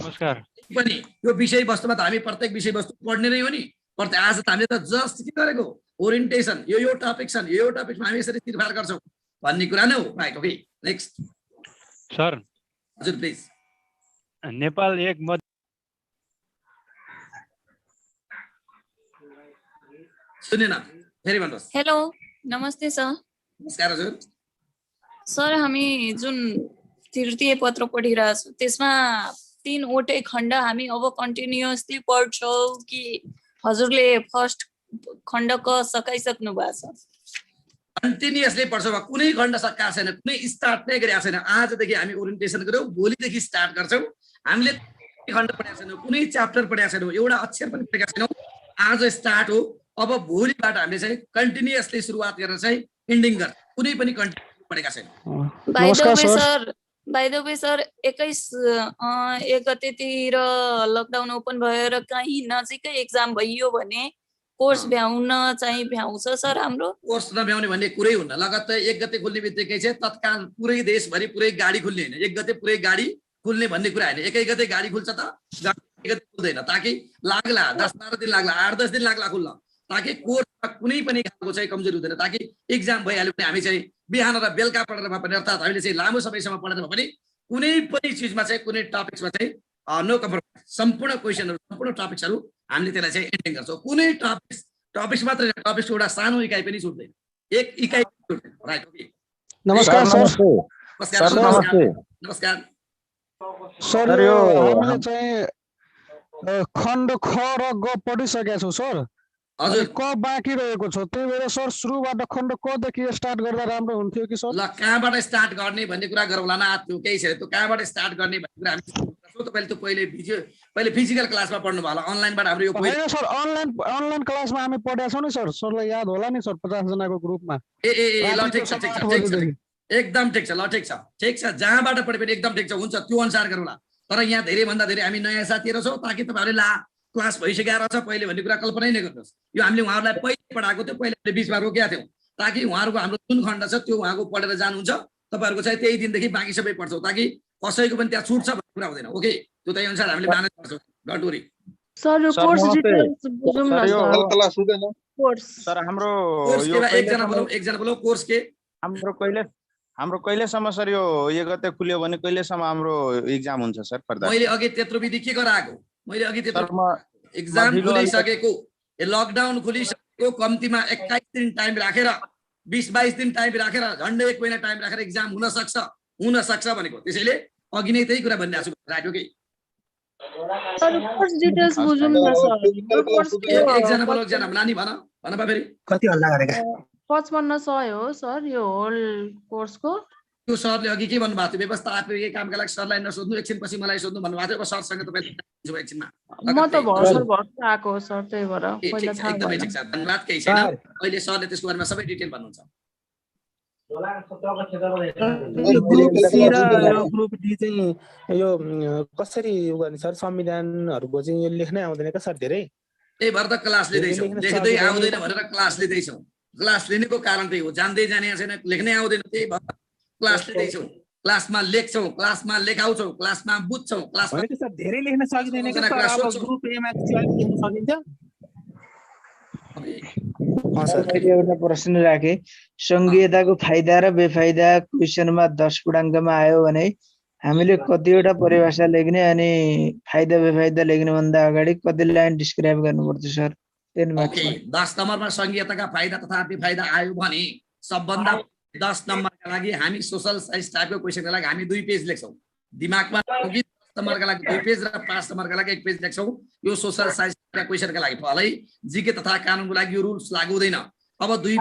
नमस्कार। पनि यो विषयवस्तुमा त हामी प्रत्येक विषयवस्तु पढ्ने नै हो नि। आज त हामीले त जस्ट के गरेको, ओरिएन्टेसन, यो टपिक छन्, यो टपिकमा हामी यसरी चिरफार गर्छौँ भन्ने कुरा नै हो। Right, okay, next sir. हजुर प्लिज। नेपाल एक मध्य सुनेन, फेरि भन्नुहोस्। हेलो, नमस्ते सर। नमस्कार हजुर। सर, हामी जुन तृतीय पत्र पढिरहेछौँ त्यसमा 3वटै खण्ड हामी अब कन्टिन्युअसली पढ्छौँ कि हजुरले फर्स्ट खण्ड क सकाइसक्नु भएको छ? कन्टिन्युअसली पढ्छौँ, कुनै खण्ड सकाएको छैन, कुनै स्टार्ट नै गरेको छैन। आजदेखि हामी ओरिएन्टेसन गऱ्यौँ, भोलिदेखि स्टार्ट गर्छौँ। हामीले खण्ड पढेका छैनौँ, कुनै च्याप्टर पढेका छैनौँ, एउटा अक्षर पनि पढेका छैनौँ। आज स्टार्ट हो। अब भोलिबाट हामीले चाहिँ कन्टिन्युअसली सुरुवात गरेर चाहिँ एन्डिङ गर्छ। कुनै पनि कन्टिन्यू पढेका छैन। बाइ द वे सर, 1 गतेतिर लकडाउन ओपन भएर कहीँ नजिकै एक्जाम भइयो भने कोर्स भ्याउन चाहिँ भ्याउँछ सर हाम्रो? कोर्स नभ्याउने भन्ने कुरै हुन्न। लगत्तै 1 गते खुल्ने बित्तिकै चाहिँ तत्काल पुरै देशभरि पुरै गाडी खुल्ने होइन। 1 गते पुरै गाडी खुल्ने भन्ने कुरा होइन। 1 गते गाडी खुल्छ त 1 गते खुल्दैन, ताकि लाग्ला 10-12 दिन लाग्ला, 8-10 दिन लाग्ला खुल्न, ताकि कोर्समा कुनै पनि खालको चाहिँ कमजोरी हुँदैन, ताकि एक्जाम भइहाल्यो भने हामी चाहिँ बिहान र बेलुका पढेर भए पनि, अर्थात् हामीले चाहिँ लामो समयसम्म पढेर भए पनि कुनै पनि चिजमा चाहिँ कुनै टपिक्समा चाहिँ नो कम्प्रोमाइज, सम्पूर्ण क्वेसनहरू सम्पूर्ण टपिक्सहरू हामीले त्यसलाई चाहिँ एन्डिङ गर्छौँ। कुनै टपिक्स मात्रै, टपिक्सको एउटा सानो इकाइ पनि छुट्दैन, एक इकाइ छुट्दैन। Right, okay. नमस्कार सर। नमस्कार सर, यो हामीले चाहिँ खण्ड ख र ग पढिसकेका छौँ सर। हजुर, क बाँकी रहेको छ, त्यही भएर सर सुरुबाट खण्ड क देखि स्टार्ट गर्दा राम्रो हुन्थ्यो कि सर? ल, कहाँबाट स्टार्ट गर्ने भन्ने कुरा गरौँला न। त्यो केही छैन, त्यो कहाँबाट स्टार्ट गर्ने भन्ने कुरा हामी तपाईँले त्यो पहिले फिजिकल क्लासमा पढ्नु भयो होला, अनलाइनबाट हाम्रो यो होइन सर, अनलाइन क्लासमा हामी पढेका छौँ नि सर। सरलाई याद होला नि सर, 50 जनाको ग्रुपमा। ल ठिक छ, एकदम ठिक छ। ल ठिक छ, जहाँबाट पढे पनि एकदम ठिक छ, हुन्छ, त्यो अनुसार गरौँला। तर यहाँ धेरैभन्दा धेरै हामी नयाँ साथीहरू छौँ, ताकि तपाईँहरूले क्लास भइसकेर छ पहिले भन्ने कुरा कल्पनै नै गर्नुहोस्। यो हामीले उहाँहरूलाई पहिले पढाएको थियो, पहिले हामीले बिचमा रोकेका थियौँ, ताकि उहाँहरूको हाम्रो जुन खण्ड छ त्यो उहाँको पढेर जानुहुन्छ। तपाईँहरूको चाहिँ त्यही दिनदेखि बाँकी सबै पढ्छौँ, ताकि कसैको पनि त्यहाँ छुट छ भन्ने कुरा हुँदैन। ओके, त्यो त्यही अनुसार हामीले म्यानेज गर्छौँ। Don't worry. Sir, course details बुझौँ न सर। हाम्रो एकजना बोलो कोर्स के हाम्रो कहिलेसम्म सर यो 1 गते खुल्यो भने कहिलेसम्म हाम्रो एक्जाम हुन्छ सर? मैले अघि त्यत्रो विधि के गराएको, मैले अघि त्यत्रो एक्जाम खुलिसकेको, लकडाउन खुलिसकेको, कम्तीमा 21 दिन टाइम राखेर, 20-22 दिन टाइम राखेर, झन्डै 1 महिना टाइम राखेर एक्जाम हुन सक्छ भनेको। त्यसैले अघि नै त्यही कुरा भनिरहेको छु। Right, okay. Sir, course details बुझौँ न सर। एकजना बोलो, एकजना नानी भन बा फेरि। कति हल्ला गरेका? 5500 हो सर यो होल कोर्सको। त्यो सरले अघि के भन्नुभएको थियो, व्यवस्थापकीय कामका लागि सरलाई नसोध्नु, एकछिनपछि मलाई सोध्नु भन्नुभएको थियो। अब सरसँग तपाईँ एकछिनमा। म त भर्खर आएको हो सर, त्यही भएर पहिला थाहा एकदमै ठिक छ, धन्यवाद। केही छैन, अहिले सरले त्यसको बारेमा सबै डिटेल भन्नुहुन्छ। ग्रुप सी र ग्रुप डी चाहिँ यो कसरी गर्ने सर? संविधानहरूको चाहिँ यो लेख्नै आउँदैन क्या सर धेरै? त्यही भएर त क्लास लिँदैछौँ, लेख्दै आउँदैन भनेर क्लास लिँदैछौँ। क्लास लिनेको कारण त्यही हो, जान्दै जाने छैन, लेख्नै आउँदैन, त्यही भएर क्लास लिँदैछौँ। क्लासमा लेख्छौँ, क्लासमा लेखाउँछौँ, क्लासमा बुझ्छौँ, क्लासमा धेरै लेख्न सकिँदैन कि सर? अब ग्रुप एमा चाहिँ लेख्न सकिन्छ? मैले एउटा प्रश्न राखेँ, संघीयताको फाइदा र बेफाइदा क्वेसनमा 10 पूर्णाङ्कमा आयो भने हामीले कतिवटा परिभाषा लेख्ने अनि फाइदा बेफाइदा लेख्नु भन्दा अगाडि कति लाइन डिस्क्राइब गर्नुपर्छ सर? 10 नम्बरमा संघीयताका फाइदा तथा बेफाइदा आयो भने सबभन्दा 10 नम्बरका लागि हामी सोशल साइन्स टाइपको क्वेसनका लागि हामी 2 पेज लेख्छौँ दिमागमा 10 नम्बरका लागि 2 पेज र 5 नम्बरका लागि 1 पेज लेख्छौँ यो सोशल साइन्स क्वेसनका लागि फलै जीके तथा कानुनको लागि यो रुल्स लागू हुँदैन अब 2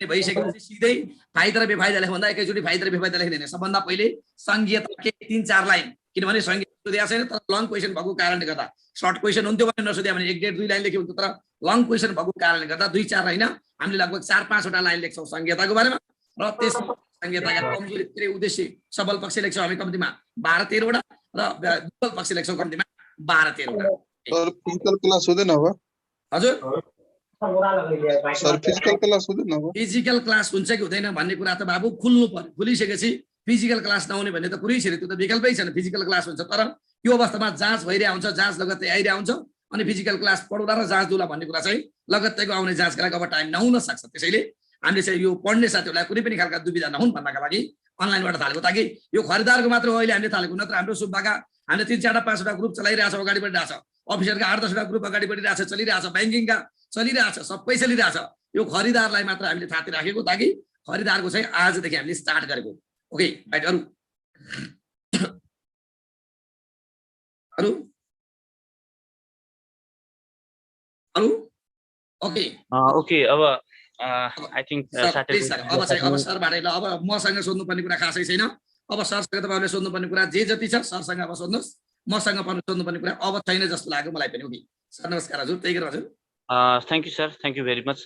भइसकेपछि सिधै फाइदा र बेफाइदा लेख्नुभन्दा एकैचोटि फाइदा र बेफाइदा लेख्दैन सबभन्दा पहिले संघीयता के 3-4 लाइन किनभने संघीयता सोधिया छैन तर लङ क्वेसन भएको कारणले गर्दा सर्ट क्वेसन हुन्थ्यो भने नसोध्या भने 1.5-2 लाइन लेख्यो तर लङ क्वेसन भएको कारणले गर्दा 2-4 होइन हामीले लगभग 4-5 वटा लाइन लेख्छौँ संघीयताको बारेमा र त्यस संघीयताका कमजोरी के उद्देश्य सबल पक्ष लेख्छौँ हामी कम्तीमा 12-13 वटा र दुर्बल पक्ष लेख्छौँ कम्तीमा 12-13 वटा सर फिजिकल क्लास हुँदैन अब हजुर सर फिजिकल क्लास हुँदैन अब फिजिकल क्लास हुन्छ कि हुँदैन भन्ने कुरा त बाबु खुल्नु पर्यो खुलिसकेपछि फिजिकल क्लास नहुने भन्ने त कुरै छैन त्यो त विकल्पै छैन फिजिकल क्लास हुन्छ तर यो अवस्थामा जाँच भइरहेको हुन्छ जाँच लगत्तै आइरहेको हुन्छ अनि फिजिकल क्लास पढौला र जाँच दुला भन्ने कुरा चाहिँ लगत्तैको आउने जाँचका लागि अब टाइम नहुन सक्छ त्यसैले हामीले चाहिँ यो पढ्ने साथीहरूलाई कुनै पनि खालका दुविधा नहुन् भन्नका लागि अनलाइनबाट थालेको ताकि यो खरिदारको मात्र अहिले हामीले थालेको नत्र हाम्रो सुब्बाका हामीले 3-4-5 वटा ग्रुप चलाइरहेछ अगाडि बढिरहेछ अफिसरका 8-10 वटा ग्रुप अगाडि बढिरहेछ चलिरहेछ ब्याङ्किङका चलिरहेछ सबै चलिरहेछ यो खरिदारलाई मात्र हामीले थाती राखेको ताकि खरिदारको चाहिँ आजदेखि हामीले स्टार्ट गरेको ओके राइट अरु ओके ओके अब आई थिंक अब सरबाट ल अब मसँग सोध्नुपर्ने कुरा खासै छैन अब सरसँग तपाईहरुले सोध्नुपर्ने कुरा जे जति छ सरसँग अब सोध्नुस् मसँग पनि सोध्नुपर्ने कुरा अब छैन जस्तो लाग्यो मलाई पनि ओके सर नमस्कार हजुर त्यही गरेर हजुर thank you sir thank you very much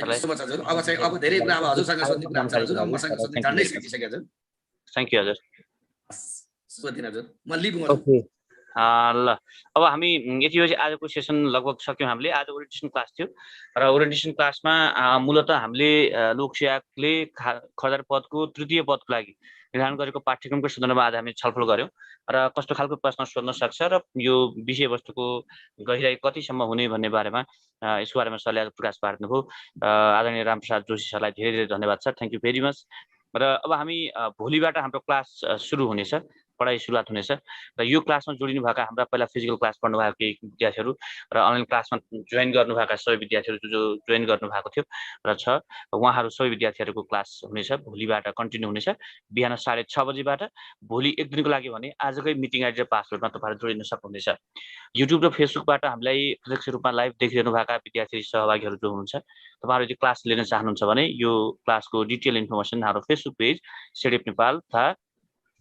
हजुर अब चाहिँ अब धेरै कुरा अब हजुरसँग सोध्ने कुरा हुन्छ हजुर मसँग सोध्ने झन्डै सकिसक्यो हजुर थ्यांक यू हजुर शुभ दिन हजुर म लिभ ओके ल अब हामी यति बजी आजको सेसन लगभग सक्यौं हामीले आज ओरिएन्टेसन क्लास थियो र ओरिएन्टेसन क्लासमा मूलतः हामीले लोकसेवाले खरिदार पदको तृतीय पदको लागि निर्धारण गरेको पाठ्यक्रमको सन्दर्भमा आज हामी छलफल गर्यौं र कस्तो खालको प्रश्न सोध्न सक्छ र यो विषयवस्तुको गहिराई कतिसम्म हुने भन्ने बारेमा यसको बारेमा सरले आज प्रकाश पार्नुभयो आदरणीय रामप्रसाद जोशी सरलाई धेरै धेरै धन्यवाद sir thank you very much र अब हामी भोलिबाट हाम्रो क्लास सुरु हुनेछ पढाइ सुरुवात हुनेछ र यो क्लासमा जोडिनु भएका हाम्रा पहिला फिजिकल क्लास पढ्नु भएको केही विद्यार्थीहरू र अनलाइन क्लासमा जोइन गर्नुभएका सबै विद्यार्थीहरू जो जोइन गर्नु भएको थियो र छ उहाँहरू सबै विद्यार्थीहरूको क्लास हुनेछ भोलिबाट कन्टिन्यू हुनेछ बिहान 6:30 बजेबाट भोलि एक दिनको लागि भने आजकै मिटिङ आइडी र पासवर्डमा तपाईहरु जोडिन सक्नुहुनेछ युट्युब र फेसबुकबाट हामीलाई प्रत्यक्ष रूपमा लाइभ देखिरहनु भएका विद्यार्थी सहभागीहरू जो हुनुहुन्छ तपाईहरु यदि क्लास लिन चाहनुहुन्छ भने यो क्लासको डिटेल इन्फर्मेसन हाम्रो फेसबुक पेज सिडिएफ नेपाल तथा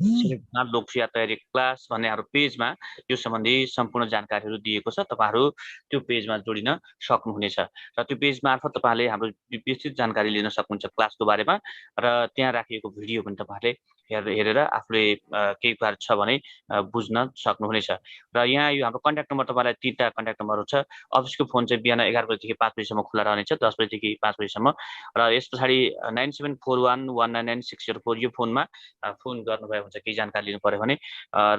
लोकसेवा तयारी क्लास भन्ने हाम्रो पेजमा यो सम्बन्धी सम्पूर्ण जानकारीहरू दिएको छ तपाईहरु त्यो पेजमा जोडिन सक्नुहुनेछ र त्यो पेज मार्फत तपाईहरुले हाम्रो विस्तृत जानकारी लिन सक्नुहुन्छ क्लासको बारेमा र त्यहाँ राखिएको भिडियो पनि तपाईहरुले हेरेर आफूले केही कुरा छ भने बुझ्न सक्नुहुनेछ र यहाँ यो हाम्रो कन्ट्याक्ट नम्बर तपाईलाई 3टा कन्ट्याक्ट नम्बरहरु छ अफिसको फोन चाहिँ बिहान 11 बजेदेखि 5 बजेसम्म खुला रहनेछ 10 बजेदेखि 5 बजेसम्म र यसपछाडी 9741199604 यो फोनमा फोन गर्नुभयो हुन्छ केही जानकारी लिनु पर्यो भने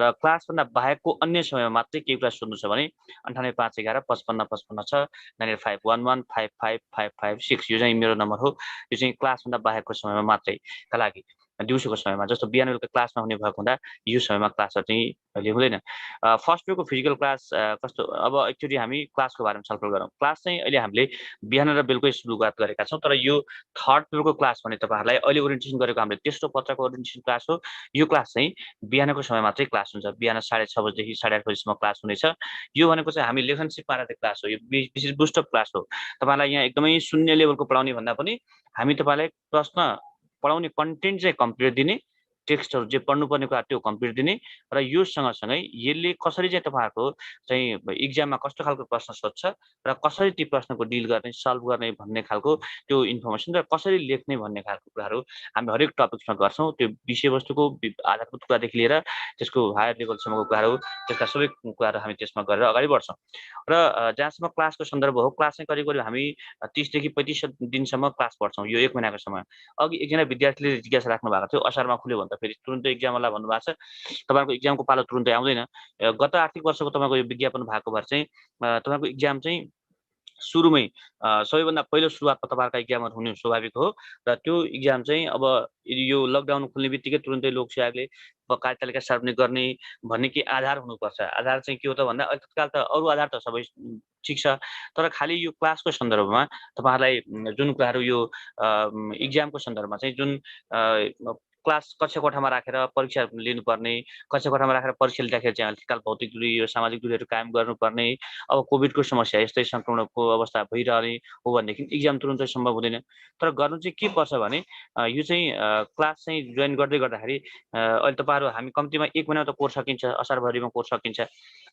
र क्लास भन्दा बाहेकको अन्य समयमा मात्रै केही कुरा सोध्नु छ भने 9851155556 9851155556 यो चाहिँ मेरो नम्बर हो यो चाहिँ क्लास भन्दा बाहेकको समयमा मात्रै का लागि दिउँसोको समयमा जस्तो बिहान बेलुका क्लासमा हुने भएको हुँदा यो समयमा क्लासहरु चाहिँ अहिले हुँदैन फर्स्ट वेको फिजिकल क्लास कस्तो अब एकचोटी हामी क्लासको बारेमा छलफल गरौँ क्लास चाहिँ अहिले हामीले बिहान र बेलुकै सुरुवात गरेका छौं तर यो थर्ड वेको क्लास भने तपाईहरुलाई अहिले ओरिएन्टेसन गरेको हामीले तेस्रो पत्रको ओरिएन्टेसन क्लास हो यो क्लास चाहिँ बिहानको समय मात्रै क्लास हुन्छ बिहान 6:30 बजेदेखि 8:30 बजेसम्म क्लास हुनेछ यो भनेको चाहिँ हामी लेखनशीट पाराले क्लास हो यो विशेष बुस्टअप क्लास हो तपाईलाई यहाँ एकदमै शून्य लेभलको पढाउने भन्दा पनि हामी तपाईलाई प्रश्न पढाउने कन्टेन्ट चाहिँ कम्प्लिट दिने टेक्स्टहरु जे पढ्नुपर्ने कुरा त्यो कम्प्लिट दिने र यो सँगसँगै यसले कसरी चाहिँ तपाईहरुको चाहिँ एक्जाममा कस्तो खालको प्रश्न सोध्छ र कसरी ती प्रश्नको डिल गर्ने सल्भ गर्ने भन्ने खालको त्यो इन्फर्मेसन र कसरी लेख्ने भन्ने खालको कुराहरु हामी हरेक टपिकमा गर्छौं त्यो विषयवस्तुको आधारभूत कुरादेखि लिएर त्यसको हायर लेभलसम्मको कुराहरु त्यसका सबै कुराहरु हामी त्यसमा गरेर अगाडि बढ्छौं र जहाँसम्म क्लासको सन्दर्भ हो क्लास चाहिँ करिब करिब हामी 30 देखि 35 दिनसम्म क्लास पढ्छौं यो एक महिनाको समय अघि एकजना विद्यार्थीले जिज्ञासा राख्नु भएको थियो असारमा खुल्यो भन्दा फेरि तुरुन्तै एक्जाम होला भन्नुभएको छ तपाईहरुको एक्जामको पालो तुरुन्तै आउँदैन गत आर्थिक वर्षको तपाईको यो विज्ञापन भएको भएर चाहिँ तपाईको एक्जाम चाहिँ सुरुमै सबैभन्दा पहिलो सुरुवातमा तपाईहरुका एक्जामहरु हुने स्वाभाविक हो र त्यो एक्जाम चाहिँ अब यो लकडाउन खुल्ने बित्तिकै तुरुन्तै लोकसेवाले कार्यतालिका सार्वजनिक गर्ने भन्ने के आधार हुनुपर्छ आधार चाहिँ के हो त भन्दा तत्काल त अरु आधार त सबै ठिक छ, तर खालि यो क्लासको सन्दर्भमा तपाईँहरूलाई जुन कुराहरू यो इक्जामको सन्दर्भमा चाहिँ जुन क्लास कक्षा कोठामा राखेर परीक्षा लिनुपर्ने, कक्षा कोठामा राखेर परीक्षा लिँदाखेरि चाहिँ तत्काल भौतिक दूरी यो सामाजिक दूरीहरू कायम गर्नुपर्ने, अब कोभिडको समस्या यस्तै सङ्क्रमणको अवस्था भइरहने हो भनेदेखि इक्जाम तुरुन्तै सम्भव हुँदैन। तर गर्नु चाहिँ के पर्छ भने यो चाहिँ क्लास चाहिँ जोइन गर्दै गर्दाखेरि अहिले तपाईँहरू हामी कम्तीमा 1 महिनामा त कोर्स सकिन्छ, असारभरिमा कोर्स सकिन्छ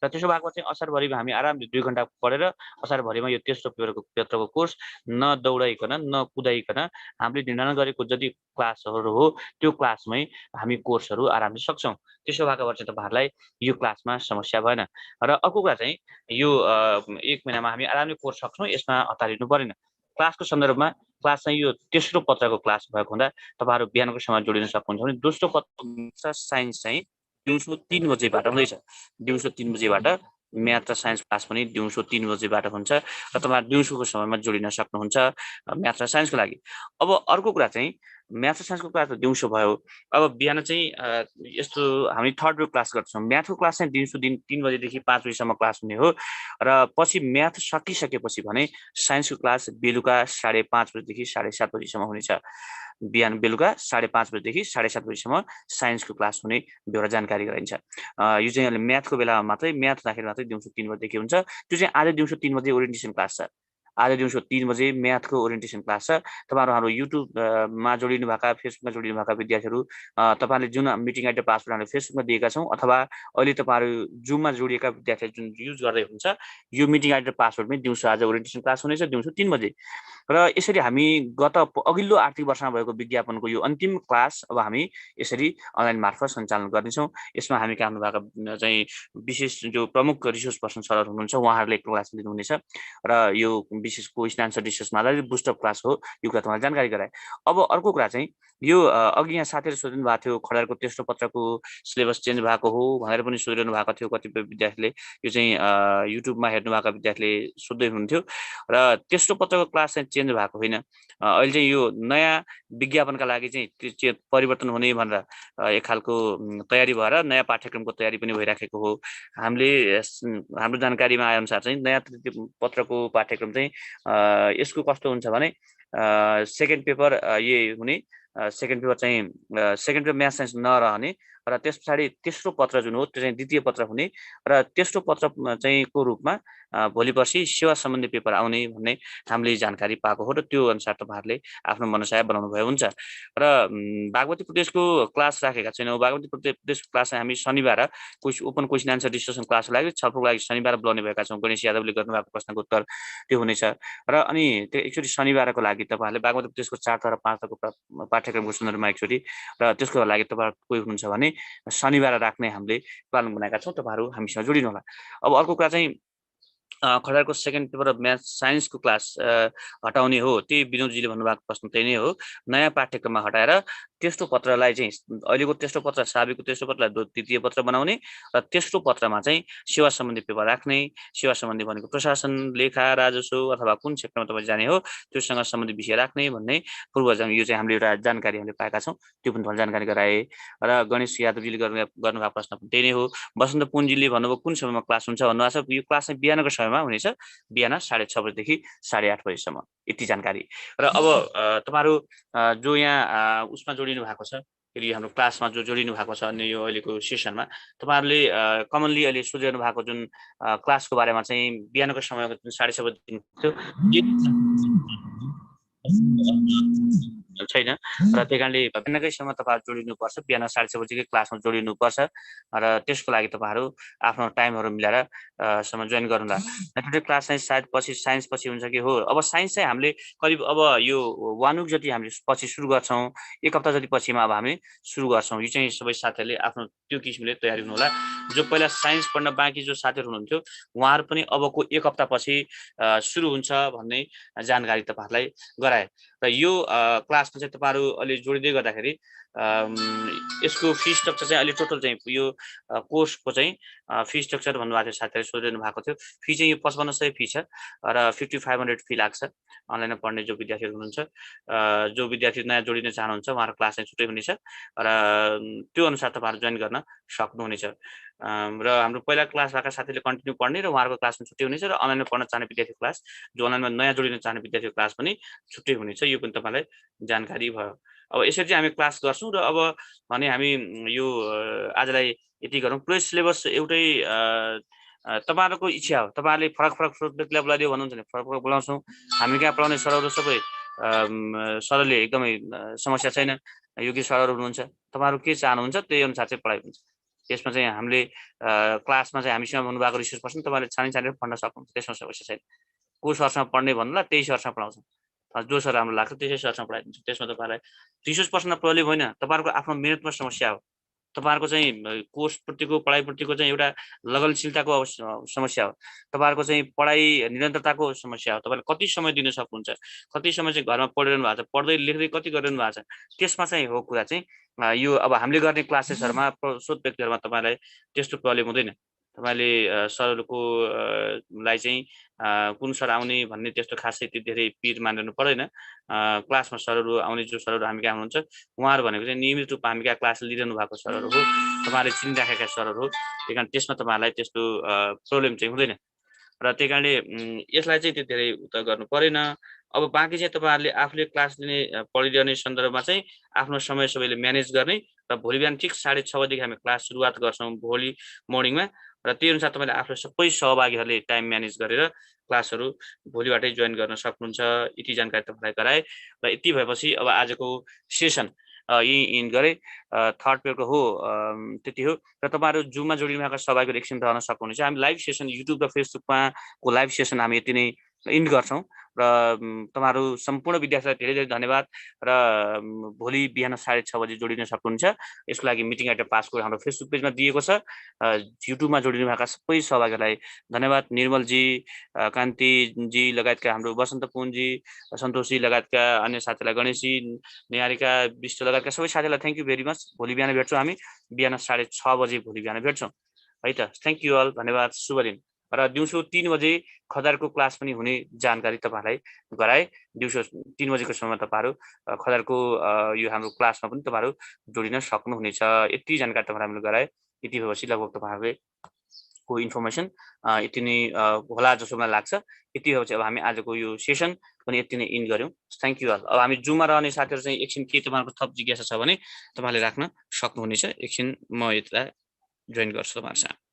र त्यसो भएको चाहिँ असारभरिमा हामी आरामले 2 घन्टा पढेर असारभरिमा यो तेस्रो पेपरको कोर्स नदौडाइकन नकुदाइकन हामीले निर्णय गरेको जति क्लासहरू हो त्यो क्लासमै हामी कोर्सहरू आरामले सक्छौँ। त्यसो भएको भएर चाहिँ तपाईँहरूलाई यो क्लासमा समस्या भएन। र अर्को कुरा चाहिँ यो 1 महिनामा हामी आरामले कोर्स सक्छौँ, यसमा हतारिनु परेन। क्लासको सन्दर्भमा क्लास चाहिँ यो तेस्रो पत्रको क्लास भएको हुँदा तपाईँहरू बिहानको समय जोडिन सक्नुहुन्छ भने दोस्रो पत्र साइन्स चाहिँ दिउँसो 3 बजेबाट हुँदैछ। दिउँसो 3 बजेबाट म्याथ र साइन्स क्लास पनि दिउँसो 3 बजेबाट हुन्छ र तपाईँहरू दिउँसोको समयमा जोडिन सक्नुहुन्छ म्याथ र साइन्सको लागि। अब अर्को कुरा चाहिँ म्याथ र साइन्सको क्लास त दिउँसो भयो, अब बिहान चाहिँ यस्तो हामी थर्ड वे क्लास गर्छौँ। म्याथको क्लास चाहिँ दिउँसो 3 बजेदेखि 5 बजीसम्म क्लास हुने हो र पछि म्याथ सकिसकेपछि भने साइन्सको क्लास बेलुका 5:30 बजेदेखि 7:30 बजीसम्म हुनेछ। बिहान बेलुका 5:30 बजेदेखि 7:30 बजीसम्म साइन्सको क्लास हुने बेहोरा जानकारी गराइन्छ। यो चाहिँ अहिले म्याथको बेलामा मात्रै, म्याथ हुँदाखेरि मात्रै दिउँसो 3 बजेदेखि हुन्छ। त्यो चाहिँ आज दिउँसो 3 बजे ओरिएन्टेसन क्लास छ। आज दिउँसो 3 बजे म्याथको ओरिएन्टेसन क्लास छ। तपाईँहरू हाम्रो युट्युबमा जोडिनु भएका, फेसबुकमा जोडिनु भएका विद्यार्थीहरू तपाईँहरूले जुन मिटिङ आइडी पासवर्ड हामीले फेसबुकमा दिएका छौँ अथवा अहिले तपाईँहरू जुममा जोडिएका विद्यार्थीहरू जुन युज गर्दै हुन्छ यो मिटिङ आइडी पासवर्डमै दिउँसो आज ओरिएन्टेसन क्लास हुनेछ दिउँसो 3 बजे। र यसरी हामी अघिल्लो आर्थिक वर्षमा भएको विज्ञापनको यो अन्तिम क्लास अब हामी यसरी अनलाइन मार्फत सञ्चालन गर्नेछौँ। यसमा हामी काम भएका चाहिँ विशेष जो प्रमुख रिसोर्स पर्सन सरहरू हुनुहुन्छ उहाँहरूले क्लास लिनुहुनेछ र यो विशेष क्वेसन आन्सर डिस्कसमा बुस्टअप क्लास हो, यो कुरा तपाईँलाई जानकारी गराएँ। अब अर्को कुरा चाहिँ यो अघि यहाँ साथीहरू सोधिनु भएको थियो खड्डाको तेस्रो पत्रको सिलेबस चेन्ज भएको हो भनेर पनि सोधिरहनु भएको थियो कतिपय विद्यार्थीले। यो चाहिँ युट्युबमा हेर्नु भएका विद्यार्थीले सोध्दै हुनुहुन्थ्यो र तेस्रो पत्रको क्लास चाहिँ चेन्ज भएको होइन। अहिले चाहिँ यो नयाँ विज्ञापनका लागि चाहिँ परिवर्तन हुने भनेर एक खालको तयारी भएर नयाँ पाठ्यक्रमको तयारी पनि भइराखेको हो। हाम्रो जानकारीमा आएअनुसार चाहिँ नयाँ पत्रको पाठ्यक्रम चाहिँ यसको कस्तो हुन्छ भने सेकेन्ड पेपर हुने, सेकेन्ड पेपर चाहिँ सेकेन्ड पेपर म्याथ साइन्स नरहने र त्यस पछाडि तेस्रो पत्र जुन हो त्यो चाहिँ द्वितीय पत्र हुने र तेस्रो पत्र चाहिँ को रूपमा भोलि पर्सि सेवा सम्बन्धी पेपर आउने भन्ने हामीले जानकारी पाएको हो र त्यो अनुसार तपाईँहरूले आफ्नो मनसाय बनाउनु भयो हुन्छ। र बागमती प्रदेशको क्लास राखेका छैनौँ। बागमती प्रदेशको क्लास हामी शनिबार ओपन क्वेसन आन्सर डिस्कसन क्लासको लागि छलफलको लागि शनिबार बोलाउने भएका छौँ। गणेश यादवले गर्नुभएको प्रश्नको उत्तर त्यो हुनेछ र अनि त्यो एकचोटि शनिबारको लागि तपाईँहरूले बागमती प्रदेशको 4 र 5 पाठ्यक्रमको सन्दर्भमा एकचोटि र त्यसको लागि तपाईँहरू कोही हुनुहुन्छ भने शनिबार राख्ने हामीले प्लान बनाएका छौँ। तपाईँहरू हामीसँग जोडिनु होला। अब अर्को कुरा चाहिँ खड्डाको सेकेन्ड पेपर अफ म्याथ साइन्सको क्लास हटाउने हो। त्यही विनोदजीले भन्नुभएको प्रश्न त्यही नै हो। नयाँ पाठ्यक्रममा हटाएर तेस्रो पत्रलाई चाहिँ अहिलेको तेस्रो पत्र साबिकको तेस्रो पत्रलाई द्वितीय पत्र बनाउने र तेस्रो पत्रमा चाहिँ सेवा सम्बन्धी पेपर राख्ने। सेवा सम्बन्धी भनेको प्रशासन, लेखा, राजस्व अथवा कुन क्षेत्रमा तपाईँ जाने हो त्योसँग सम्बन्धी विषय राख्ने भन्ने पूर्वज यो चाहिँ हामीले एउटा जानकारी हामीले पाएका छौँ। त्यो पनि तपाईँले जानकारी गराए। र गणेश यादवजीले गर्नुभएको प्रश्न पनि त्यही नै हो। वसन्त पुञ्जीले भन्नुभयो कुन समयमा क्लास हुन्छ भन्नुभएको छ। यो क्लास चाहिँ बिहानको समयमा हुनेछ, बिहान 6:30 बजेदेखि 8:30 बजीसम्म। यति जानकारी। र अब तपाईँहरू जो यहाँ उसमा जोडिनु भएको छ, फेरि हाम्रो क्लासमा जो जोडिनु भएको छ अनि यो अहिलेको सेसनमा तपाईँहरूले कमनली अहिले सोधिरहनु भएको जुन क्लासको बारेमा चाहिँ बिहानको समयमा जुन 6:30 बजेदेखि थियो छैन र त्यही कारणले बिहानकै समयमा तपाईँहरू जोडिनुपर्छ। बिहान 6:30 बजेकै क्लासमा जोडिनुपर्छ र त्यसको लागि तपाईँहरू आफ्नो टाइमहरू मिलाएर समय जोइन गर्नुहोला। नेटवर्क क्लास चाहिँ सायद पछि साइन्स पछि हुन्छ कि हो। अब साइन्स चाहिँ हामीले करिब अब यो 1 विक जति हामीले पछि सुरु गर्छौँ, 1 हप्ता जति पछिमा अब हामी सुरु गर्छौँ। यो चाहिँ सबै साथीहरूले आफ्नो त्यो किसिमले तयारी हुनुहोला। जो पहिला साइन्स पढ्न बाँकी जो साथीहरू हुनुहुन्थ्यो उहाँहरू पनि अबको 1 हप्ता पछि सुरु हुन्छ भन्ने जानकारी तपाईँहरूलाई गराए। र यो क्लासमा चाहिँ तपाईँहरू अहिले जोडिँदै गर्दाखेरि यसको फी स्ट्रक्चर चाहिँ अहिले टोटल चाहिँ यो कोर्सको चाहिँ फी स्ट्रक्चर भन्नुभएको थियो, साथीहरूले सोधिरहनु भएको थियो। फी चाहिँ यो 5500 फी छ र 5500 फी लाग्छ अनलाइनमा पढ्ने जो विद्यार्थीहरू हुनुहुन्छ। जो विद्यार्थी नयाँ जोडिन चाहनुहुन्छ उहाँहरूको क्लास चाहिँ छुट्टै हुनेछ र त्यो अनुसार तपाईँहरू जोइन गर्न सक्नुहुनेछ। र हाम्रो पहिला क्लास भएका साथीले कन्टिन्यू पढ्ने र उहाँहरूको क्लास पनि छुट्टै हुनेछ र अनलाइनमा पढ्न चाहने विद्यार्थी क्लास, जो अनलाइनमा नयाँ जोडिन चाहने विद्यार्थीको क्लास पनि छुट्टै हुनेछ। यो पनि तपाईँलाई जानकारी भयो। अब यसरी चाहिँ हामी क्लास गर्छौँ र अब भने हामी यो आजलाई यति गरौँ। प्लस सिलेबस एउटै तपाईँहरूको इच्छा हो, तपाईँहरूले फरक फरक स्रोतले बोलाइदियो भन्नुहुन्छ भने फरक फरक बोलाउँछौँ। हामी कहाँ पढाउने सरहरू सबै सरले एकदमै समस्या छैन, योग्य सरहरू हुनुहुन्छ। तपाईँहरू के चाहनुहुन्छ त्यही अनुसार चाहिँ पढाइ हुन्छ। त्यसमा चाहिँ हामीले क्लासमा चाहिँ हामीसँग हुनुभएको रिसोर्स पर्सन तपाईँले छानेर पढ्न सक्नुहुन्छ, त्यसमा समस्या छैन। को सरसँग पढ्ने भन्नुलाई त्यही सरसँग पढाउँछौँ, जो सर राम्रो लाग्छ त्यसै सरसँग पढाइदिन्छ। त्यसमा तपाईँलाई रिसोर्स पर्सनमा प्रब्लम होइन, तपाईँहरूको आफ्नो मेहनतमा समस्या हो। तपाईँहरूको चाहिँ कोर्सप्रतिको पढाइप्रतिको चाहिँ एउटा लगनशीलताको समस्या हो। तपाईँहरूको चाहिँ पढाइ निरन्तरताको समस्या हो। तपाईँले कति समय दिन सक्नुहुन्छ, कति समय चाहिँ घरमा पढिरहनु भएको छ, पढ्दै लेख्दै कति गरिरहनु भएको छ, त्यसमा चाहिँ हो कुरा चाहिँ। यो अब हामीले गर्ने क्लासेसहरूमा स्रोत व्यक्तिहरूमा तपाईँलाई त्यस्तो प्रब्लम हुँदैन। तपाईँले सरहरूको लाई चाहिँ कुन सर आउने भन्ने त्यस्तो खासै त्यो धेरै पिर मानिरहनु पर्दैन। क्लासमा सरहरू आउने जो सरहरू हामी कहाँ हुनुहुन्छ उहाँहरू भनेको चाहिँ नियमित रूपमा हामी कहाँ क्लास लिइरहनु भएको सरहरू हो, तपाईँहरूले चिनिराखेका सरहरू हो। त्यही कारण त्यसमा तपाईँहरूलाई त्यस्तो प्रब्लम चाहिँ हुँदैन र त्यही कारणले यसलाई चाहिँ त्यो धेरै उता गर्नु परेन। अब बाँकी चाहिँ तपाईँहरूले आफूले क्लास लिने पढिरहने सन्दर्भमा चाहिँ आफ्नो समय सबैले म्यानेज गर्ने र भोलि बिहान ठिक 6:30 बजेदेखि हामी क्लास सुरुवात गर्छौँ भोलि मर्निङमा र त्यही अनुसार तपाईँले आफूले सबै सहभागीहरूले टाइम म्यानेज गरेर क्लासहरू भोलिबाटै जोइन गर्न सक्नुहुन्छ। यति जानकारी तपाईँलाई गराएँ र यति भएपछि अब आजको सेसन यही इन गरेँ। थर्ड पेयरको हो त्यति हो र तपाईँहरू जुममा जोडिनु भएका सहभागीहरू एकछिन रहन सक्नुहुनेछ। हामी लाइभ सेसन युट्युब र फेसबुकमा को लाइभ सेसन हामी यति नै इन्ड गर्छौँ र तपाईँहरू सम्पूर्ण विद्यार्थीलाई धेरै धेरै धन्यवाद र भोलि बिहान 6:30 बजे जोडिन सक्नुहुन्छ। यसको लागि मिटिङ आइटम पासको हाम्रो फेसबुक पेजमा दिएको छ। युट्युबमा जोडिनु भएका सबै सहभागीहरूलाई धन्यवाद। निर्मलजी, कान्तिजी लगायतका हाम्रो वसन्त पुनजी, सन्तोषजी लगायतका अन्य साथीलाई, गणेशजी, निहारिका, विष्ट लगायतका सबै साथीलाई थ्याङ्क यू भेरी मच। भोलि बिहान भेट्छौँ हामी, बिहान 6:30 बजे भोलि बिहान भेट्छौँ है त। थ्याङ्क यू अल, धन्यवाद, शुभ दिन। र दिउँसो 3 बजे खदारको क्लास पनि हुने जानकारी तपाईँहरूलाई गराए। दिउँसो 3 बजेको समयमा तपाईँहरू खदारको यो हाम्रो क्लासमा पनि तपाईँहरू जोडिन सक्नुहुनेछ। यति जानकारी तपाईँलाई हामीले गराए। यति भएपछि लगभग तपाईँहरूले को इन्फर्मेसन यति नै होला जस्तो मलाई लाग्छ। यति भएपछि अब हामी आजको यो सेसन पनि यति नै इन गऱ्यौँ। Thank you all. अब हामी जुममा रहने साथीहरू चाहिँ एकछिन के तपाईँहरूको थप जिज्ञासा छ भने तपाईँले राख्न सक्नुहुनेछ। एकछिन म यता जोइन गर्छु तपाईँहरूसँग।